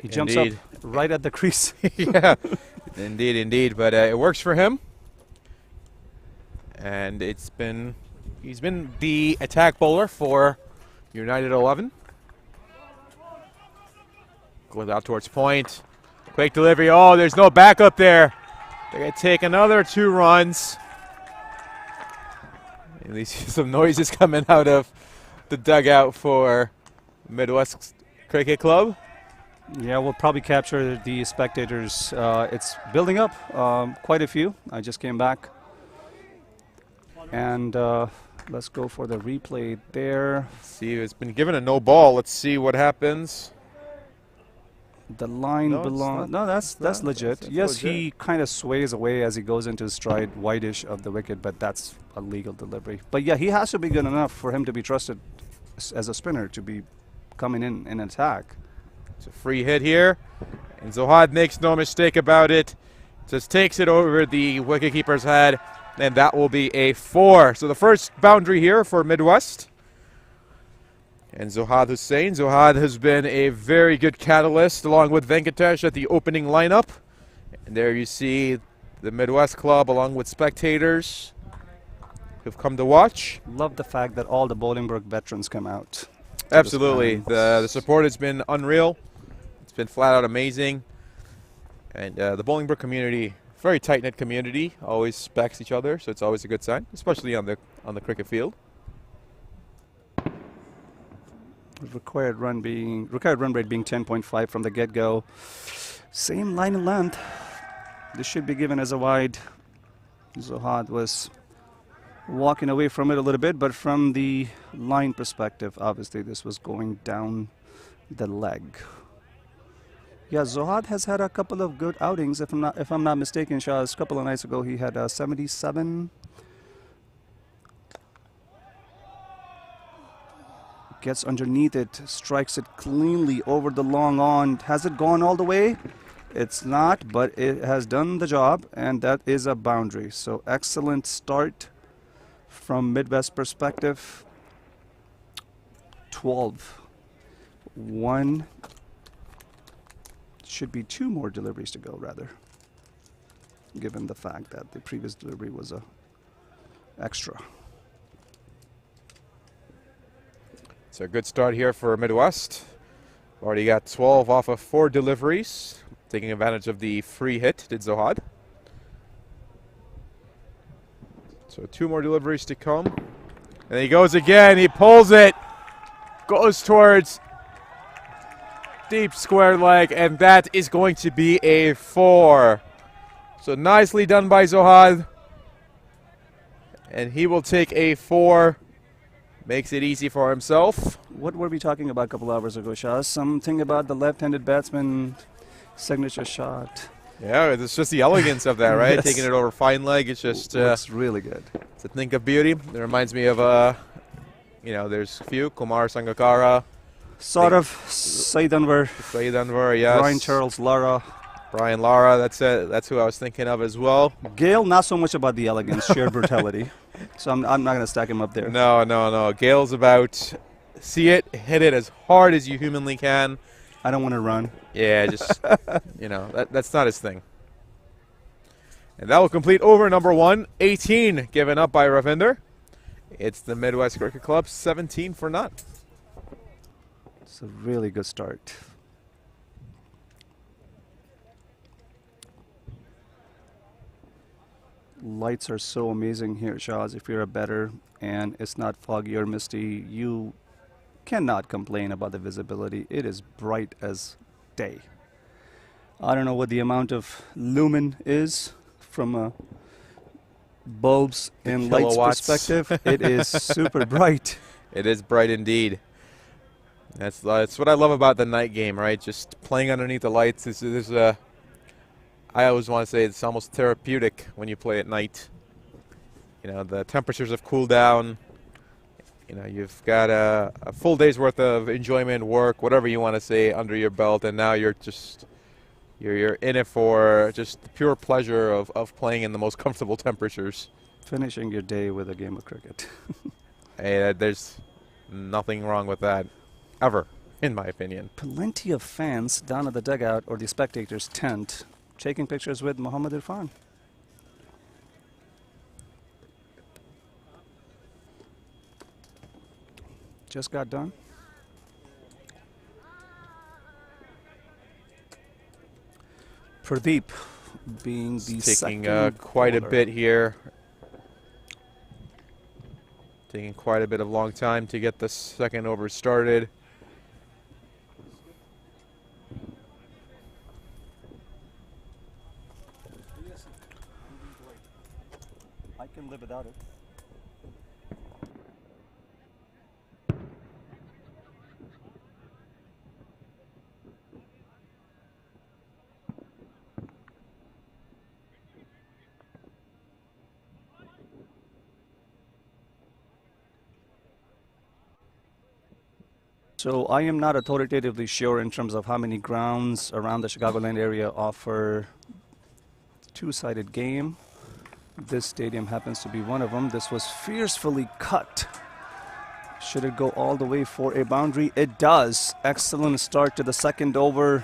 He jumps up right at the crease. Yeah, indeed. But it works for him. And he's been the attack bowler for United 11. Goes out towards point. Quick delivery. Oh, there's no backup there. They're going to take another 2 runs. At least some noises coming out of the dugout for Midwest Cricket Club. Yeah, we'll probably capture the spectators. It's building up, quite a few. I just came back. And let's go for the replay there. See, it's been given a no ball. Let's see what happens. The line belongs. No, that's legit. That's yes, legit. he kind of sways away as he goes into stride, wideish of the wicket, but that's a legal delivery. But yeah, he has to be good enough for him to be trusted as a spinner to be coming in attack. It's a free hit here, and Zohad makes no mistake about it. Just takes it over the wicketkeeper's head, and that will be a 4. So the first boundary here for Midwest. And Zohad Hussain. Zohad has been a very good catalyst along with Venkatesh at the opening lineup. And there you see the Midwest club along with spectators who've come to watch. Love the fact that all the Bolingbroke veterans come out. Absolutely. The support has been unreal. It's been flat out amazing. And the Bolingbroke community, very tight-knit community, always backs each other, so it's always a good sign, especially on the cricket field. Required run rate being 10.5 from the get-go. Same line and length. This should be given as a wide. Zohad was walking away from it a little bit, but from the line perspective, obviously this was going down the leg. Yeah, Zohad has had a couple of good outings. If I'm not mistaken, Shaz, a couple of nights ago he had 77. Gets underneath it, strikes it cleanly over the long on. Has it gone all the way? It's not, but it has done the job, and that is a boundary. So excellent start from Midwest perspective. 12. 1. Should be 2 more deliveries to go, rather, given the fact that the previous delivery was a extra. It's a good start here for Midwest. Already got 12 off of 4 deliveries. Taking advantage of the free hit, did Zohad. So 2 more deliveries to come. And he goes again. He pulls it. Goes towards deep square leg. And that is going to be a 4. So nicely done by Zohad. And he will take a 4. Makes it easy for himself. What were we talking about a couple hours ago, Shah? Something about the left-handed batsman signature shot. Yeah, it's just the elegance of that, right? Yes. Taking it over fine leg. It's just Looks really good. it's a think of beauty. It reminds me of there's a few Kumar Sangakkara, Sort of Saeed Anwar, Saeed Anwar, yes, Brian Charles Lara. Brian Lara. That's it. That's who I was thinking of as well. Gale, not so much about the elegance, sheer brutality. So I'm not going to stack him up there. No. Gale's about see it, hit it as hard as you humanly can. I don't want to run. Yeah, just that's not his thing. And that will complete over number 1. 18 given up by Ravinder. It's the Midwest Cricket Club 17 for none. It's a really good start. Lights are so amazing here, Shaz. If you're a bettor and it's not foggy or misty, you cannot complain about the visibility. It is bright as day. I don't know what the amount of lumen is from a bulbs and lights kilowatts. perspective. It is super bright. It is bright indeed. That's what I love about the night game, right? Just playing underneath the lights. I always want to say it's almost therapeutic when you play at night. The temperatures have cooled down. You've got a full day's worth of enjoyment, work, whatever you want to say, under your belt, and now you're in it for just the pure pleasure of playing in the most comfortable temperatures. Finishing your day with a game of cricket. Hey, there's nothing wrong with that, ever, in my opinion. Plenty of fans down at the dugout or the spectators' tent taking pictures with Mohammad Irfan. Just got done. Pradeep being the Taking second quite a bowler. bit here. Taking quite a bit of long time to get the second over started. I can live without it. So I am not authoritatively sure in terms of how many grounds around the Chicagoland area offer two-sided game. This stadium happens to be one of them. This was fiercely cut. Should it go all the way for a boundary? It does. Excellent start to the second over.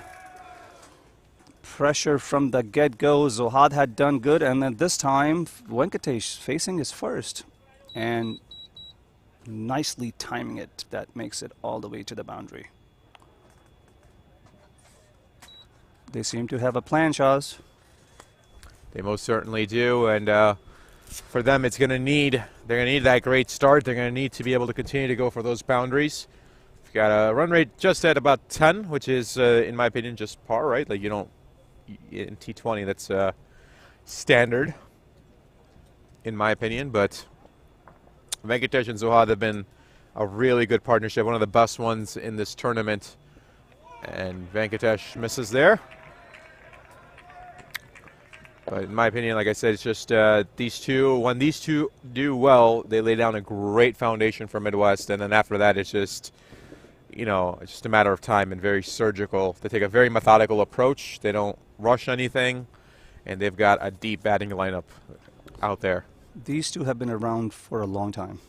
Pressure from the get-go. Zohad had done good, and then this time Venkatesh facing his first and nicely timing it. That makes it all the way to the boundary. They seem to have a plan, Shaz. They most certainly do, and for them, they're going to need that great start. They're going to need to be able to continue to go for those boundaries. We've got a run rate just at about 10, which is, in my opinion, just par, right? Like, you don't, in T20, that's standard, in my opinion, but Venkatesh and Zohad have been a really good partnership, one of the best ones in this tournament, and Venkatesh misses there. But in my opinion, like I said, it's just these two. When these two do well, they lay down a great foundation for Midwest, and then after that, it's just, it's just a matter of time and very surgical. They take a very methodical approach. They don't rush anything, and they've got a deep batting lineup out there. These two have been around for a long time.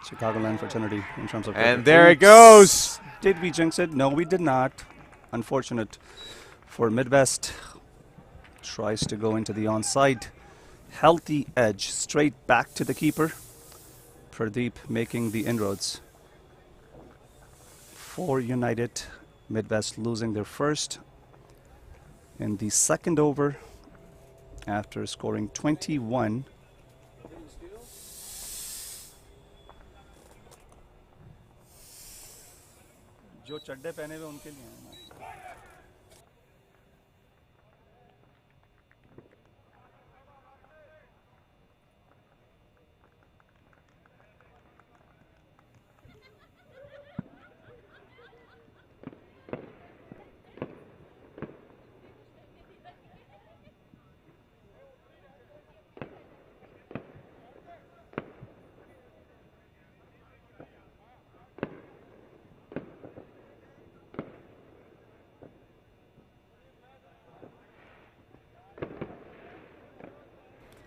Chicagoland fraternity in terms of... And there it goes. Did we jinx it? No, we did not. Unfortunate for Midwest. Tries to go into the onside. Healthy edge straight back to the keeper. Pradeep making the inroads for United Midwest losing their first in the second over after scoring 21. जो चड्डे पहने हुए उनके लिए हैं।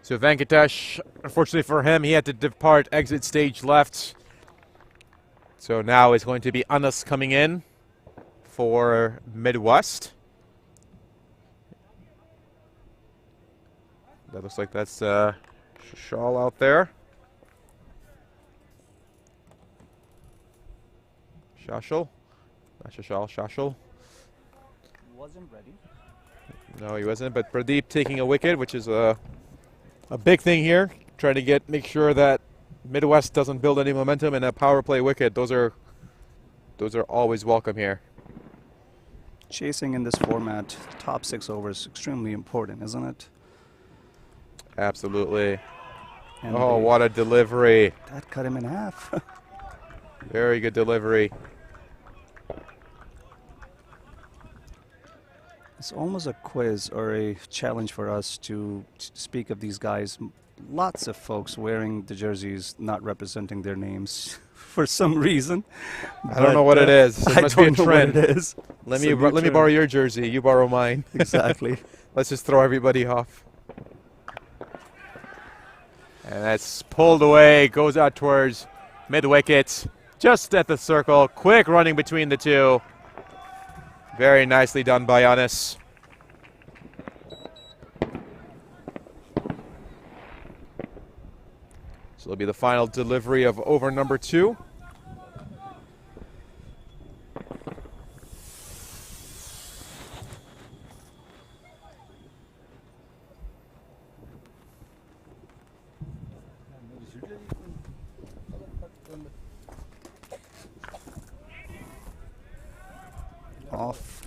So Venkatesh, unfortunately for him, he had to depart exit stage left. So now it's going to be Anas coming in for Midwest. That looks like that's Shashal out there. Shashal? Not Shashal, Shashal. Wasn't ready. No, he wasn't, but Pradeep taking a wicket, which is a big thing here. Trying to make sure that Midwest doesn't build any momentum, and a power play wicket. Those are always welcome here. Chasing in this format, top 6 overs, extremely important, isn't it? Absolutely. And Oh, what a delivery. that cut him in half. Very good delivery. It's almost a quiz or a challenge for us to speak of these guys. Lots of folks wearing the jerseys not representing their names for some reason. I don't know what it is. It I must be a don't know trend. what it is. Let It's me a new let me trend. borrow your jersey. You borrow mine. Exactly. Let's just throw everybody off. And that's pulled away. Goes out towards mid wicket, just at the circle. Quick running between the two. Very nicely done by Anas. So it'll be the final delivery of over number 2.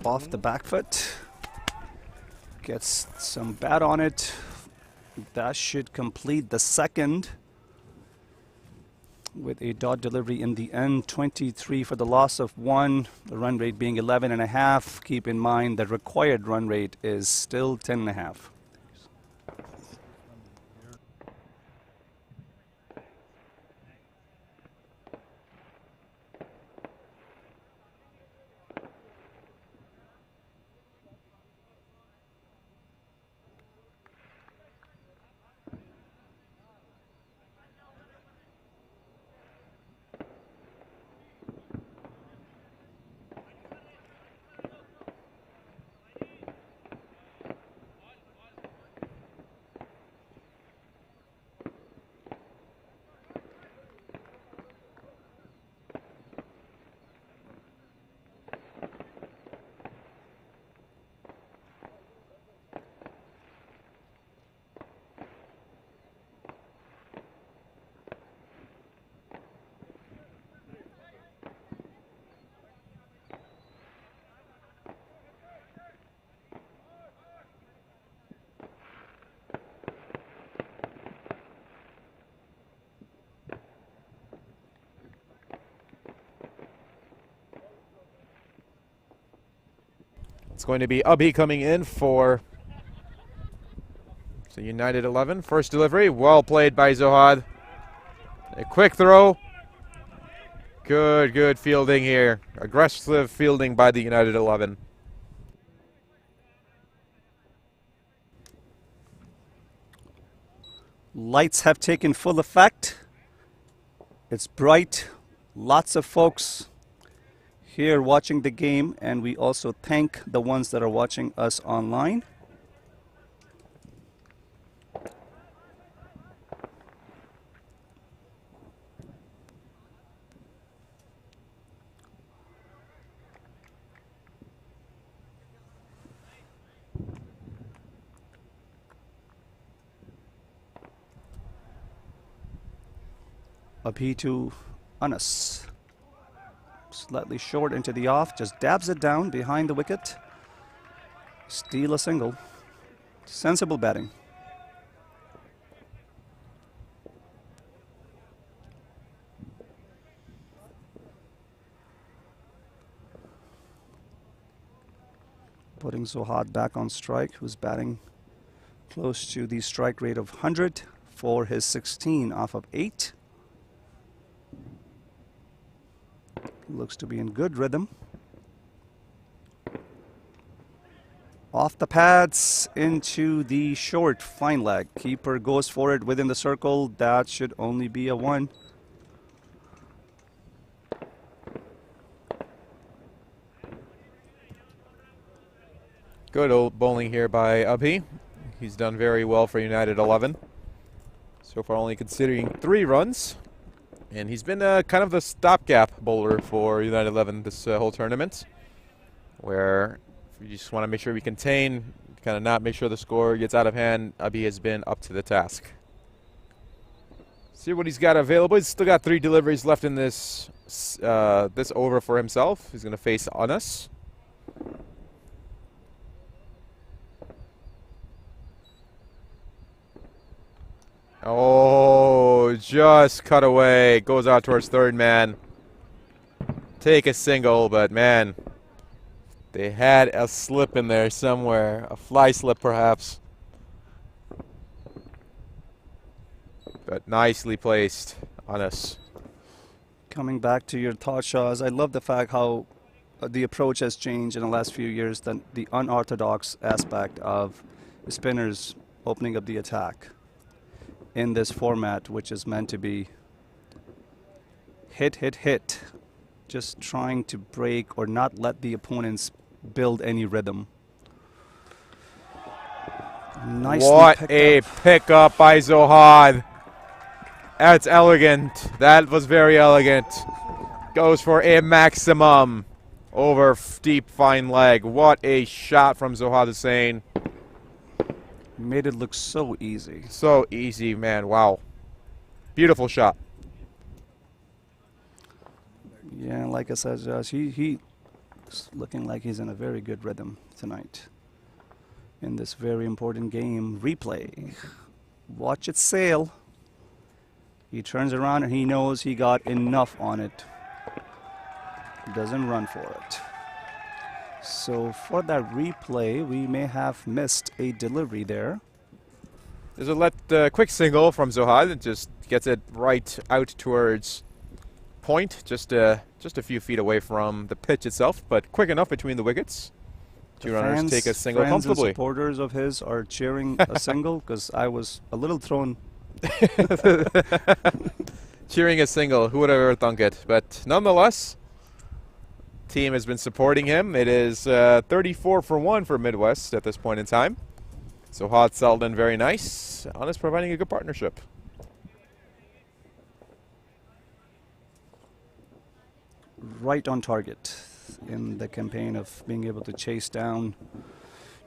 Off the back foot. Gets some bat on it. That should complete the second with a dot delivery in the end. 23 for the loss of 1. The run rate being 11.5. Keep in mind the required run rate is still 10.5. It's going to be Abhi coming in for the United 11. First delivery, well played by Zohad. A quick throw. Good fielding here. Aggressive fielding by the United 11. Lights have taken full effect. It's bright. Lots of folks here watching the game, and we also thank the ones that are watching us online. Abhi to Anas. Slightly short into the off, just dabs it down behind the wicket. Steal a single. Sensible batting. Putting Zohad back on strike, who's batting close to the strike rate of 100 for his 16 off of 8. Looks to be in good rhythm. Off the pads into the short fine leg. Keeper goes for it within the circle. That should only be a 1. Good old bowling here by Abhi. He's done very well for United 11. So far only considering 3 runs. And he's been kind of the stopgap bowler for United 11 this whole tournament. Where you just want to make sure we contain, kind of not make sure the score gets out of hand. Abhi has been up to the task. See what he's got available. He's still got 3 deliveries left in this this over for himself. He's going to face Anas. Oh, just cut away. Goes out towards third man. Take a single, but man, they had a slip in there somewhere. A fly slip, perhaps. But nicely placed on us. Coming back to your thought, Shahs, I love the fact how the approach has changed in the last few years. The unorthodox aspect of spinners opening up the attack in this format, which is meant to be hit, hit, hit. Just trying to break or not let the opponents build any rhythm. Nicely what a pickup by Zohad. That's elegant. That was very elegant. Goes for a maximum over deep fine leg. What a shot from Zohad Hussain. Made it look so easy. So easy, man. Wow. Beautiful shot. Yeah, like I said, Josh, he's looking like he's in a very good rhythm tonight in this very important game. Replay. Watch it sail. He turns around and he knows he got enough on it. Doesn't run for it. So for that replay, we may have missed a delivery there. There's a quick single from Zohad. It just gets it right out towards point, just a few feet away from the pitch itself, but quick enough between the wickets. 2 runners take a single comfortably. And supporters of his are cheering a single because I was a little thrown. Cheering a single. Who would have ever thunk it? But nonetheless, team has been supporting him. It is 34 for 1 for Midwest at this point in time. So Hot Selden, very nice. Honest providing a good partnership. Right on target in the campaign of being able to chase down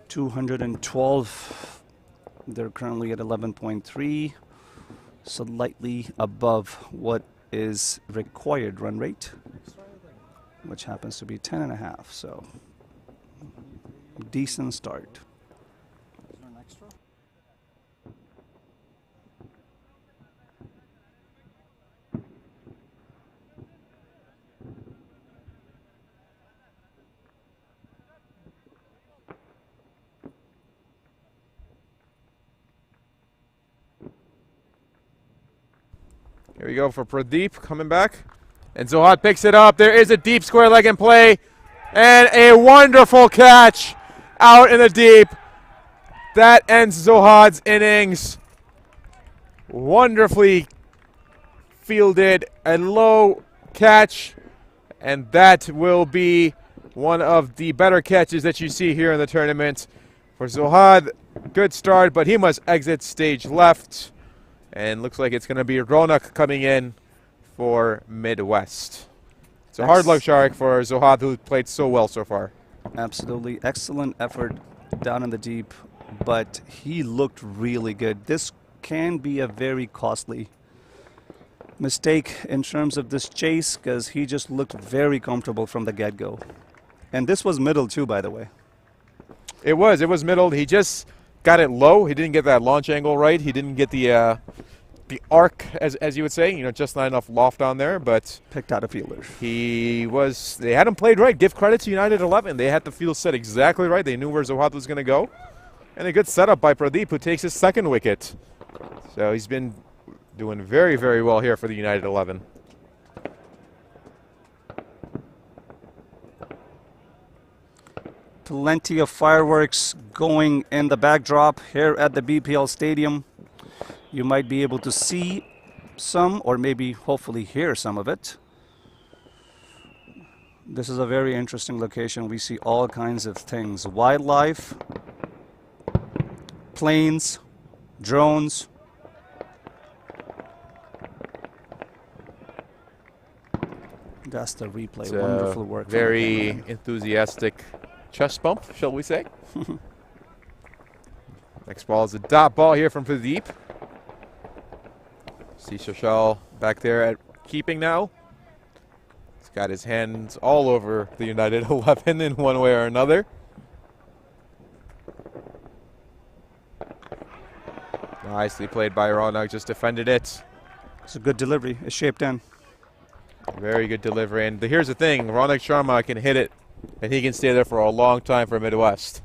212. They're currently at 11.3, slightly above what is required run rate, which happens to be 10.5. So decent start. Is there an extra? Here we go for Pradeep coming back. And Zohad picks it up. There is a deep square leg in play. And a wonderful catch out in the deep. That ends Zohad's innings. Wonderfully fielded. A low catch. And that will be one of the better catches that you see here in the tournament. For Zohad, good start, but he must exit stage left. And looks like it's going to be Ronak coming in for Midwest. So hard luck, Sharik, for Zohad, who played so well so far. Absolutely. Excellent effort down in the deep, but he looked really good. This can be a very costly mistake in terms of this chase because he just looked very comfortable from the get-go. And this was middle too, by the way. It was middle. He just got it low. He didn't get that launch angle right. He didn't get the arc, as you would say, just not enough loft on there, but picked out a fielder. They had him played right. Give credit to United 11. They had the field set exactly right. They knew where Zohad was going to go. And a good setup by Pradeep, who takes his second wicket. So he's been doing very, very well here for the United 11. Plenty of fireworks going in the backdrop here at the BPL Stadium. You might be able to see some, or maybe hopefully hear some of it. This is a very interesting location. We see all kinds of things. Wildlife, planes, drones. That's the replay. It's wonderful work. Very enthusiastic chest bump, shall we say. Next ball is a dot ball here from Pradeep. See Shashal back there at keeping now. He's got his hands all over the United 11 in one way or another. Nicely played by Ronak, just defended it. It's a good delivery. It's shaped in. Very good delivery. And here's the thing, Ronak Sharma can hit it, and he can stay there for a long time for Midwest.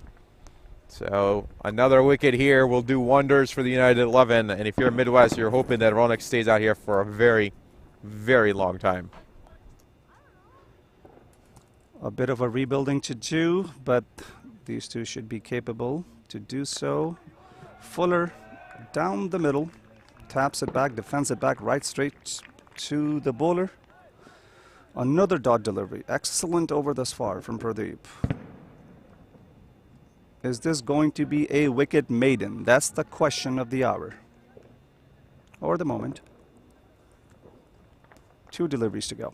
So another wicket here will do wonders for the United 11. And if you're Midwest, you're hoping that Ronak stays out here for a very, very long time. A bit of a rebuilding to do, but these two should be capable to do so. Fuller down the middle, taps it back, defends it back right straight to the bowler. Another dot delivery. Excellent over thus far from Pradeep. Is this going to be a wicket maiden? That's the question of the hour. Or the moment. 2 deliveries to go.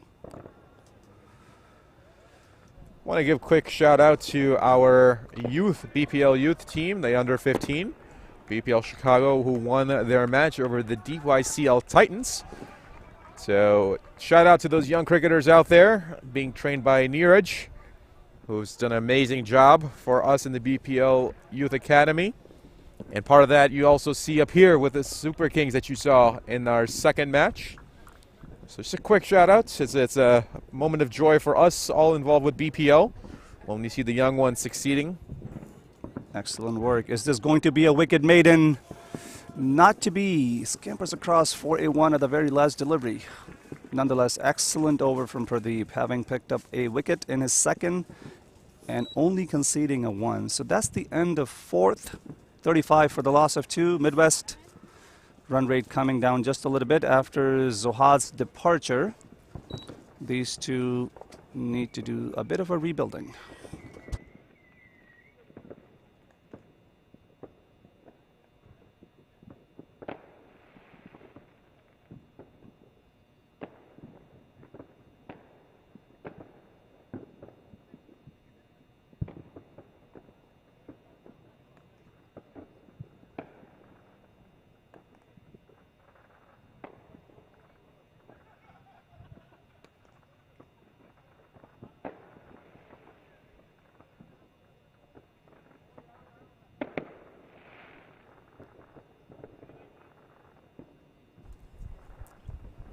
Want to give a quick shout out to our youth, BPL youth team, the under 15. BPL Chicago, who won their match over the DYCL Titans. So shout out to those young cricketers out there being trained by Neeraj, who's done an amazing job for us in the BPL Youth Academy. And part of that you also see up here with the Super Kings that you saw in our second match. So just a quick shout out. It's a moment of joy for us all involved with BPL when you see the young ones succeeding. Excellent work. Is this going to be a wicket maiden? Not to be. Scampers across for a 1 at the very last delivery. Nonetheless, excellent over from Pradeep, having picked up a wicket in his second and only conceding a 1. So that's the end of 4th. 35 for the loss of 2. Midwest run rate coming down just a little bit after Zohad's departure. These two need to do a bit of a rebuilding.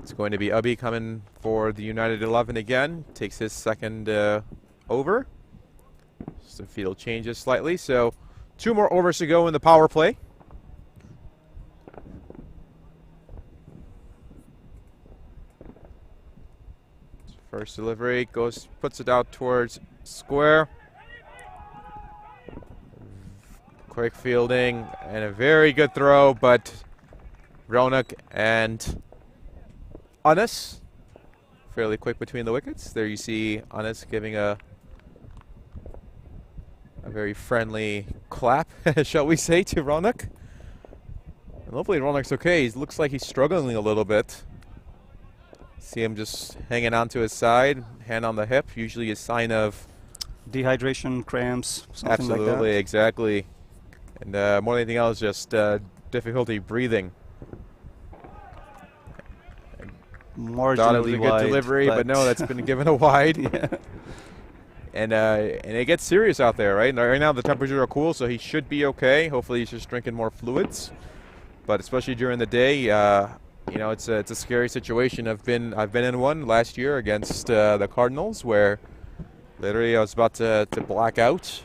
It's going to be Ubby coming for the United 11 again. Takes his second over. Just the field changes slightly. So 2 more overs to go in the power play. First delivery puts it out towards square. Quick fielding and a very good throw, but Ronak and Anas fairly quick between the wickets. There you see Anas giving a very friendly clap, shall we say, to Ronak. And hopefully Ronak's okay. He looks like he's struggling a little bit. See him just hanging on to his side, hand on the hip, usually a sign of dehydration, cramps, something absolutely, like that. Exactly. And more than anything else, just difficulty breathing. Marginally Thought it was a good wide, delivery, but no, that's been given a wide. Yeah. And it gets serious out there, right? Right now the temperatures are cool, so he should be okay. Hopefully he's just drinking more fluids. But especially during the day, you know, it's a scary situation. I've been in one last year against the Cardinals where literally I was about to black out.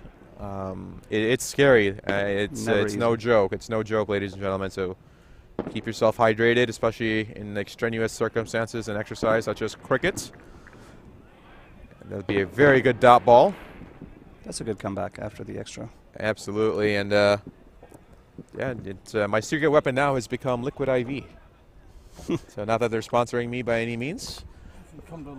It's scary. It's no joke. It's no joke, ladies and gentlemen. So keep yourself hydrated, especially in extraneous circumstances and exercise such as cricket. That'll be a very good dot ball. That's a good comeback after the extra. Absolutely, and yeah, my secret weapon now has become Liquid IV. So not that they're sponsoring me by any means. Come to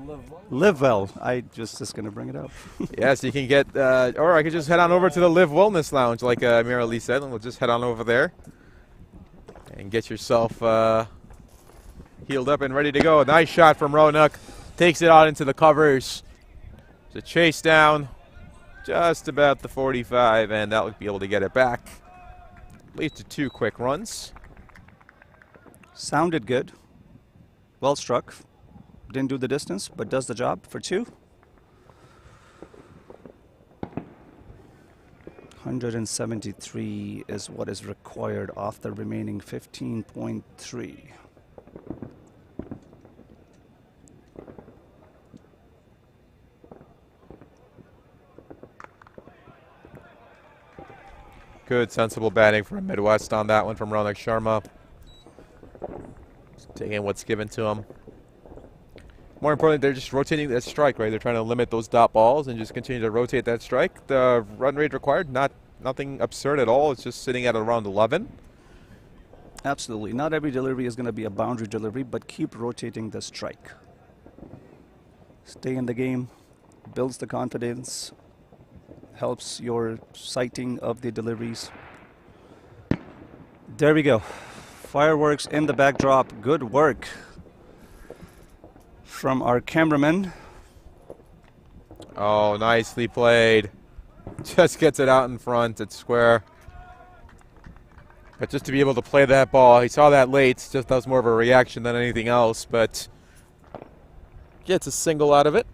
Live well. I just going to bring it up. Yes, you can get, or I could just head on over to the Live Wellness Lounge, like Mira Lee said, and we'll just head on over there and get yourself healed up and ready to go. A nice shot from Ronak. Takes it out into the covers. It's a chase down, just about the 45, and that would be able to get it back. Leads to 2 quick runs. Sounded good. Well struck. Didn't do the distance, but does the job for 2. 173 is what is required off the remaining 15.3. Good, sensible batting from Midwest on that one from Ronak Sharma. Just taking what's given to him. More importantly, they're just rotating that strike, right? They're trying to limit those dot balls and just continue to rotate that strike. The run rate required, nothing absurd at all. It's just sitting at around 11. Absolutely. Not every delivery is going to be a boundary delivery, but keep rotating the strike. Stay in the game, builds the confidence, helps your sighting of the deliveries. There we go. Fireworks in the backdrop. Good work from our cameraman. Oh, nicely played. Just gets it out in front. It's square. But just to be able to play that ball, he saw that late. Just that was more of a reaction than anything else. But gets a single out of it.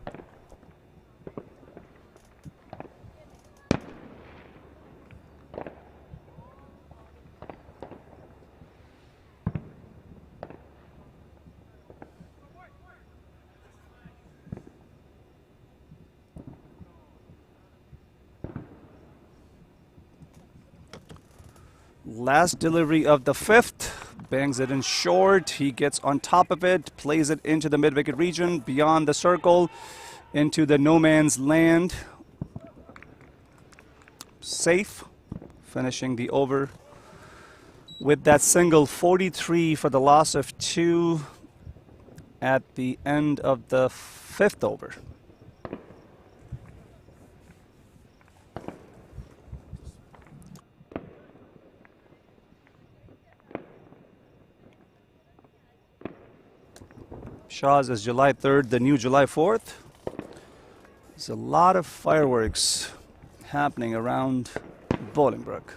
Last delivery of the 5th. Bangs it in short. He gets on top of it, plays it into the mid-wicket region, beyond the circle, into the no man's land. Safe, finishing the over with that single. 43 for the loss of 2 at the end of the 5th over. Shaw's is July 3rd, the new July 4th. There's a lot of fireworks happening around Bolingbrook.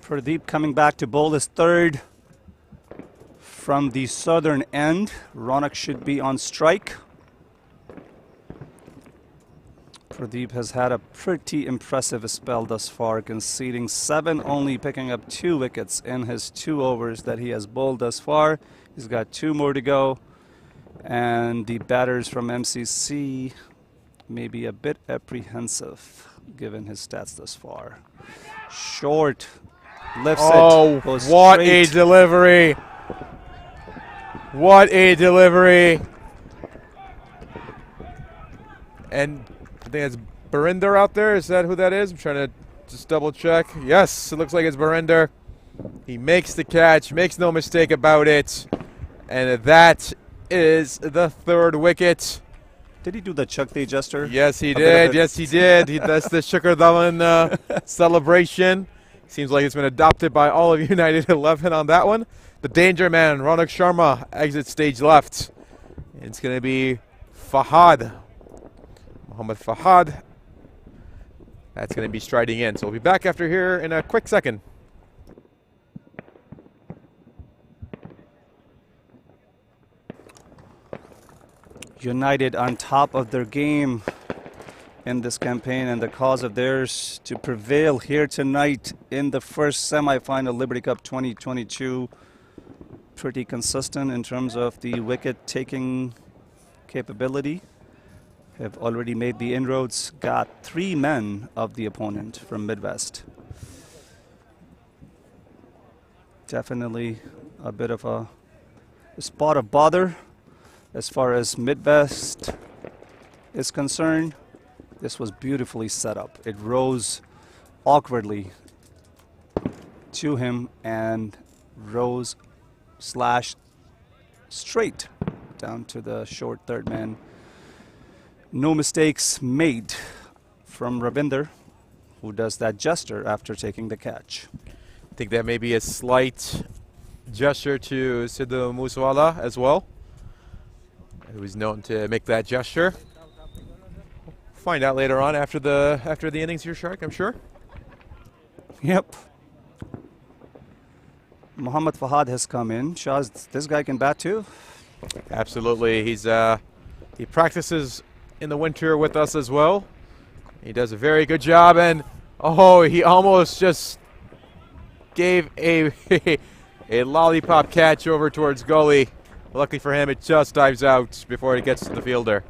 Pradeep coming back to bowl his 3rd from the southern end. Ronak should be on strike. Pradeep has had a pretty impressive spell thus far, conceding 7, only picking up 2 wickets in his 2 overs that he has bowled thus far. He's got 2 more to go, and the batters from MCC may be a bit apprehensive given his stats thus far. Short. Lifts it. Goes what straight. a delivery. What a delivery. And I think it's Barinder out there. Is that who that is? I'm trying to just double check. Yes, it looks like it's Barinder. He makes the catch, makes no mistake about it. And that is the 3rd wicket. Did he do the Chakti gesture? Yes, he A bit of did. it. Yes, he did. That's the Shukar Dhawan celebration. Seems like it's been adopted by all of United 11 on that one. The danger man, Ronak Sharma, exits stage left. It's going to be Fahad. Mohammad Fahad. That's going to be striding in. So we'll be back after here in a quick second. United on top of their game in this campaign, and the cause of theirs to prevail here tonight in the first semi-final Liberty Cup 2022. Pretty consistent in terms of the wicket taking capability. Have already made the inroads, got 3 men of the opponent from Midwest. Definitely a bit of a spot of bother as far as Midwest is concerned. This was beautifully set up. It rose awkwardly to him and rose slashed straight down to the short third man. No mistakes made from Ravinder, who does that gesture after taking the catch. I think that may be a slight gesture to Sidhu Moosewala as well, who is known to make that gesture. Find out later on after the innings here, Shark, I'm sure. Yep. Mohammad Fahad has come in. Shaz, this guy can bat too. Absolutely. He practices in the winter with us as well. He does a very good job, and oh, he almost just gave a a lollipop catch over towards gully. Luckily for him, it just dives out before it gets to the fielder.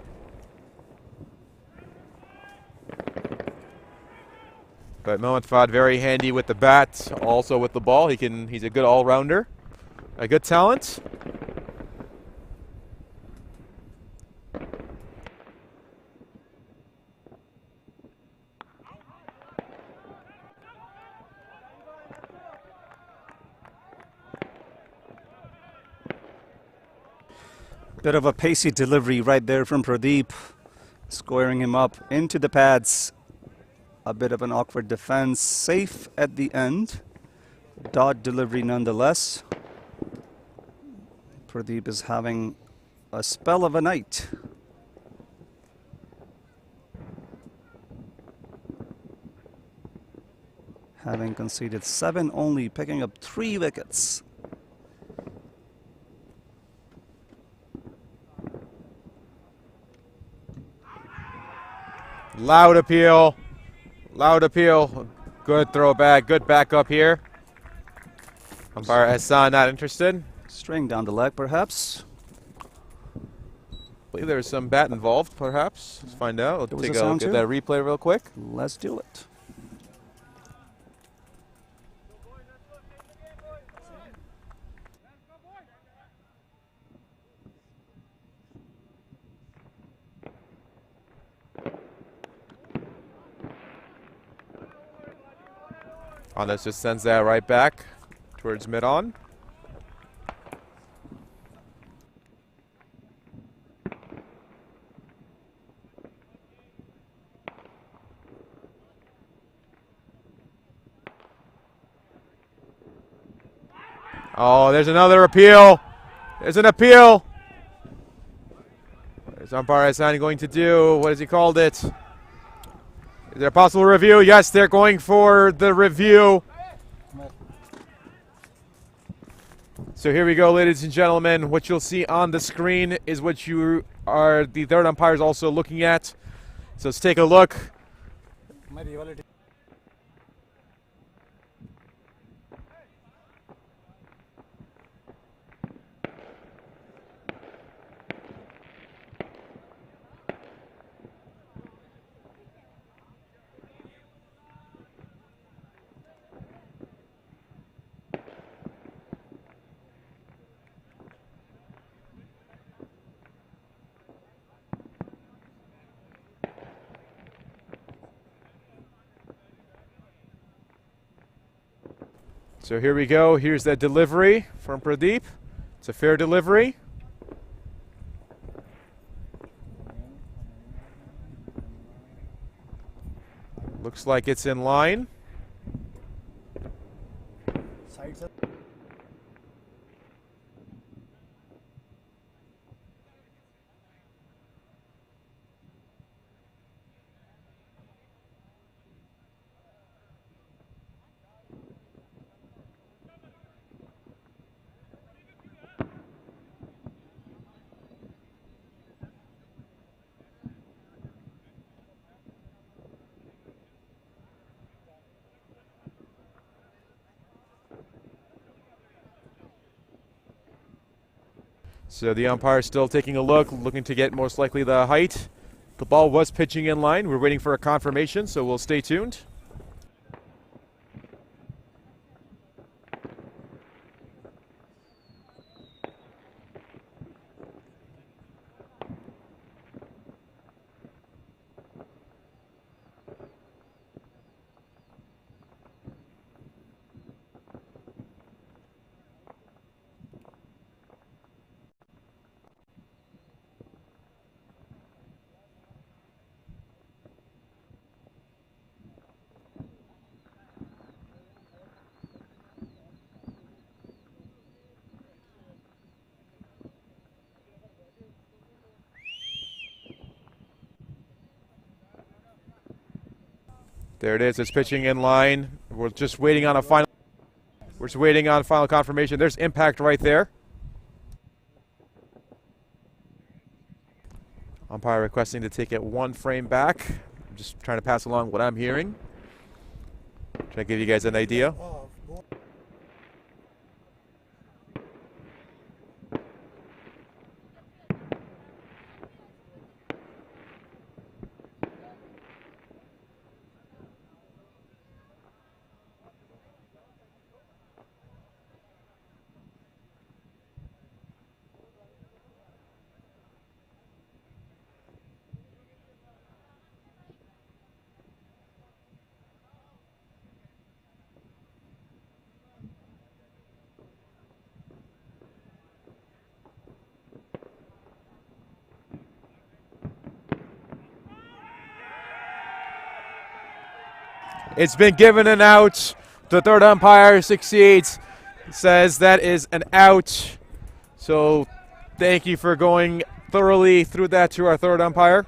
But Mohammad Fahad very handy with the bat, also with the ball. He's a good all-rounder, a good talent. Bit of a pacey delivery right there from Pradeep, squaring him up into the pads. A bit of an awkward defense, safe at the end. Dot delivery nonetheless. Pradeep is having a spell of a night. Having conceded 7 only, picking up 3 wickets. Loud appeal. Loud appeal. Good throw back. Good backup here. Umpire Hassan not interested. String down the leg, perhaps. I believe there's some bat involved, perhaps. Let's find out. There Let's was take a a sound look at too? that replay real quick. Let's do it. On this just sends that right back towards mid-on. Oh, there's another appeal. There's an appeal. What is umpire Hassan going to do? What has he called it? Is there a possible review? Yes, they're going for the review. So here we go, ladies and gentlemen. What you'll see on the screen is what you are the third umpires also looking at. So let's take a look. So here we go. Here's that delivery from Pradeep. It's a fair delivery. Looks like it's in line. So the umpire is still taking a look, looking to get most likely the height. The ball was pitching in line. We're waiting for a confirmation, so we'll stay tuned. There it is. It's pitching in line. We're just waiting on a final. We're just waiting on final confirmation. There's impact right there. Umpire requesting to take it one frame back. I'm just trying to pass along what I'm hearing. Trying to give you guys an idea. It's been given an out. The third umpire, 68, says that is an out. So thank you for going thoroughly through that to our third umpire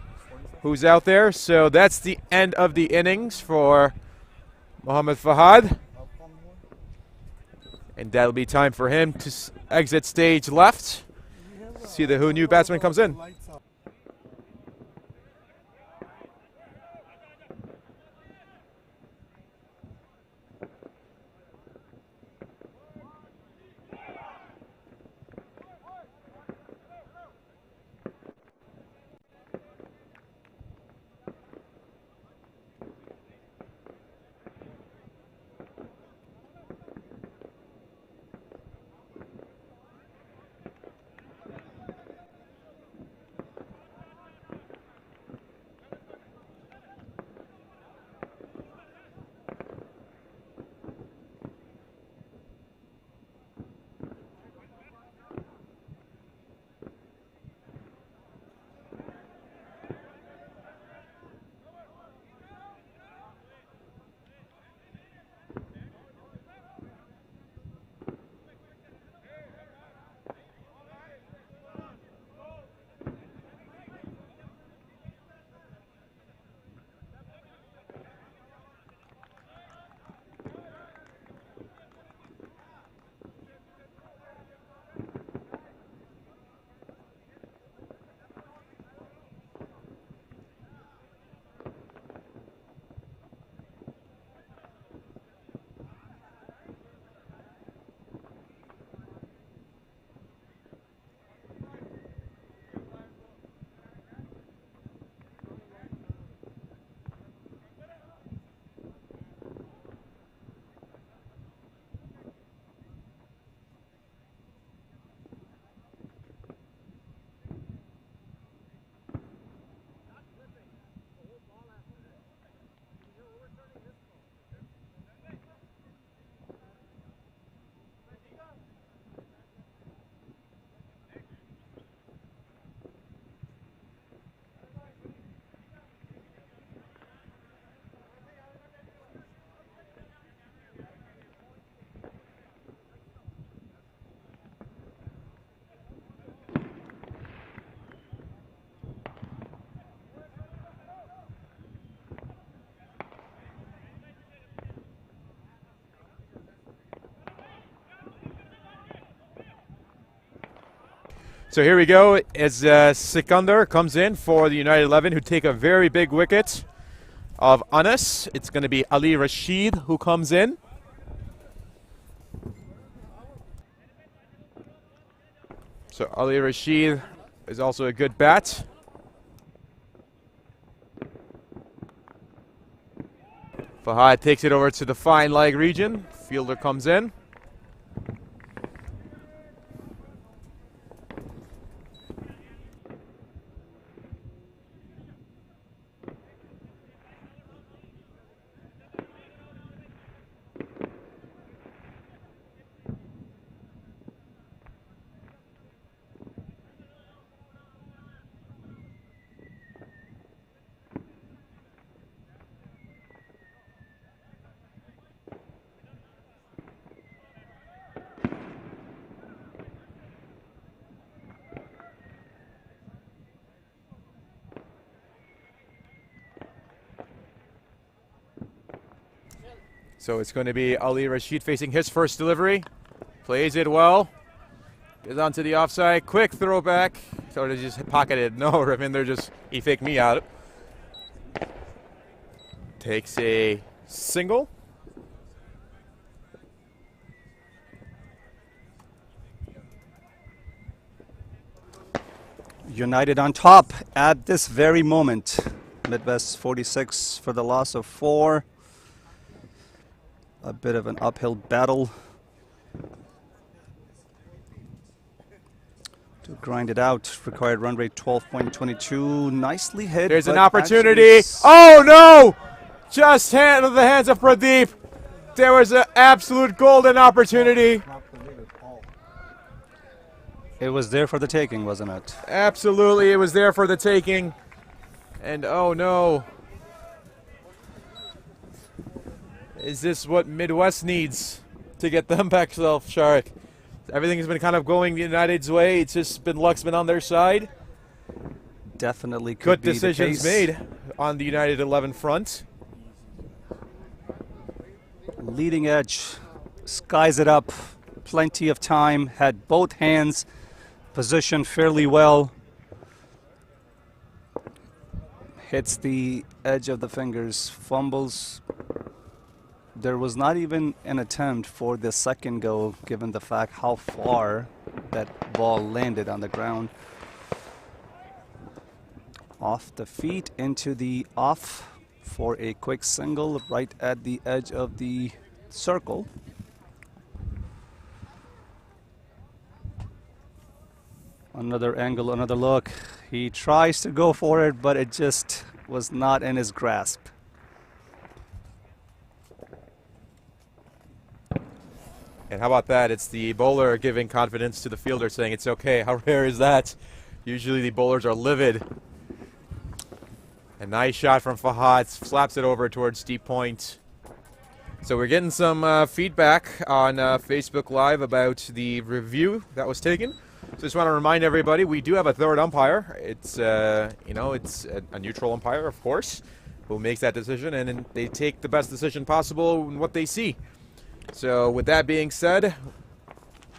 who's out there. So that's the end of the innings for Mohammad Fahad. And that'll be time for him to exit stage left. See who new batsman comes in. So here we go as Sikandar comes in for the United 11, who take a very big wicket of Anas. It's going to be Ali Rashid who comes in. So Ali Rashid is also a good bat. Fahad takes it over to the fine leg region. Fielder comes in. So it's going to be Ali Rashid facing his first delivery. Plays it well. Gets onto the offside. Quick throwback. Sort of just pocketed. No, Ravinder he faked me out. Takes a single. United on top at this very moment. Midwest 46 for the loss of 4. A bit of an uphill battle to grind it out. Required run rate 12.22. Nicely hit. There's an opportunity. Oh no! Just out of the hands of Pradeep. There was an absolute golden opportunity. It was there for the taking, wasn't it? Absolutely, it was there for the taking. And oh no. Is this what Midwest needs to get them back self-shark? Everything has been kind of going United's way. It's just been luck's been on their side. Definitely could Good be decisions the case. made on the United 11 front. Leading edge, skies it up. Plenty of time. Had both hands positioned fairly well. Hits the edge of the fingers. Fumbles. There was not even an attempt for the second go, given the fact how far that ball landed on the ground. Off the feet, into the off for a quick single right at the edge of the circle. Another angle, another look. He tries to go for it, but it just was not in his grasp. And how about that? It's the bowler giving confidence to the fielder, saying it's okay. How rare is that? Usually the bowlers are livid. A nice shot from Fahad. Slaps it over towards deep point. So we're getting some feedback on Facebook Live about the review that was taken. So just want to remind everybody, we do have a third umpire. It's it's a neutral umpire, of course, who makes that decision, and they take the best decision possible in what they see. So with that being said,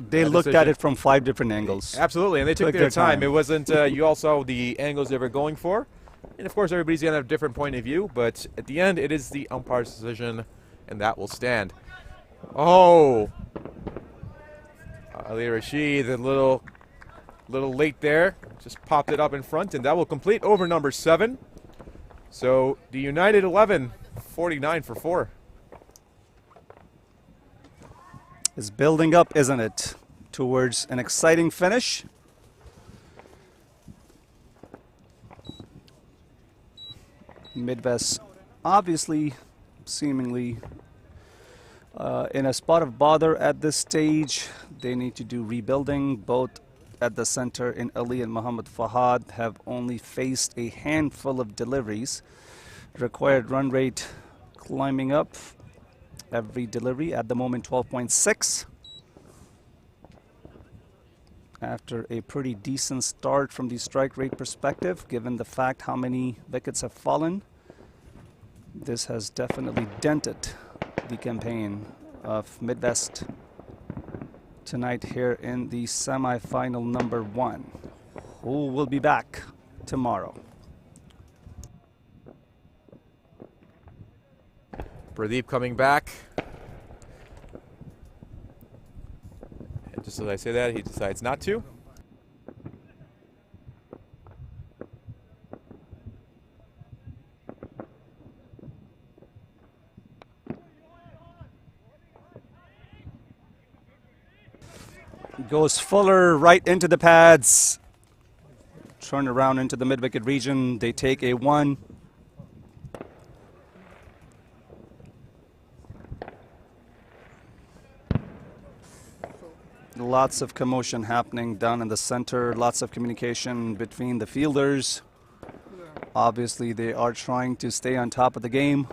they looked at it from 5 different angles. Absolutely, and they took their time. It wasn't, you all saw the angles they were going for. And of course, everybody's going to have a different point of view, but at the end, it is the umpire's decision, and that will stand. Oh! Ali Rashid, a little late there. Just popped it up in front, and that will complete over number 7. So the United 11, 49 for 4. Is building up, isn't it, towards an exciting finish. Midwest obviously seemingly in a spot of bother at this stage. They need to do rebuilding. Both at the center in Ali and Muhammad Fahad have only faced a handful of deliveries. Required run rate climbing up. Every delivery at the moment 12.6. After a pretty decent start from the strike rate perspective, given the fact how many wickets have fallen, this has definitely dented the campaign of Midwest tonight here in the semi-final number 1. who will be back tomorrow. Pradeep coming back. And just as I say that, he decides not to. Goes Fuller right into the pads. Turn around into the mid-wicket region. They take a 1. Lots of commotion happening down in the center. Lots of communication between the fielders. Obviously, they are trying to stay on top of the game.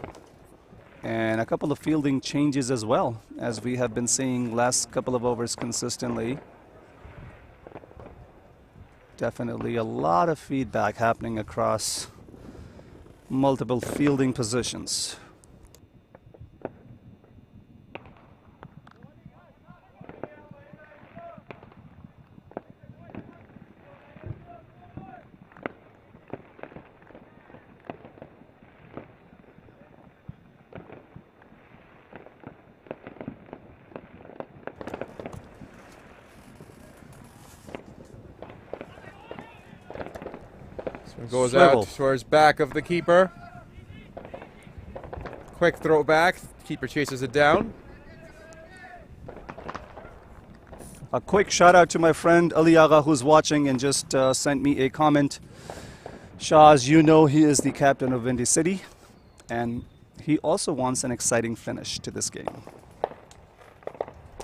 And a couple of fielding changes as well, as we have been seeing last couple of overs consistently. Definitely a lot of feedback happening across multiple fielding positions. Goes Swivel. out towards back of the keeper. Quick throw back. Keeper chases it down. A quick shout out to my friend Ali Agha, who's watching and just sent me a comment. Shah, as you know, he is the captain of Windy City, and he also wants an exciting finish to this game.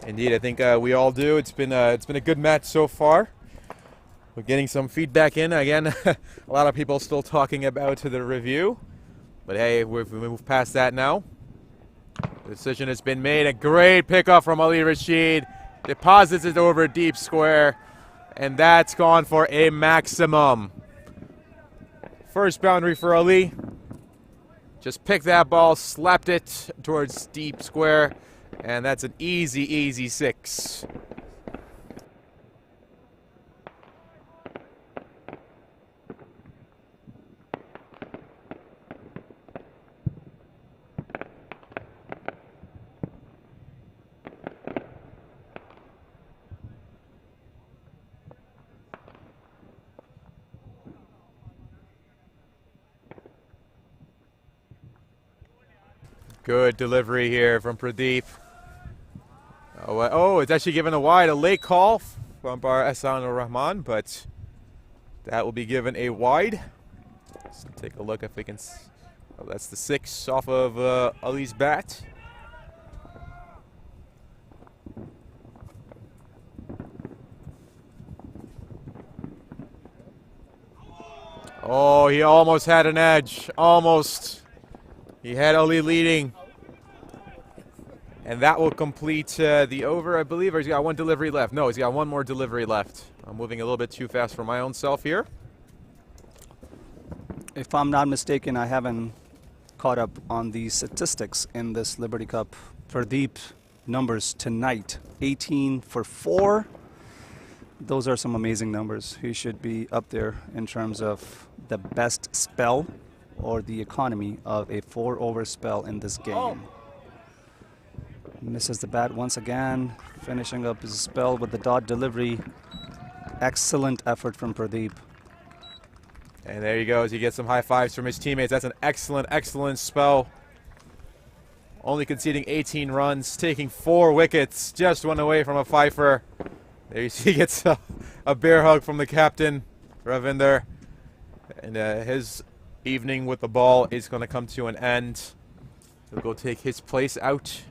Indeed, I think we all do. It's been a good match so far. We're getting some feedback in. Again, a lot of people still talking about the review. But hey, we've moved past that now. The decision has been made. A great pickup from Ali Rashid. Deposits it over deep square. And that's gone for a maximum. First boundary for Ali. Just picked that ball, slapped it towards deep square. And that's an easy, easy 6. Good delivery here from Pradeep. Oh, it's actually given a wide, a late call from Bar Ehsan Rahman, but that will be given a wide. Let's take a look if we can. Oh, that's the 6 off of Ali's bat. Oh, he almost had an edge. Almost. He had Ali leading. And that will complete the over, I believe. Or he's got one delivery left. No, he's got one more delivery left. I'm moving a little bit too fast for my own self here. If I'm not mistaken, I haven't caught up on the statistics in this Liberty Cup. Pradeep numbers tonight, 18 for 4. Those are some amazing numbers. He should be up there in terms of the best spell or the economy of a 4-over spell in this game. Misses the bat once again, finishing up his spell with the dot delivery. Excellent effort from Pradeep. And there he goes. He gets some high fives from his teammates. That's an excellent, excellent spell. Only conceding 18 runs, taking 4 wickets, just one away from a fifer. There you see he gets a bear hug from the captain, Ravinder. And his evening with the ball is going to come to an end. He'll go take his place out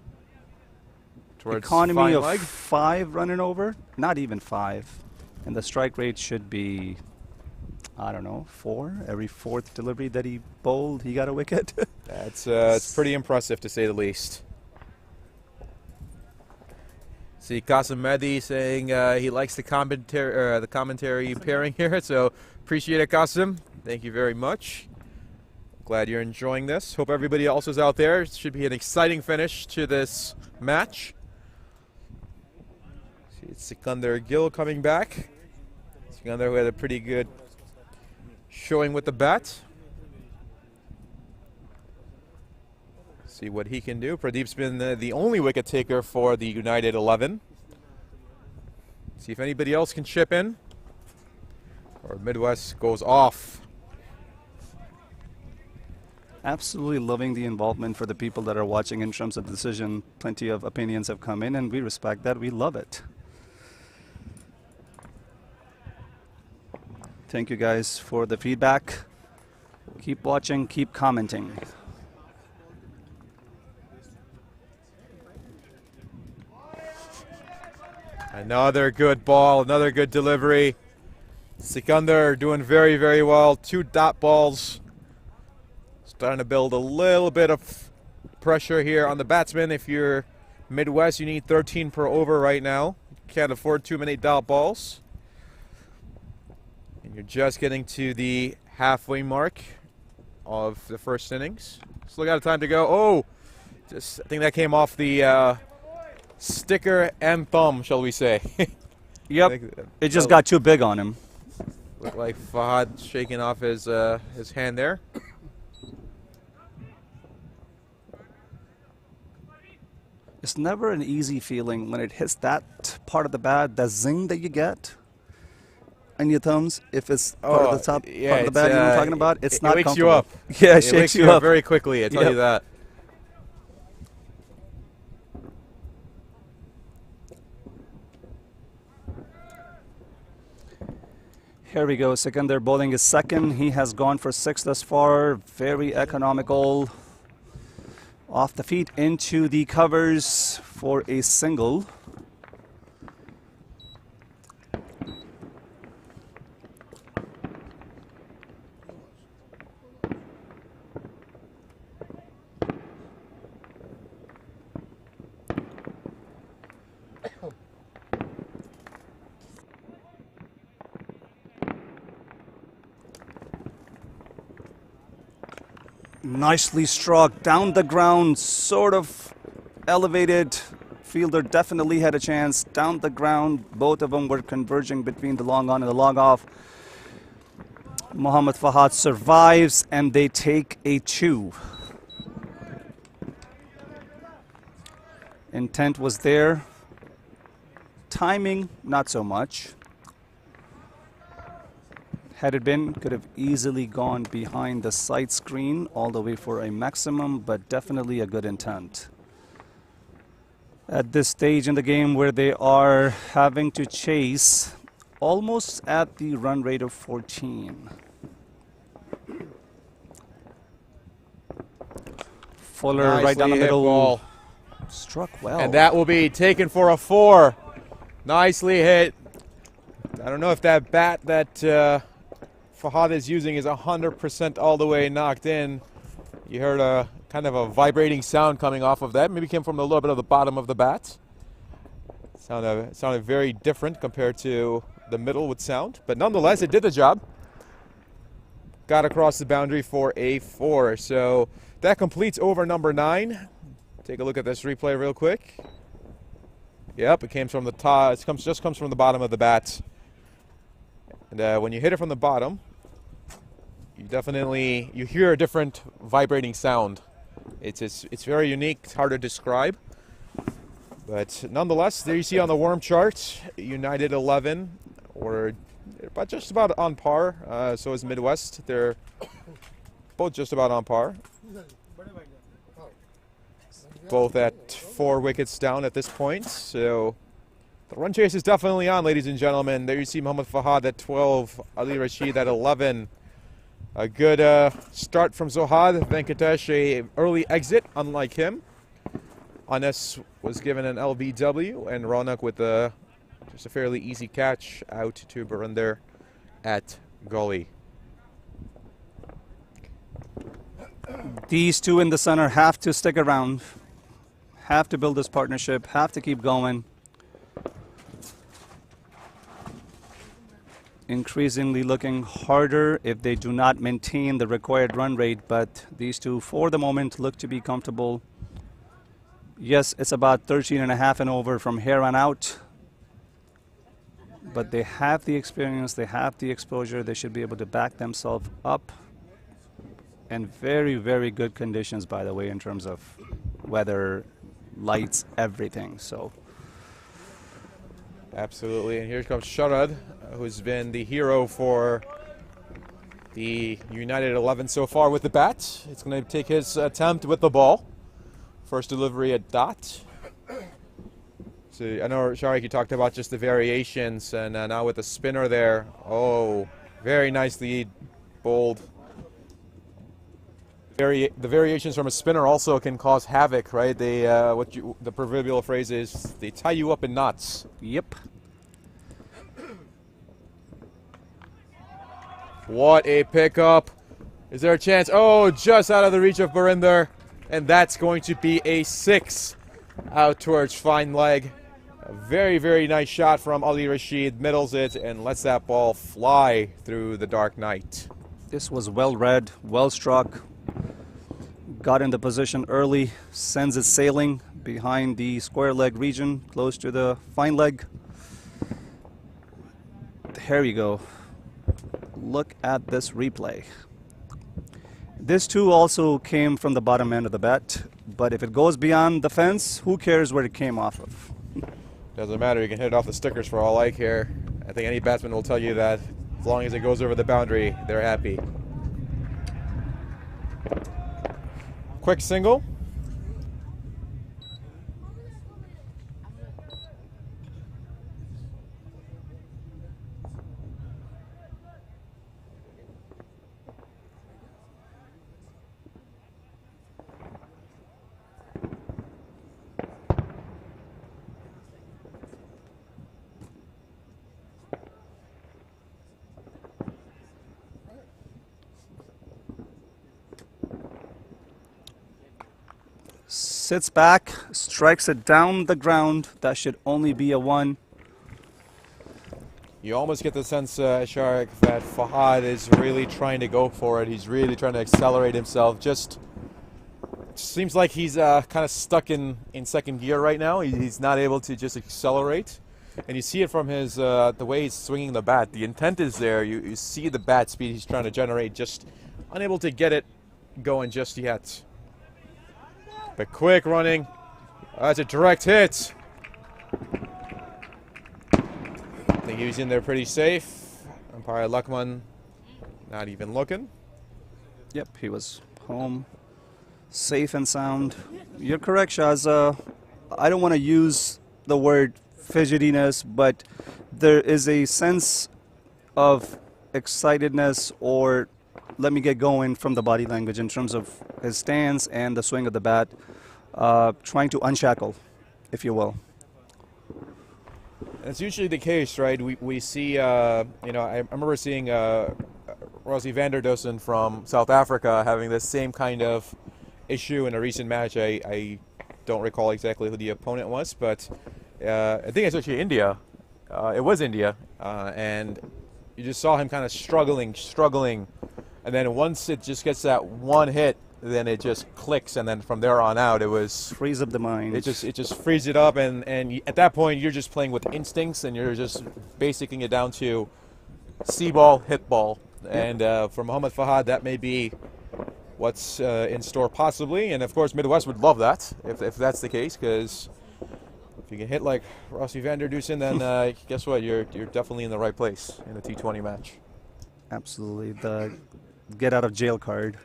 towards Economy of leg. 5 running over, not even 5. And the strike rate should be, I don't know, 4. Every 4th delivery that he bowled, he got a wicket. That's it's pretty impressive to say the least. See Qasim Mehdi saying he likes the commentary pairing here, so appreciate it, Qasim. Thank you very much. Glad you're enjoying this. Hope everybody else is out there. It should be an exciting finish to this match. See, it's Sikandar Gill coming back. Sikandar, who had a pretty good showing with the bat. See what he can do. Pradeep's been the only wicket taker for the United 11. See if anybody else can chip in. Or Midwest goes off. Absolutely loving the involvement for the people that are watching in terms of the decision. Plenty of opinions have come in, and we respect that. We love it. Thank you guys for the feedback. Keep watching, keep commenting. Another good ball, another good delivery. Sikandar doing very, very well. 2 dot balls. Starting to build a little bit of pressure here on the batsman. If you're Midwest, you need 13 per over right now. Can't afford too many dot balls. And you're just getting to the halfway mark of the first innings. Still got time to go. Oh, I think that came off the sticker and thumb, shall we say. Yep, it just got too big on him. Looked like Fahad shaking off his hand there. It's never an easy feeling when it hits that part of the bat, that zing that you get on your thumbs. If it's part of the top part of the bat, you know what I'm talking about? It's not wakes you up. Yeah, it shakes wakes you up very quickly, I tell you that. Here we go. Sikandar bowling is second. He has gone for 6 thus far. Very economical. Off the feet into the covers for a single. Nicely struck down the ground, sort of elevated. Fielder definitely had a chance down the ground. Both of them were converging between the long on and the long off. Mohammad Fahad survives and they take a 2. Intent was there. Timing, not so much. Had it been, could have easily gone behind the side screen all the way for a maximum, but definitely a good intent. At this stage in the game where they are having to chase almost at the run rate of 14. Fuller Nicely right down the hit middle. Ball. Struck well. And that will be taken for a 4. Nicely hit. I don't know if that bat that Fahad is using is 100% all the way knocked in. You heard a kind of a vibrating sound coming off of that. Maybe came from a little bit of the bottom of the bat. Sounded very different compared to the middle would sound. But nonetheless, it did the job. Got across the boundary for a 4. So that completes over number 9. Take a look at this replay real quick. Yep, it came from the top. It just comes from the bottom of the bat. And when you hit it from the bottom, you hear a different vibrating sound. It's very unique. It's hard to describe. But nonetheless, there you see on the worm chart, United 11, or about just about on par. So is Midwest. They're both just about on par. Both at 4 wickets down at this point. So the run chase is definitely on, ladies and gentlemen. There you see Mohammad Fahad at 12, Ali Rashid at 11. A good start from Zohad. Venkatesh, a early exit, unlike him. Anas was given an LBW, and Ronak with just a fairly easy catch out to Barinder at Gully. These two in the center have to stick around, have to build this partnership, have to keep going. Increasingly looking harder if they do not maintain the required run rate, but these two for the moment look to be comfortable. Yes, it's about 13.5 and over from here on out. but they have the experience, they have the exposure, they should be able to back themselves up. And very, very good conditions, by the way, in terms of weather, lights, everything. So Absolutely. And here comes Sharad, who's been the hero for the United 11 so far with the bat. It's going to take his attempt with the ball. First delivery at dot. So I know, Sharik, you talked about just the variations, and now with the spinner there. Oh, very nicely bowled. The variations from a spinner also can cause havoc, right? They, the proverbial phrase is, they tie you up in knots. yep. What a pickup. Is there a chance? Oh, just out of the reach of Barinder. And that's going to be a 6 out towards fine leg. A very, very nice shot from Ali Rashid. Middles it and lets that ball fly through the dark night. This was well read, well struck. Got in the position early, sends it sailing behind the square leg region, close to the fine leg. Here we go. Look at this replay. This too also came from the bottom end of the bat, but if it goes beyond the fence, who cares where it came off of? Doesn't matter, you can hit it off the stickers for all I care. I think any batsman will tell you that as long as it goes over the boundary, they're happy. Quick single. Sits back, strikes it down the ground. That should only be a 1. You almost get the sense, Sharik, that Fahad is really trying to go for it. He's really trying to accelerate himself. Just seems like he's kind of stuck in second gear right now. He's not able to just accelerate. And you see it from his the way he's swinging the bat. The intent is there. You see the bat speed he's trying to generate, just unable to get it going just yet. But quick running. That's a direct hit. I think he was in there pretty safe. Umpire Luckman not even looking. Yep, he was home, safe and sound. You're correct, Shaz. I don't want to use the word fidgetiness, but there is a sense of excitedness or let me get going from the body language in terms of his stance and the swing of the bat, trying to unshackle, if you will. That's usually the case, right? We see, you know, I remember seeing Rosie van der Dossen from South Africa having the same kind of issue in a recent match. I don't recall exactly who the opponent was, but I think it's actually India. It was India, and you just saw him kind of struggling, and then once it just gets that one hit, then it just clicks, and then from there on out, it was frees up the mind. It just frees it up, and at that point, you're just playing with instincts, and you're just basicing it down to see ball, hit ball, and for Mohammad Fahad, that may be what's in store possibly, and of course, Midwest would love that if that's the case, because if you can hit like Rossi van der Dusen, then guess what? You're definitely in the right place in a T20 match. Absolutely, the get out of jail card.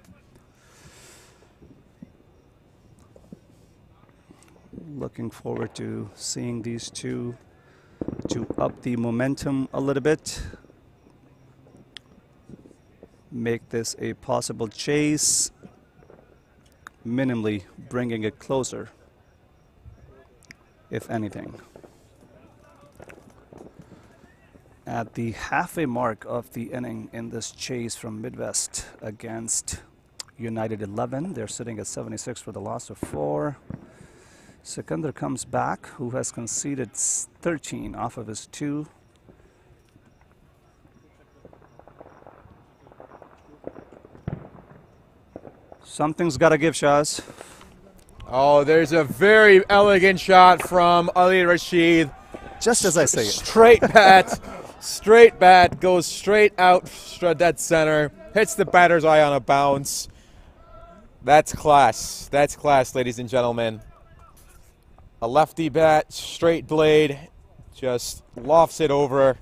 Looking forward to seeing these two to up the momentum a little bit. Make this a possible chase, minimally bringing it closer, if anything. At the halfway mark of the inning in this chase from Midwest against United 11, they're sitting at 76 for the loss of 4. Sikandar comes back, who has conceded 13 off of his 2. Something's got to give, Shaz. Oh, there's a very elegant shot from Ali Rashid. Just as I say it. Straight bat. Straight bat, goes straight out, dead center, hits the batter's eye on a bounce. That's class. That's class, ladies and gentlemen. A lefty bat, straight blade, just lofts it over.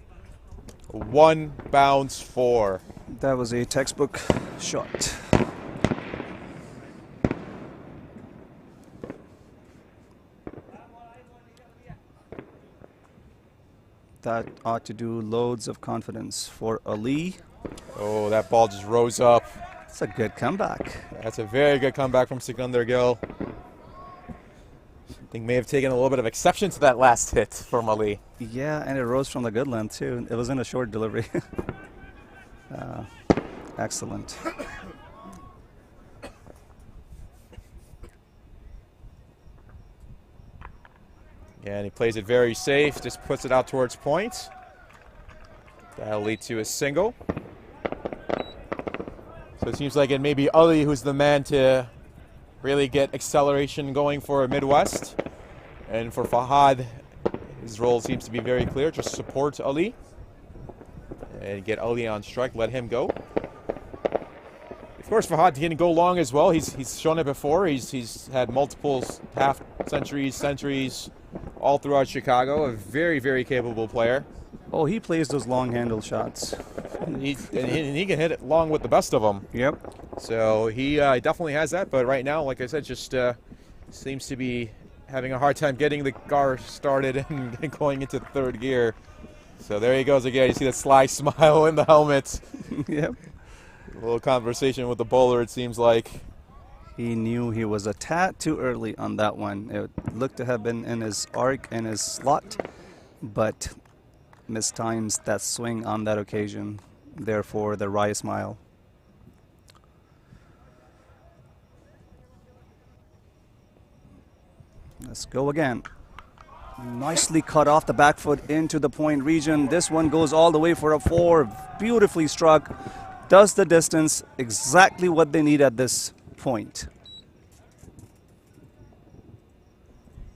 One bounce, 4. That was a textbook shot. That ought to do loads of confidence for Ali. Oh, that ball just rose up. It's a good comeback. That's a very good comeback from Sikandar Gill. I think may have taken a little bit of exception to that last hit from Ali. Yeah, and it rose from the good length too. It was in a short delivery. Excellent. Yeah, and he plays it very safe, just puts it out towards point. That'll lead to a single. So it seems like it may be Ali who's the man to really get acceleration going for Midwest. And for Fahad, his role seems to be very clear. Just support Ali and get Ali on strike, let him go. Of course, Fahad can go long as well. He's shown it before. He's had multiple half centuries all throughout Chicago. A very, very capable player. Oh, he plays those long handle shots. And he can hit it long with the best of them. Yep. So he definitely has that. But right now, like I said, just seems to be having a hard time getting the car started and going into third gear. So there he goes again. You see the sly smile in the helmet. Yep. A little conversation with the bowler, it seems like. He knew he was a tad too early on that one. It looked to have been in his arc and his slot, but mistimes that swing on that occasion. Therefore, the wry smile. Let's go again. Nicely cut off the back foot into the point region. This one goes all the way for a 4. Beautifully struck. Does the distance. Exactly what they need at this point.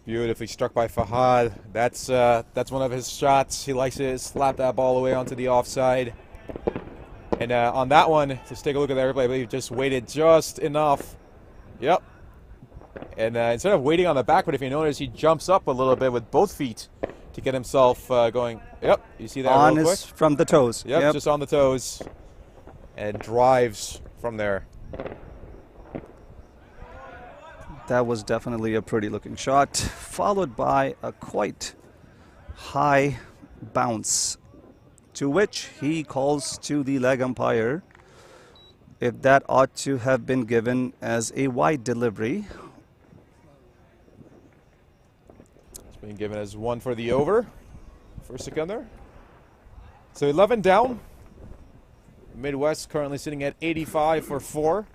Beautifully struck by Fahad. That's one of his shots. He likes to slap that ball away onto the offside. And on that one, just take a look at that replay. I believe he just waited just enough. Yep. And instead of waiting on the back foot, if you notice, he jumps up a little bit with both feet to get himself going. Yep, you see that On real quick? from the toes. Yep, just on the toes. And drives from there. That was definitely a pretty looking shot, followed by a quite high bounce, to which he calls to the leg umpire if that ought to have been given as a wide delivery. It's been given as 1 for the over for Sikandar. So 11 down. Midwest currently sitting at 85 for 4.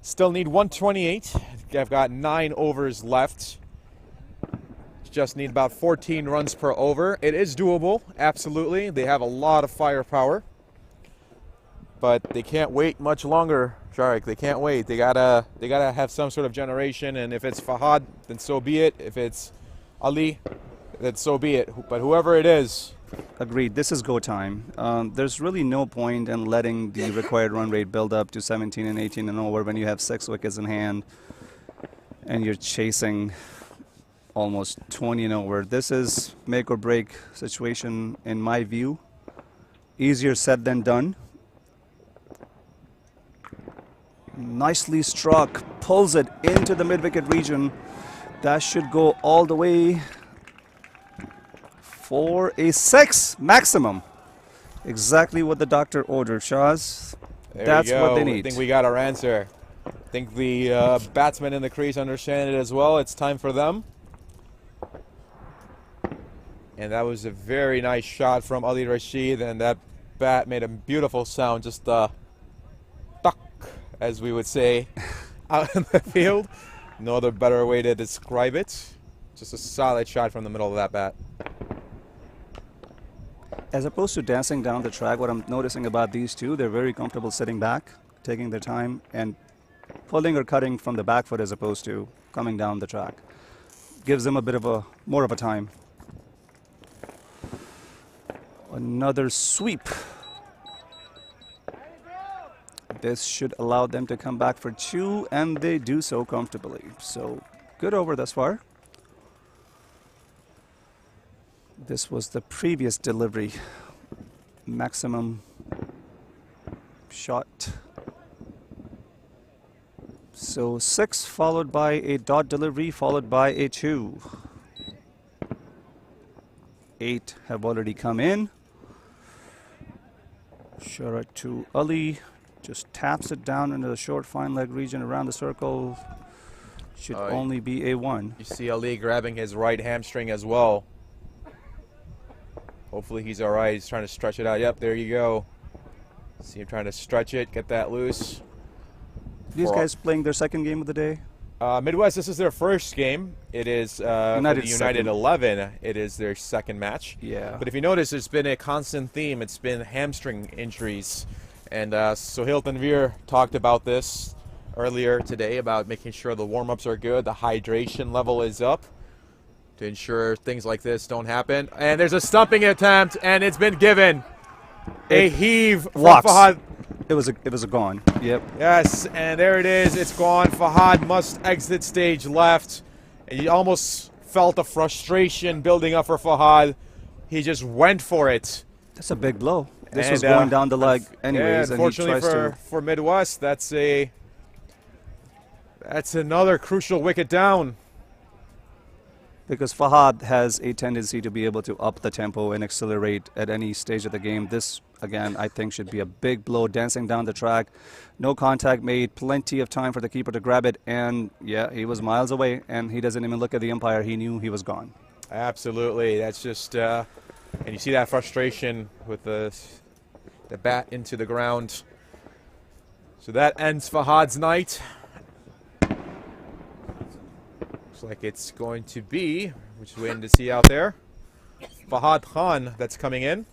Still need 128. I've got 9 overs left. Just need about 14 runs per over. It is doable, absolutely. They have a lot of firepower. But they can't wait much longer, Sharik. They can't wait. They gotta have some sort of generation, and if it's Fahad, then so be it. If it's Ali, then so be it. But whoever it is. Agreed. This is go time. There's really no point in letting the required run rate build up to 17 and 18 and over when you have 6 wickets in hand and you're chasing almost 20 and over. This is make or break situation in my view. Easier said than done. Nicely struck. Pulls it into the mid-wicket region. That should go all the way for a 6 maximum. Exactly what the doctor ordered, Shaz. That's what they need. I think we got our answer. I think the batsmen in the crease understand it as well. It's time for them. And that was a very nice shot from Ali Rashid, and that bat made a beautiful sound, just tuck, as we would say, out in the field. No other better way to describe it. Just a solid shot from the middle of that bat. As opposed to dancing down the track, what I'm noticing about these two, they're very comfortable sitting back, taking their time, and pulling or cutting from the back foot as opposed to coming down the track. Gives them a bit of more of a time. Another sweep. This should allow them to come back for 2, and they do so comfortably. So, good over thus far. This was the previous delivery. Maximum shot. So 6 followed by a dot delivery followed by a 2. 8 have already come in. Sharad to Ali. Just taps it down into the short fine leg region around the circle. Should only be a 1. You see Ali grabbing his right hamstring as well. Hopefully he's all right. He's trying to stretch it out. Yep, there you go. See him trying to stretch it, get that loose. These guys playing their second game of the day? Midwest, this is their first game. It is United 11. It is their second match. Yeah. But if you notice, there's been a constant theme. It's been hamstring injuries. And Sohail Tanvir talked about this earlier today about making sure the warm-ups are good, the hydration level is up to ensure things like this don't happen. And there's a stumping attempt, and it's been given. A heave from Fahad. It was a gone. Yep. Yes, and there it is. It's gone. Fahad must exit stage left. And you almost felt the frustration building up for Fahad. He just went for it. That's a big blow. This was going down the leg anyways. Yeah, unfortunately and he tries for Midwest, that's another crucial wicket down. Because Fahad has a tendency to be able to up the tempo and accelerate at any stage of the game. This, again, I think should be a big blow, dancing down the track. No contact made, plenty of time for the keeper to grab it, and yeah, he was miles away, and he doesn't even look at the umpire. He knew he was gone. Absolutely. That's just, and you see that frustration with the bat into the ground. So that ends Fahad's night. Looks like it's going to be, which we're waiting to see out there, Fahad Khan that's coming in.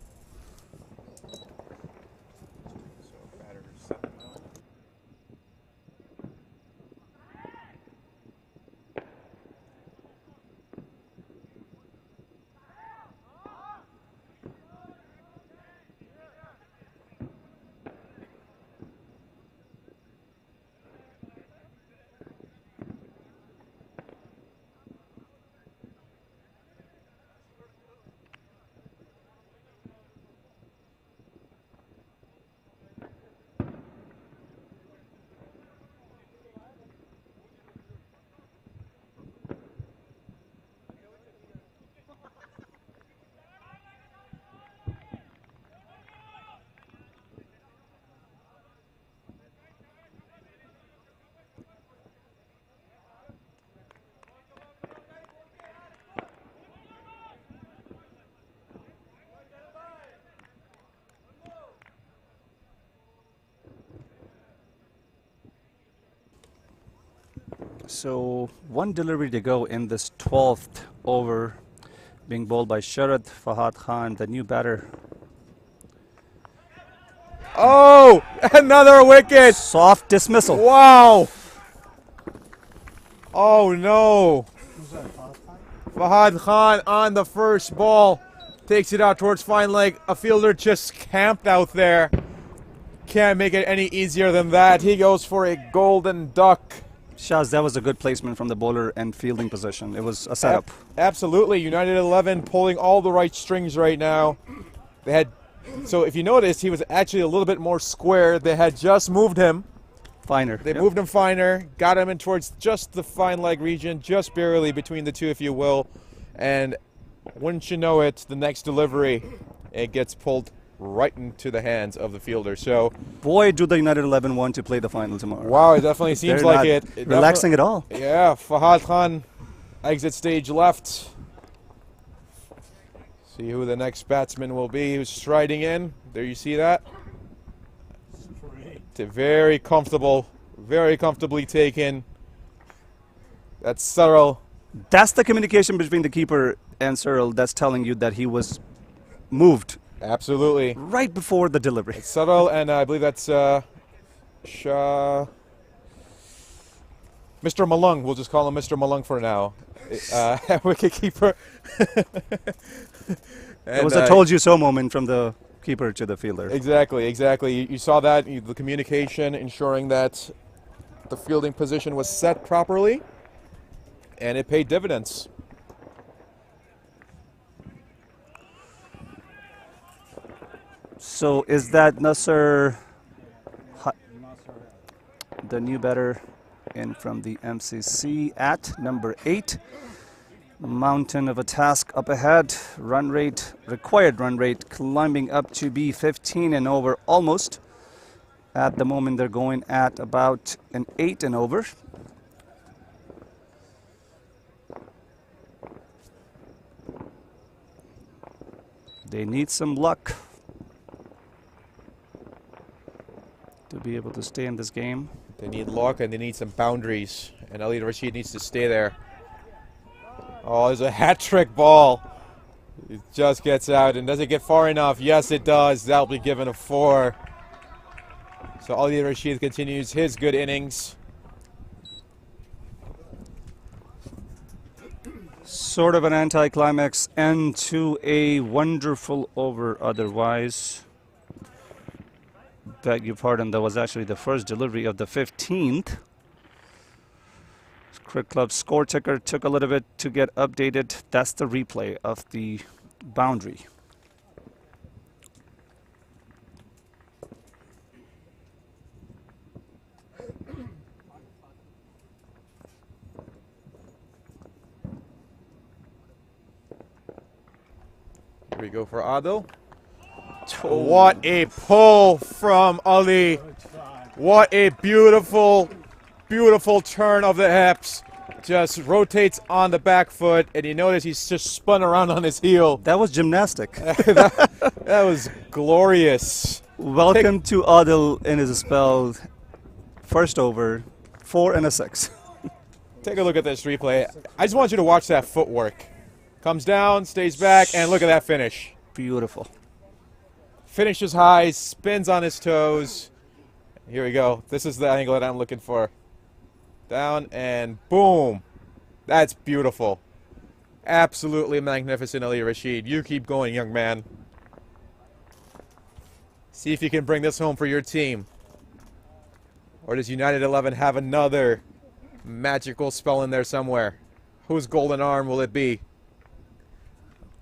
So 1 delivery to go in this 12th over, being bowled by Sharad Fahad Khan, the new batter. Oh, another wicket. Soft dismissal. Wow. Oh, no. Fahad Khan on the first ball. Takes it out towards fine leg. A fielder just camped out there. Can't make it any easier than that. He goes for a golden duck. Shaz, that was a good placement from the bowler and fielding position. It was a setup. Absolutely. United 11 pulling all the right strings right now. They had, so if you noticed, he was actually a little bit more square. They had just moved him. Finer. They moved him finer, got him in towards just the fine leg region, just barely between the two, if you will. And wouldn't you know it, the next delivery, it gets pulled right into the hands of the fielder. So, boy, do the United 11 want to play the final tomorrow. Wow, it definitely seems like it. Relaxing at all. Yeah, Fahad Khan, exit stage left. See who the next batsman will be who's striding in. There you see that. Very comfortable, very comfortably taken. That's Cyril. That's the communication between the keeper and Cyril that's telling you that he was moved. Absolutely. Right before the delivery. It's subtle, and I believe that's Shah. Mr. Malung, we'll just call him Mr. Malung for now. Wicket keeper. It was a told you so moment from the keeper to the fielder. Exactly, exactly. You saw that, the communication, ensuring that the fielding position was set properly, and it paid dividends. So is that Nasser, the new batter in from the MCC at number 8? Mountain of a task up ahead. Run rate, required run rate, climbing up to be 15 and over almost. At the moment, they're going at about an 8 and over. They need some luck to be able to stay in this game. They need luck and they need some boundaries, and Rashid needs to stay there. Oh, there's a hat trick ball. It just gets out, and does it get far enough? Yes, it does. That'll be given a 4. So Rashid continues his good innings. Sort of an anticlimax end to a wonderful over otherwise. Beg your pardon, that was actually the first delivery of the 15th. Cricket Club score ticker took a little bit to get updated. That's the replay of the boundary. Here we go for Adil. What a pull from Ali. What a beautiful, beautiful turn of the hips. Just rotates on the back foot, and you notice he's just spun around on his heel. That was gymnastic. that was glorious. Welcome to Adil in his spell. First over, 4 and a 6. Take a look at this replay. I just want you to watch that footwork. Comes down, stays back, and look at that finish. Beautiful. Finishes high, spins on his toes. Here we go. This is the angle that I'm looking for. Down and boom. That's beautiful. Absolutely magnificent, Ali Rashid. You keep going, young man. See if you can bring this home for your team. Or does United 11 have another magical spell in there somewhere? Whose golden arm will it be?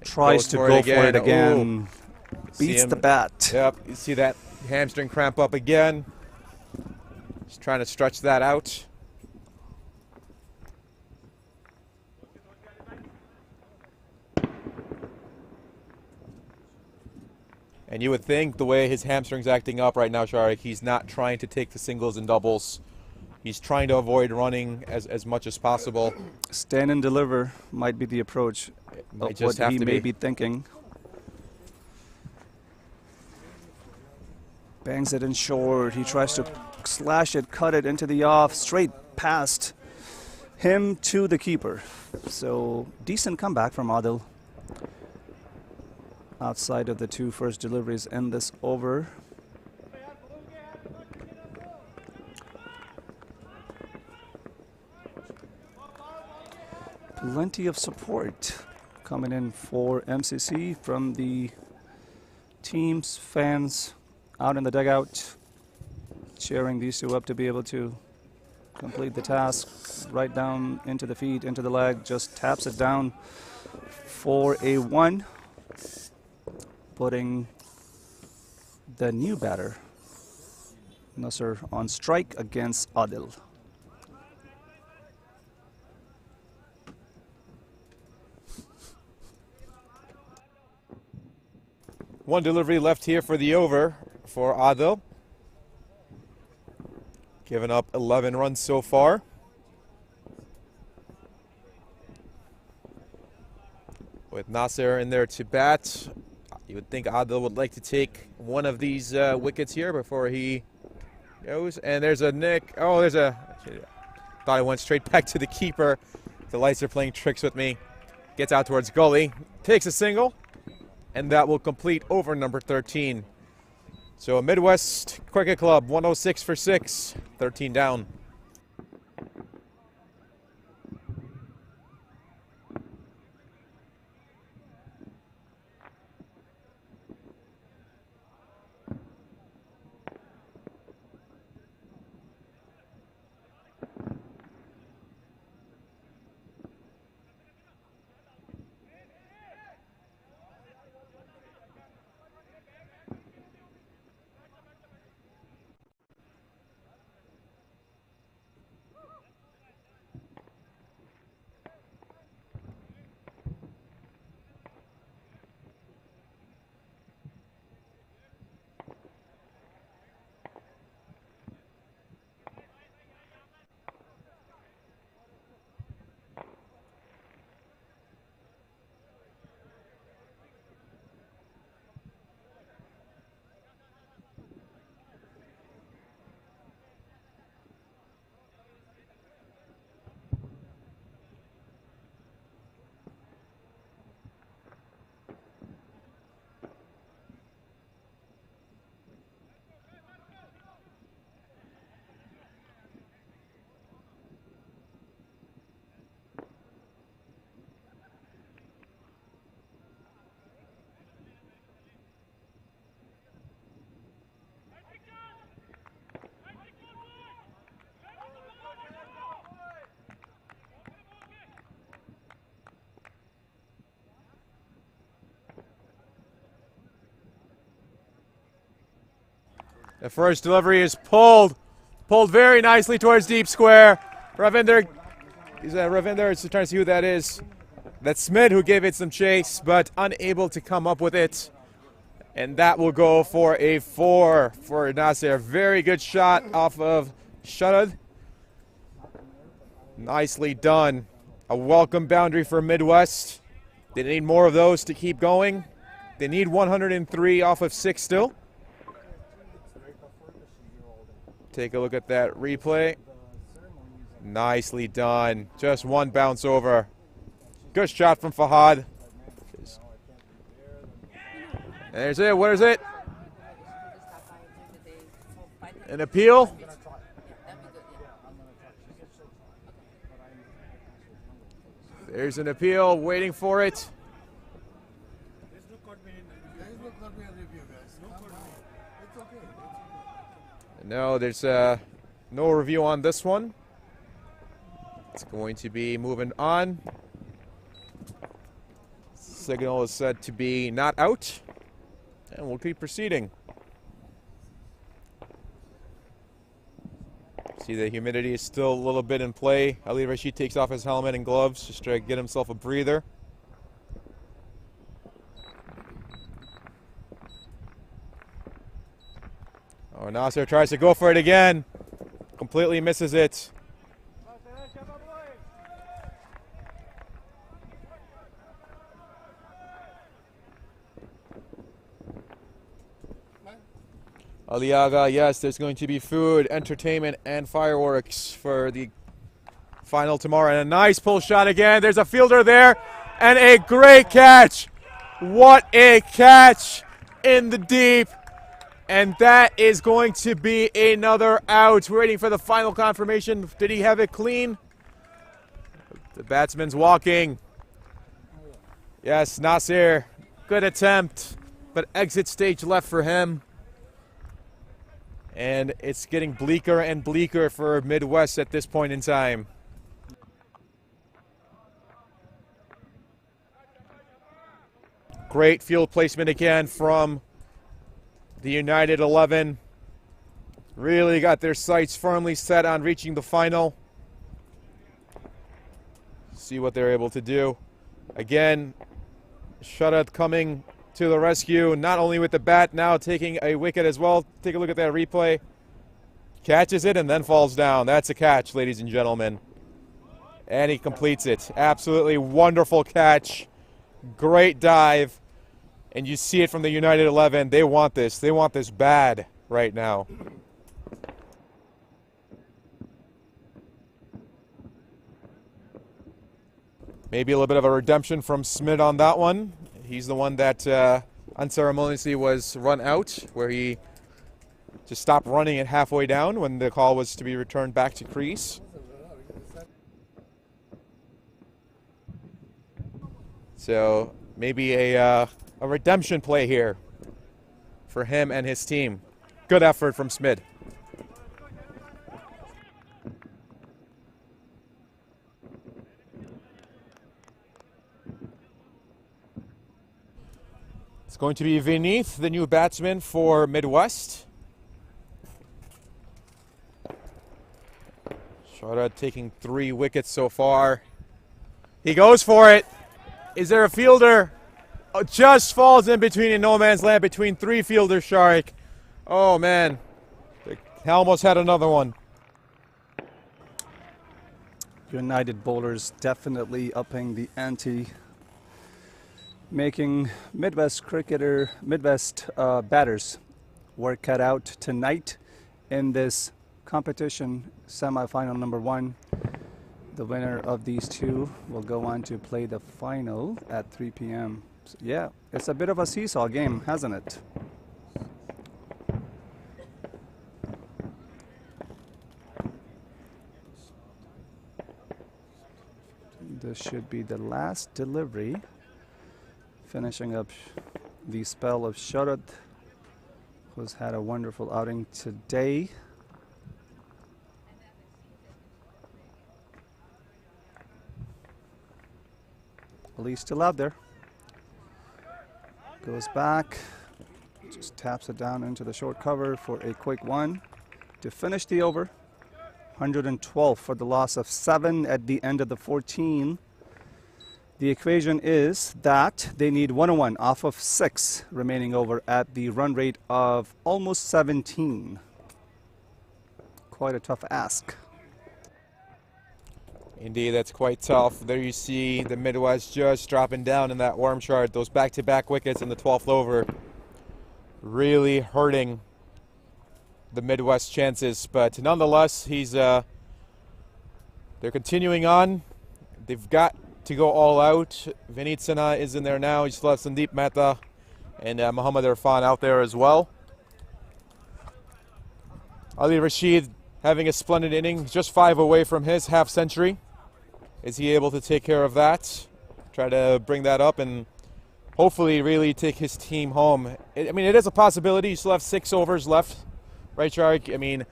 Tries to go for it again. Beats the bat. Yep, you see that hamstring cramp up again. Just trying to stretch that out. And you would think the way his hamstring's acting up right now, Sharik, he's not trying to take the singles and doubles. He's trying to avoid running as much as possible. Stand and deliver might be the approach. What he may be thinking. Bangs it in short. He tries to slash it, cut it into the off, straight past him to the keeper. So decent comeback from Adil. Outside of the 2 first deliveries in this over. Plenty of support coming in for MCC from the teams, fans out in the dugout, cheering these two up to be able to complete the task. Right down into the feet, into the leg, just taps it down for a 1, putting the new batter, Nasser, on strike against Adil. One delivery left here for the over for Adil. Given up 11 runs so far. With Nasser in there to bat, you would think Adil would like to take one of these wickets here before he goes. And there's a nick. Oh, there's a... Thought I went straight back to the keeper. The lights are playing tricks with me. Gets out towards gully. Takes a single. And that will complete over number 13. So Midwest Cricket Club, 106 for 6, 13 down. The first delivery is pulled very nicely towards deep square. Ravinder, is trying to see who that is. That's Smith who gave it some chase, but unable to come up with it. And that will go for a 4 for Nasser. Very good shot off of Sharad. Nicely done. A welcome boundary for Midwest. They need more of those to keep going. They need 103 off of 6 still. Take a look at that replay. Nicely done. Just one bounce over. Good shot from Fahad. There's it. What is it? An appeal? There's an appeal. Waiting for it. No, there's no review on this one. It's going to be moving on. Signal is said to be not out. And we'll keep proceeding. See, the humidity is still a little bit in play. Ali Rashid takes off his helmet and gloves just to get himself a breather. Oh, Nasser tries to go for it again. Completely misses it. Aliaga, yes, there's going to be food, entertainment, and fireworks for the final tomorrow. And a nice pull shot again. There's a fielder there, and a great catch. What a catch in the deep. And that is going to be another out. We're waiting for the final confirmation. Did he have it clean? The batsman's walking. Yes, Nasir, good attempt, but exit stage left for him. And it's getting bleaker and bleaker for Midwest at this point in time. Great field placement again from the United 11. Really got their sights firmly set on reaching the final. See what they're able to do. Again, Sharad coming to the rescue, not only with the bat, now taking a wicket as well. Take a look at that replay. Catches it and then falls down. That's a catch, ladies and gentlemen. And he completes it. Absolutely wonderful catch. Great dive. And you see it from the United 11. They want this. They want this bad right now. Maybe a little bit of a redemption from Smith on that one. He's the one that unceremoniously was run out, where he just stopped running it halfway down when the call was to be returned back to crease. So maybe a redemption play here for him and his team. Good effort from Smith. It's going to be Vineeth, the new batsman for Midwest. Sharad taking 3 wickets so far. He goes for it. Is there a fielder? Oh, just falls in between in no man's land between 3 fielders, Sharik. Oh, man. He almost had another one. United bowlers definitely upping the ante, making Midwest batters work cut out tonight in this competition, semi-final number 1. The winner of these 2 will go on to play the final at 3 p.m. So, yeah, it's a bit of a seesaw game, hasn't it? This should be the last delivery, finishing up the spell of Sharad, who's had a wonderful outing today. Ali's still out there. Goes back. Just taps it down into the short cover for a quick one to finish the over. 112 for the loss of 7 at the end of the 14. The equation is that they need 101 off of 6 remaining over at the run rate of almost 17. Quite a tough ask. Indeed, that's quite tough. There you see the Midwest just dropping down in that warm chart. Those back-to-back wickets in the 12th over really hurting the Midwest chances. But nonetheless, they're continuing on. They've got to go all out. Vineet Sinha is in there now. He still has Sandeep Mehta and Mohammad Irfan out there as well. Ali Rashid having a splendid inning, just 5 away from his half century. Is he able to take care of that? Try to bring that up and hopefully really take his team home. I mean, it is a possibility. You still have 6 overs left, right, Sharik? I mean,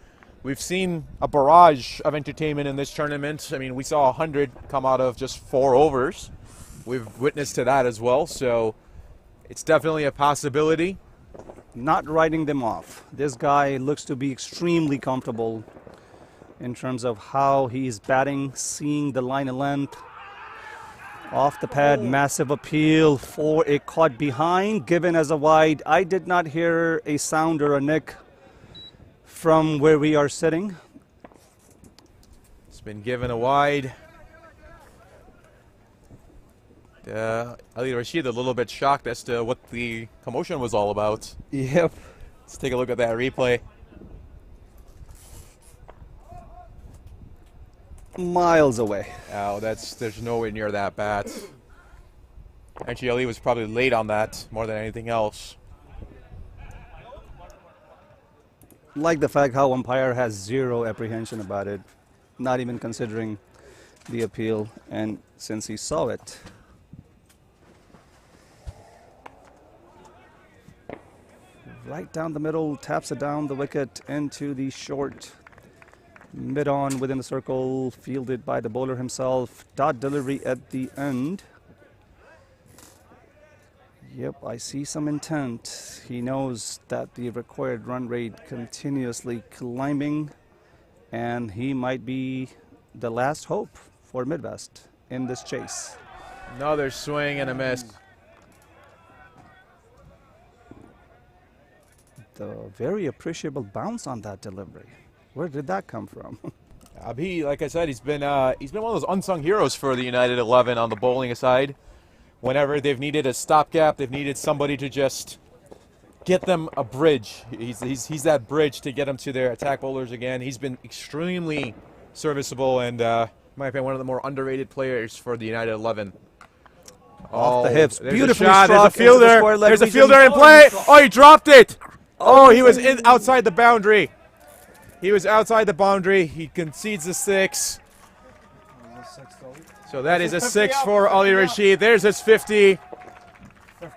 we've seen a barrage of entertainment in this tournament. I mean, we saw 100 come out of just 4 overs. We've witnessed to that as well, so it's definitely a possibility. Not writing them off. This guy looks to be extremely comfortable in terms of how he's batting, seeing the line of length. Off the pad, massive appeal for a caught behind, given as a wide. I did not hear a sound or a nick from where we are sitting. It's been given a wide. Ali Rashid a little bit shocked as to what the commotion was all about. Yep. Let's take a look at that replay. Miles away. Oh, there's nowhere near that bat. Actually, Ali was probably late on that more than anything else. Like the fact how umpire has zero apprehension about it, not even considering the appeal, and since he saw it. Right down the middle, taps it down the wicket into the short. Mid-on within the circle, fielded by the bowler himself. Dot delivery at the end. Yep, I see some intent. He knows that the required run rate continuously climbing, and he might be the last hope for Midwest in this chase. Another swing and a miss. The very appreciable bounce on that delivery. Where did that come from? Like I said, he's been one of those unsung heroes for the United 11 on the bowling side. Whenever they've needed a stopgap, they've needed somebody to just get them a bridge. He's that bridge to get them to their attack bowlers again. He's been extremely serviceable and, in my opinion, one of the more underrated players for the United 11. Off the hips, beautiful shot. struck. There's a fielder. There's a fielder in play. Oh, he dropped it. Oh, he was outside the boundary. He was outside the boundary. He concedes the 6. So that is a 6 for Ali Rashid. There's his 50.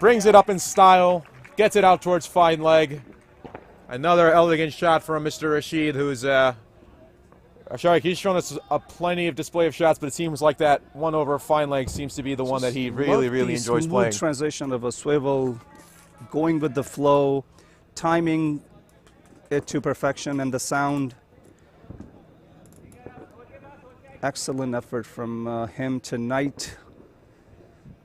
Brings it up in style. Gets it out towards fine leg. Another elegant shot from Mr. Rashid, who's Sharik, he's shown us a plenty of display of shots, but it seems like that one over fine leg seems to be the one that he really enjoys playing. Transition of a swivel, going with the flow, timing it to perfection, and the sound. Excellent effort from him tonight.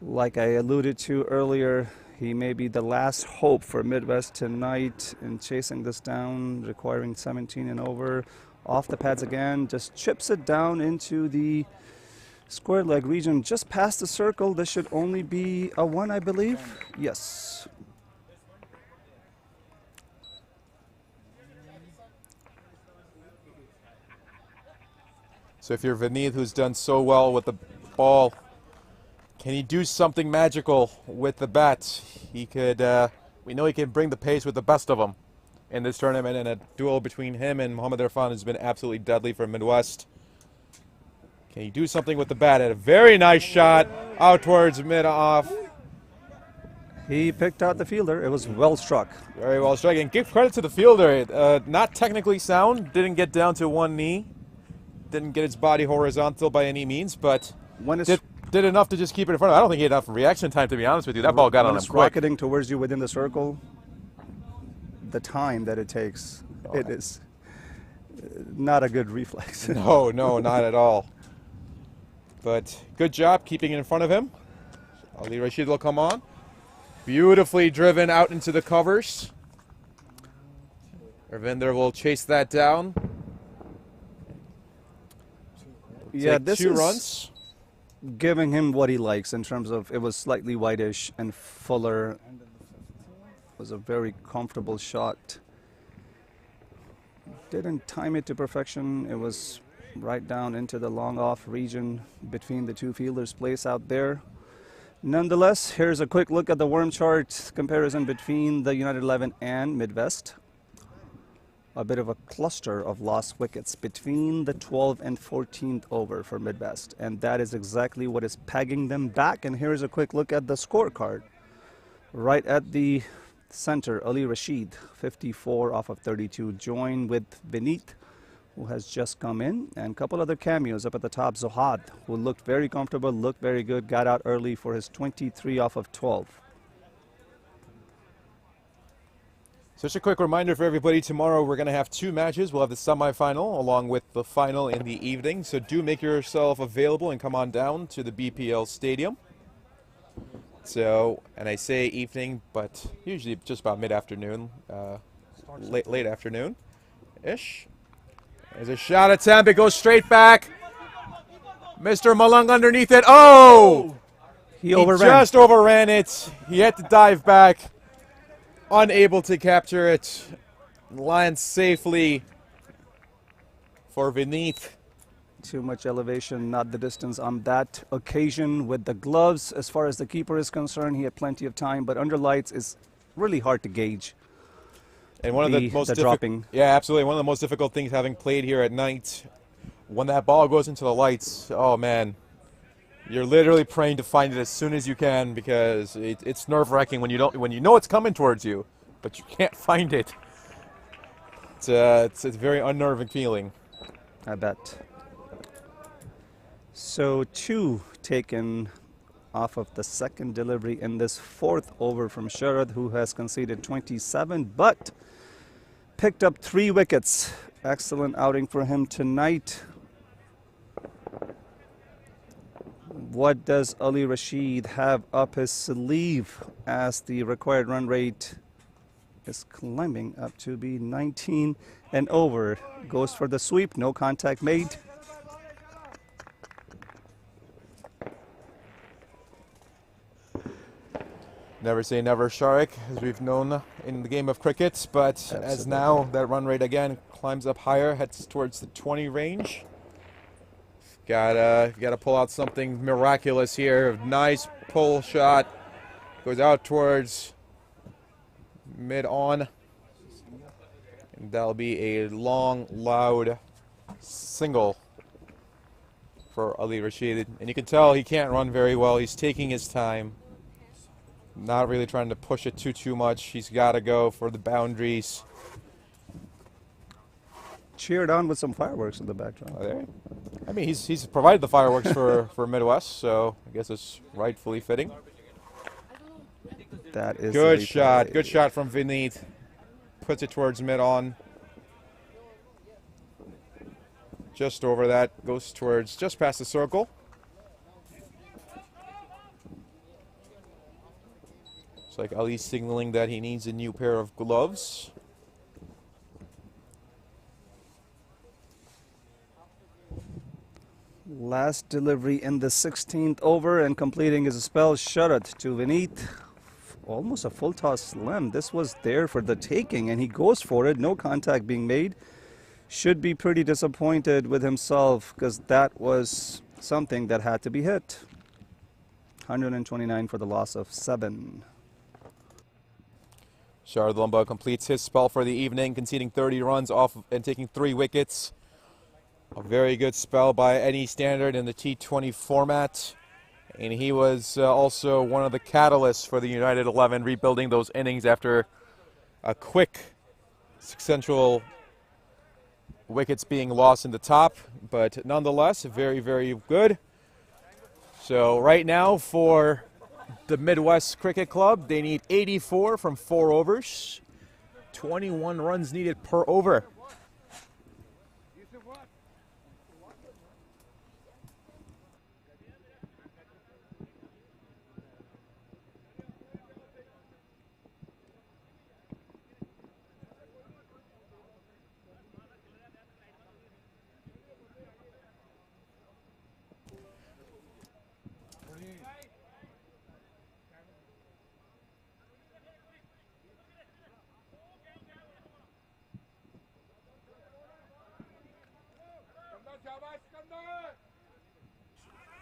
Like I alluded to earlier, he may be the last hope for Midwest tonight in chasing this down, requiring 17 and over. Off the pads again, just chips it down into the square leg region, just past the circle. This should only be a 1, I believe. Yes. So if you're Vineet, who's done so well with the ball, can he do something magical with the bat? He could, we know he can bring the pace with the best of them in this tournament, and a duel between him and Mohammad Irfan has been absolutely deadly for Midwest. Can he do something with the bat? At a very nice shot out towards mid-off. He picked out the fielder. It was well struck. Very well struck. And give credit to the fielder. Not technically sound. Didn't get down to one knee. Didn't get his body horizontal by any means, but did enough to just keep it in front of him. I don't think he had enough reaction time, to be honest with you. That ball got on him quick. Rocketing towards you within the circle. the time that it takes, it is not a good reflex. No, not at all. But good job keeping it in front of him. Ali Rashid will come on. Beautifully driven out into the covers. Ravinder will chase that down. Yeah, Take this 2 is runs. giving him what he likes in terms of it was slightly whitish and fuller. It was a very comfortable shot. Didn't time it to perfection. It was right down into the long off region between the 2 fielders' place out there. Nonetheless, here's a quick look at the worm chart comparison between the United 11 and Midwest. A bit of a cluster of lost wickets between the 12th and 14th over for Midwest, and that is exactly what is pegging them back. And here's a quick look at the scorecard. Right at the center, Ali Rashid, 54 off of 32, joined with Vineet, who has just come in, and a couple other cameos up at the top. Zohad, who looked very comfortable, looked very good, got out early for his 23 off of 12. Just a quick reminder for everybody, tomorrow we're going to have 2 matches. We'll have the semifinal along with the final in the evening. So do make yourself available and come on down to the BPL Stadium. So, and I say evening, but usually just about mid-afternoon, late afternoon-ish. There's a shot attempt. It goes straight back. Mr. Malang underneath it. Oh! He just overran it. He had to dive back. Unable to capture it. Lands safely for Vineet. Too much elevation, not the distance on that occasion with the gloves. As far as the keeper is concerned, he had plenty of time, but under lights is really hard to gauge. And one of the most dropping. Yeah, absolutely. One of the most difficult things having played here at night, when that ball goes into the lights, oh man, you're literally praying to find it as soon as you can, because it's nerve-wracking when you know it's coming towards you, but you can't find it. It's a very unnerving feeling. I bet. So 2 taken off of the second delivery in this 4th over from Sharad, who has conceded 27, but picked up 3 wickets. Excellent outing for him tonight. What does Ali Rashid have up his sleeve as the required run rate is climbing up to be 19 and over? Goes for the sweep, no contact made. Never say never, Sharik, as we've known in the game of cricket, but Absolutely. As now that run rate again climbs up higher, heads towards the 20 range. Gotta pull out something miraculous here. Nice pull shot. Goes out towards mid-on. And that'll be a long, loud single for Ali Rashid. And you can tell he can't run very well. He's taking his time. Not really trying to push it too much. He's got to go for the boundaries. Cheered on with some fireworks in the background. Oh, there. I mean, he's provided the fireworks for Midwest, so I guess it's rightfully fitting. That is Good shot. Good shot from Vineet. Puts it towards mid-on. Just over that. Goes towards just past the circle. It's like Ali signaling that he needs a new pair of gloves. Last delivery in the 16th over and completing his spell. Sharad to Vineet. Almost a full toss slam. This was there for the taking and he goes for it. No contact being made. Should be pretty disappointed with himself because that was something that had to be hit. 129 for the loss of 7. Sharad Lumba completes his spell for the evening, conceding 30 runs off and taking 3 wickets. A very good spell by any standard in the T20 format. And he was also one of the catalysts for the United 11 rebuilding those innings after a quick sequential wickets being lost in the top. But nonetheless, very, very good. So right now for the Midwest Cricket Club, they need 84 from 4 overs. 21 runs needed per over.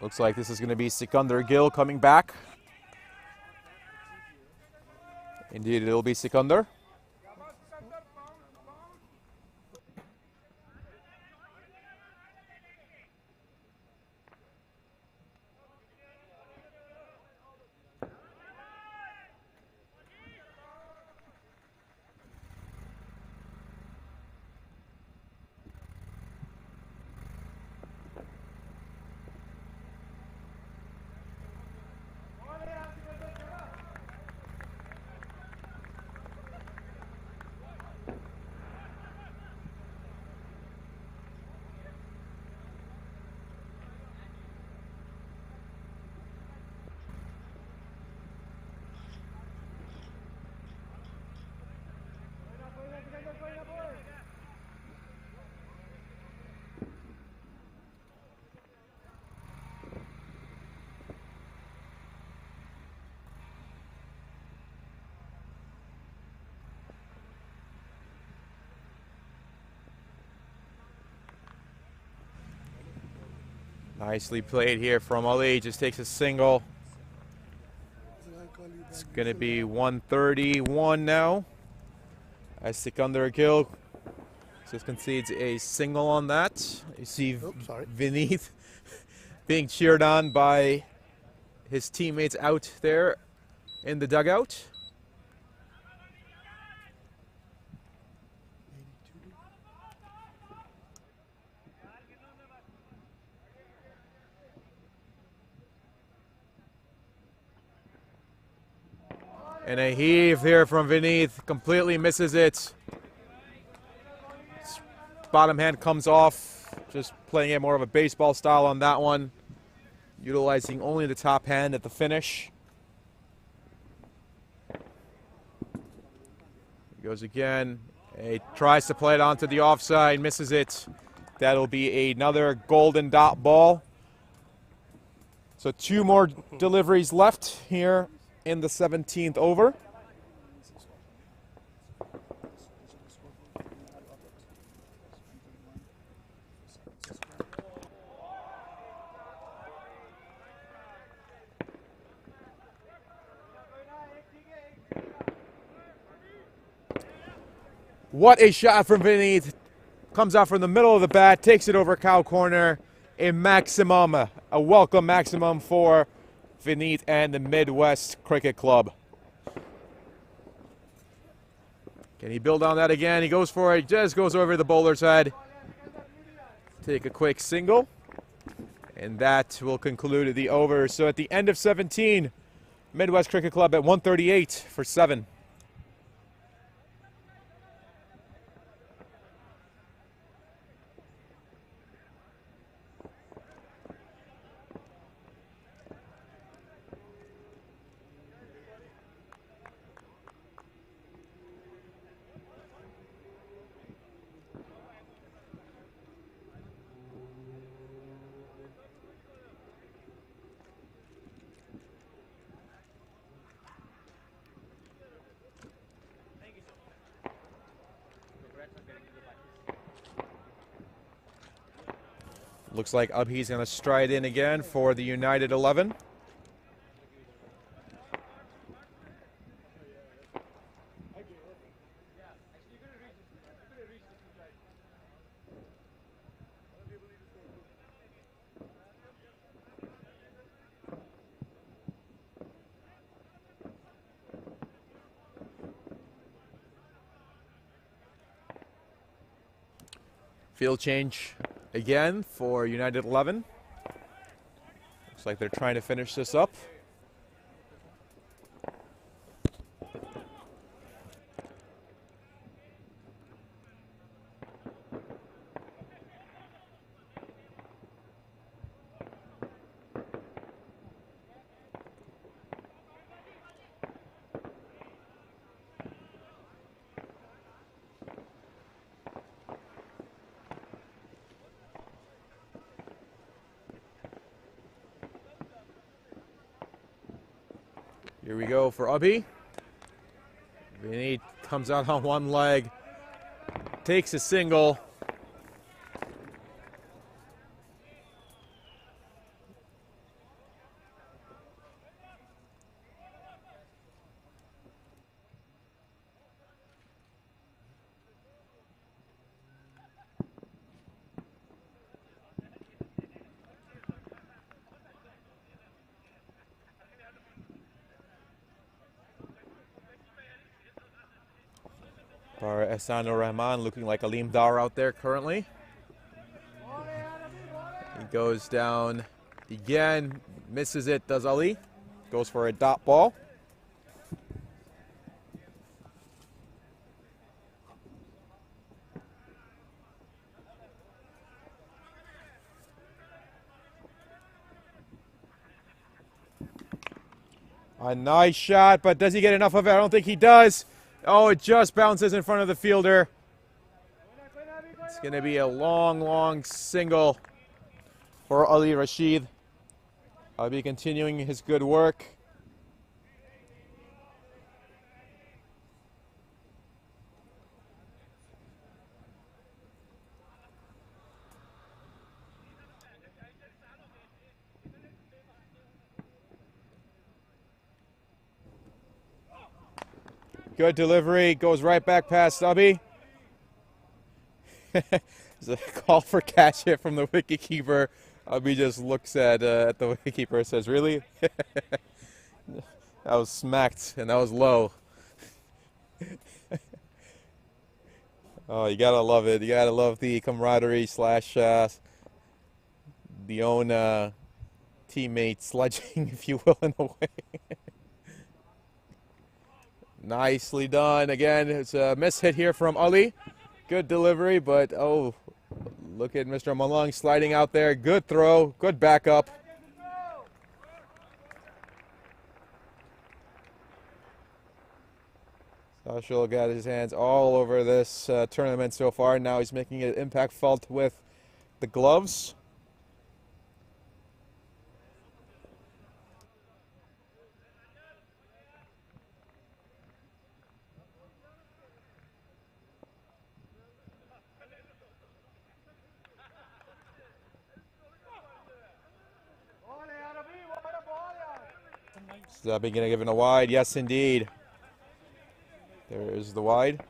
Looks like this is going to be Sikandar Gill coming back. Indeed, it'll be Sikandar. Nicely played here from Ali. Just takes a single. It's going to be 131 now. As Sikandar Gill just concedes a single on that. You see Vineet being cheered on by his teammates out there in the dugout. And a heave here from Vineet, completely misses it. Bottom hand comes off, just playing it more of a baseball style on that one. Utilizing only the top hand at the finish. He goes again, he tries to play it onto the offside, misses it. That'll be another golden dot ball. So 2 more deliveries left here in the 17th over. What a shot from Vineet. Comes out from the middle of the bat, takes it over cow corner. A maximum, a welcome maximum for Vineet and the Midwest Cricket Club. Can he build on that again? He goes for it, just goes over the bowler's head. Take a quick single. And that will conclude the over. So at the end of 17, Midwest Cricket Club at 138 for 7. Looks like Abhi's going to stride in again for the United 11. Field change again for United 11. Looks like they're trying to finish this up. Here we go for Abhi. Vinny comes out on one leg, takes a single. For Ehsan Rahman looking like Aleem Dar out there currently. He goes down again, misses it, does Ali. Goes for a dot ball. A nice shot, but does he get enough of it? I don't think he does. Oh, it just bounces in front of the fielder. It's going to be a long, long single for Ali Rashid. I'll be continuing his good work. Good delivery, goes right back past Stubby. There's a call for catch hit from the wicketkeeper. Abhi just looks at the wicketkeeper and says, really? That was smacked, and that was low. Oh, you gotta love it. You gotta love the camaraderie slash the own teammate sledging, if you will, in a way. Nicely done. Again, it's a miss hit here from Ali. Good delivery, but oh, look at Mr. Malung sliding out there. Good throw, good backup. Sashil got his hands all over this tournament so far. Now he's making an impact felt with the gloves. Is that going to give it a wide? Yes, indeed. There is the wide.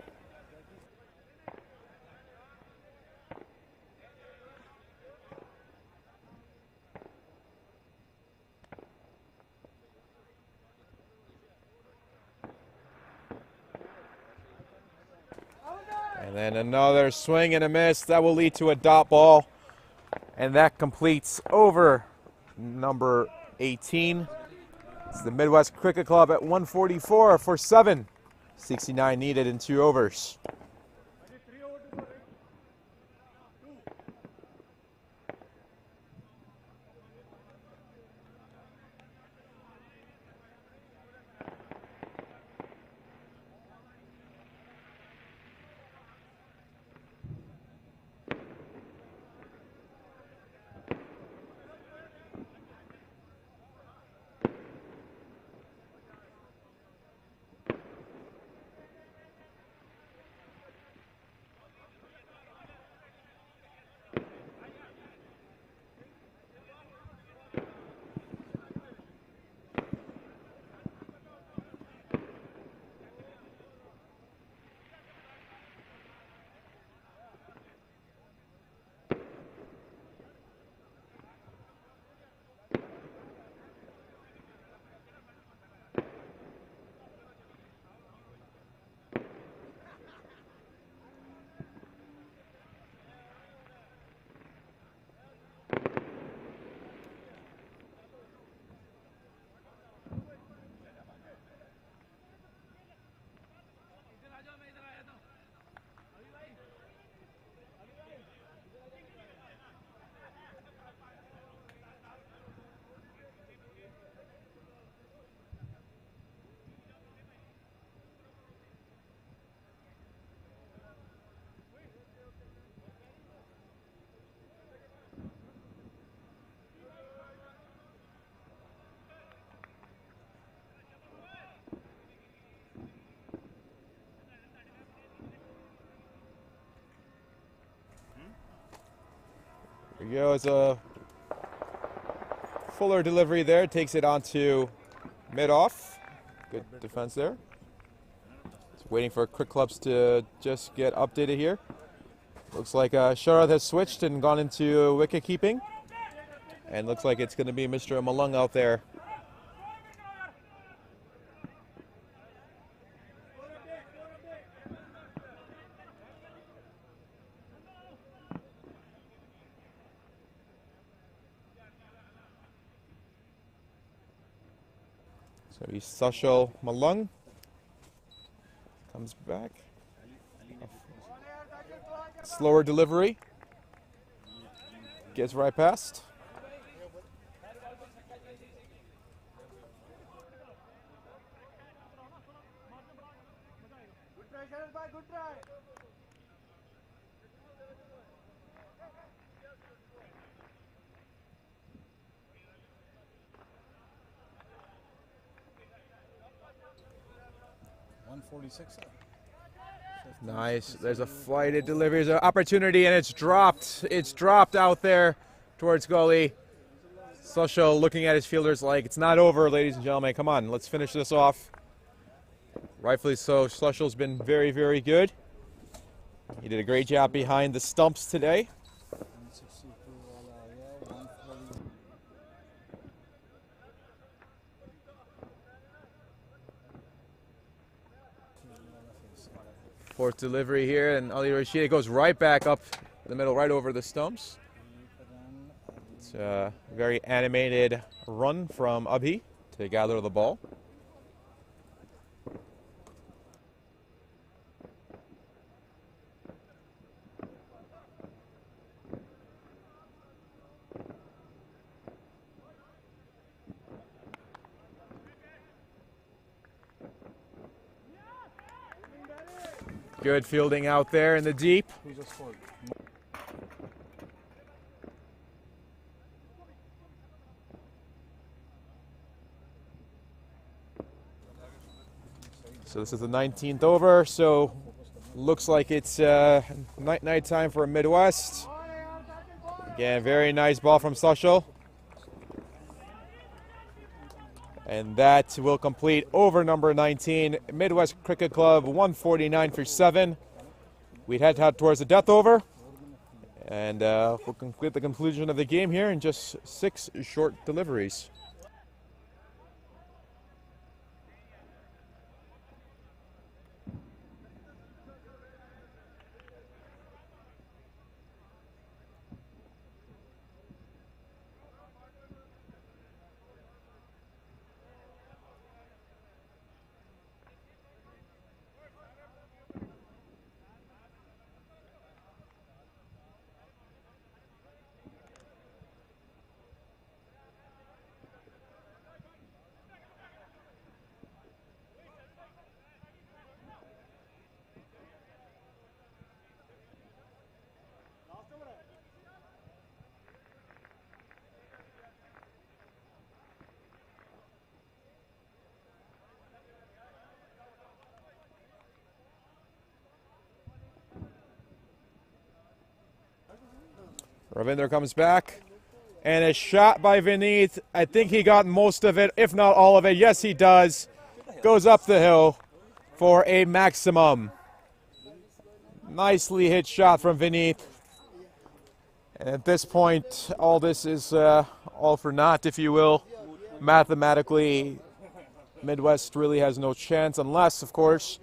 And then another swing and a miss. That will lead to a dot ball. And that completes over number 18. It's the Midwest Cricket Club at 144 for 7. 69 needed in 2 overs. we go. It's a fuller delivery there. Takes it onto mid-off. Good defense there. Just waiting for quick clubs to just get updated here. Looks like Sharad has switched and gone into wicket keeping. And looks like it's going to be Mr. Malung out there. So he's Sashal Malung. Comes back. Slower delivery. Gets right past. Good try. 146. Nice. There's a flighted delivery. There's an opportunity, and it's dropped. It's dropped out there towards gully. Sushil looking at his fielders like, it's not over, ladies and gentlemen. Come on, let's finish this off. Rightfully so. Sushil's been very, very good. He did a great job behind the stumps today. 162, yeah, 140. Fourth delivery here, and Ali Rashid goes right back up the middle, right over the stumps. It's a very animated run from Abhi to gather the ball. Good fielding out there in the deep. Who just scored? So this is the 19th over, so looks like it's night time for Midwest. Again, very nice ball from Sushil. And that will complete over number 19. Midwest Cricket Club 149 for 7. We'd head towards the death over. And we'll complete the conclusion of the game here in just 6 short deliveries. Ravinder comes back, and a shot by Vineet. I think he got most of it, if not all of it. Yes, he does. Goes up the hill for a maximum. Nicely hit shot from Vineet. And at this point, all this is all for naught, if you will. Mathematically, Midwest really has no chance unless, of course,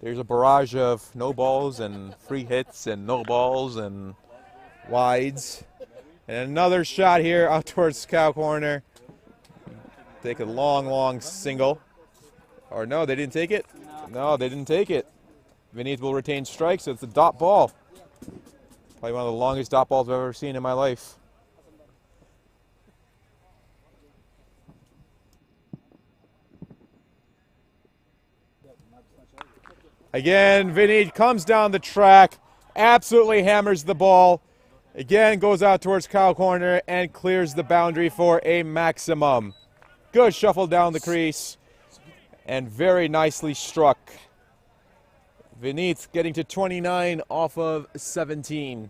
there's a barrage of no balls and free hits and no balls and wides. And another shot here out towards cow corner. Take a long single. Or no, they didn't take it? No, they didn't take it. Vineet will retain strikes. So it's a dot ball. Probably one of the longest dot balls I've ever seen in my life. Again, Vineet comes down the track, absolutely hammers the ball. Again, goes out towards cow corner and clears the boundary for a maximum. Good shuffle down the crease and very nicely struck. Vineet getting to 29 off of 17.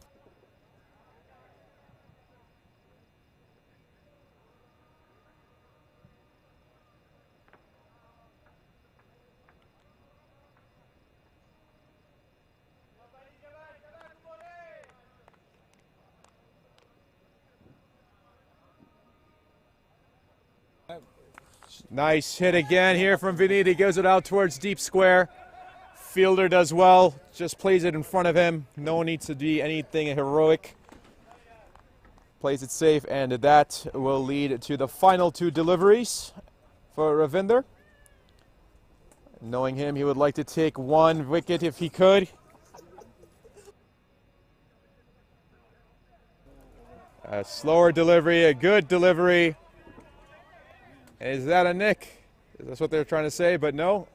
Nice hit again here from Vinit. He gives it out towards deep square. Fielder does well, just plays it in front of him. No need to be anything heroic. Plays it safe, and that will lead to the final two deliveries for Ravinder. Knowing him, he would like to take one wicket if he could. A slower delivery, a good delivery. Is that a nick? That's what they're trying to say, but no.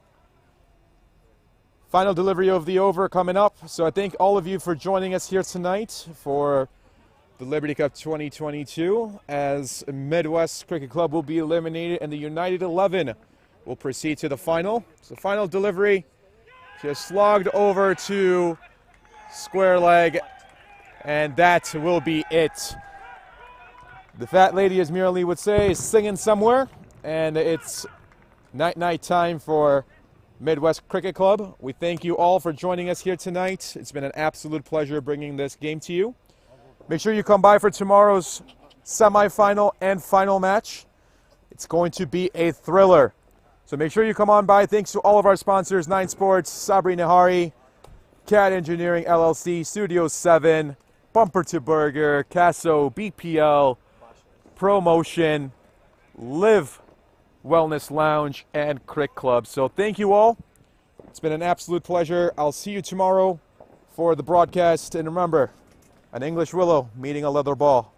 Final delivery of the over coming up. So I thank all of you for joining us here tonight for the Liberty Cup 2022, as Midwest Cricket Club will be eliminated and the United 11 will proceed to the final. So final delivery, just slogged over to square leg, and that will be it. The fat lady, as Mira Lee would say, is singing somewhere, and it's night-night time for Midwest Cricket Club. We thank you all for joining us here tonight. It's been an absolute pleasure bringing this game to you. Make sure you come by for tomorrow's semifinal and final match. It's going to be a thriller. So make sure you come on by. Thanks to all of our sponsors, 9 Sports, Sabri Nahari, CAD Engineering LLC, Studio 7, Bumper to Burger, Casso, BPL, Promotion, Live Wellness Lounge, and Crick Club. So thank you all. It's been an absolute pleasure. I'll see you tomorrow for the broadcast. And remember, an English willow meeting a leather ball.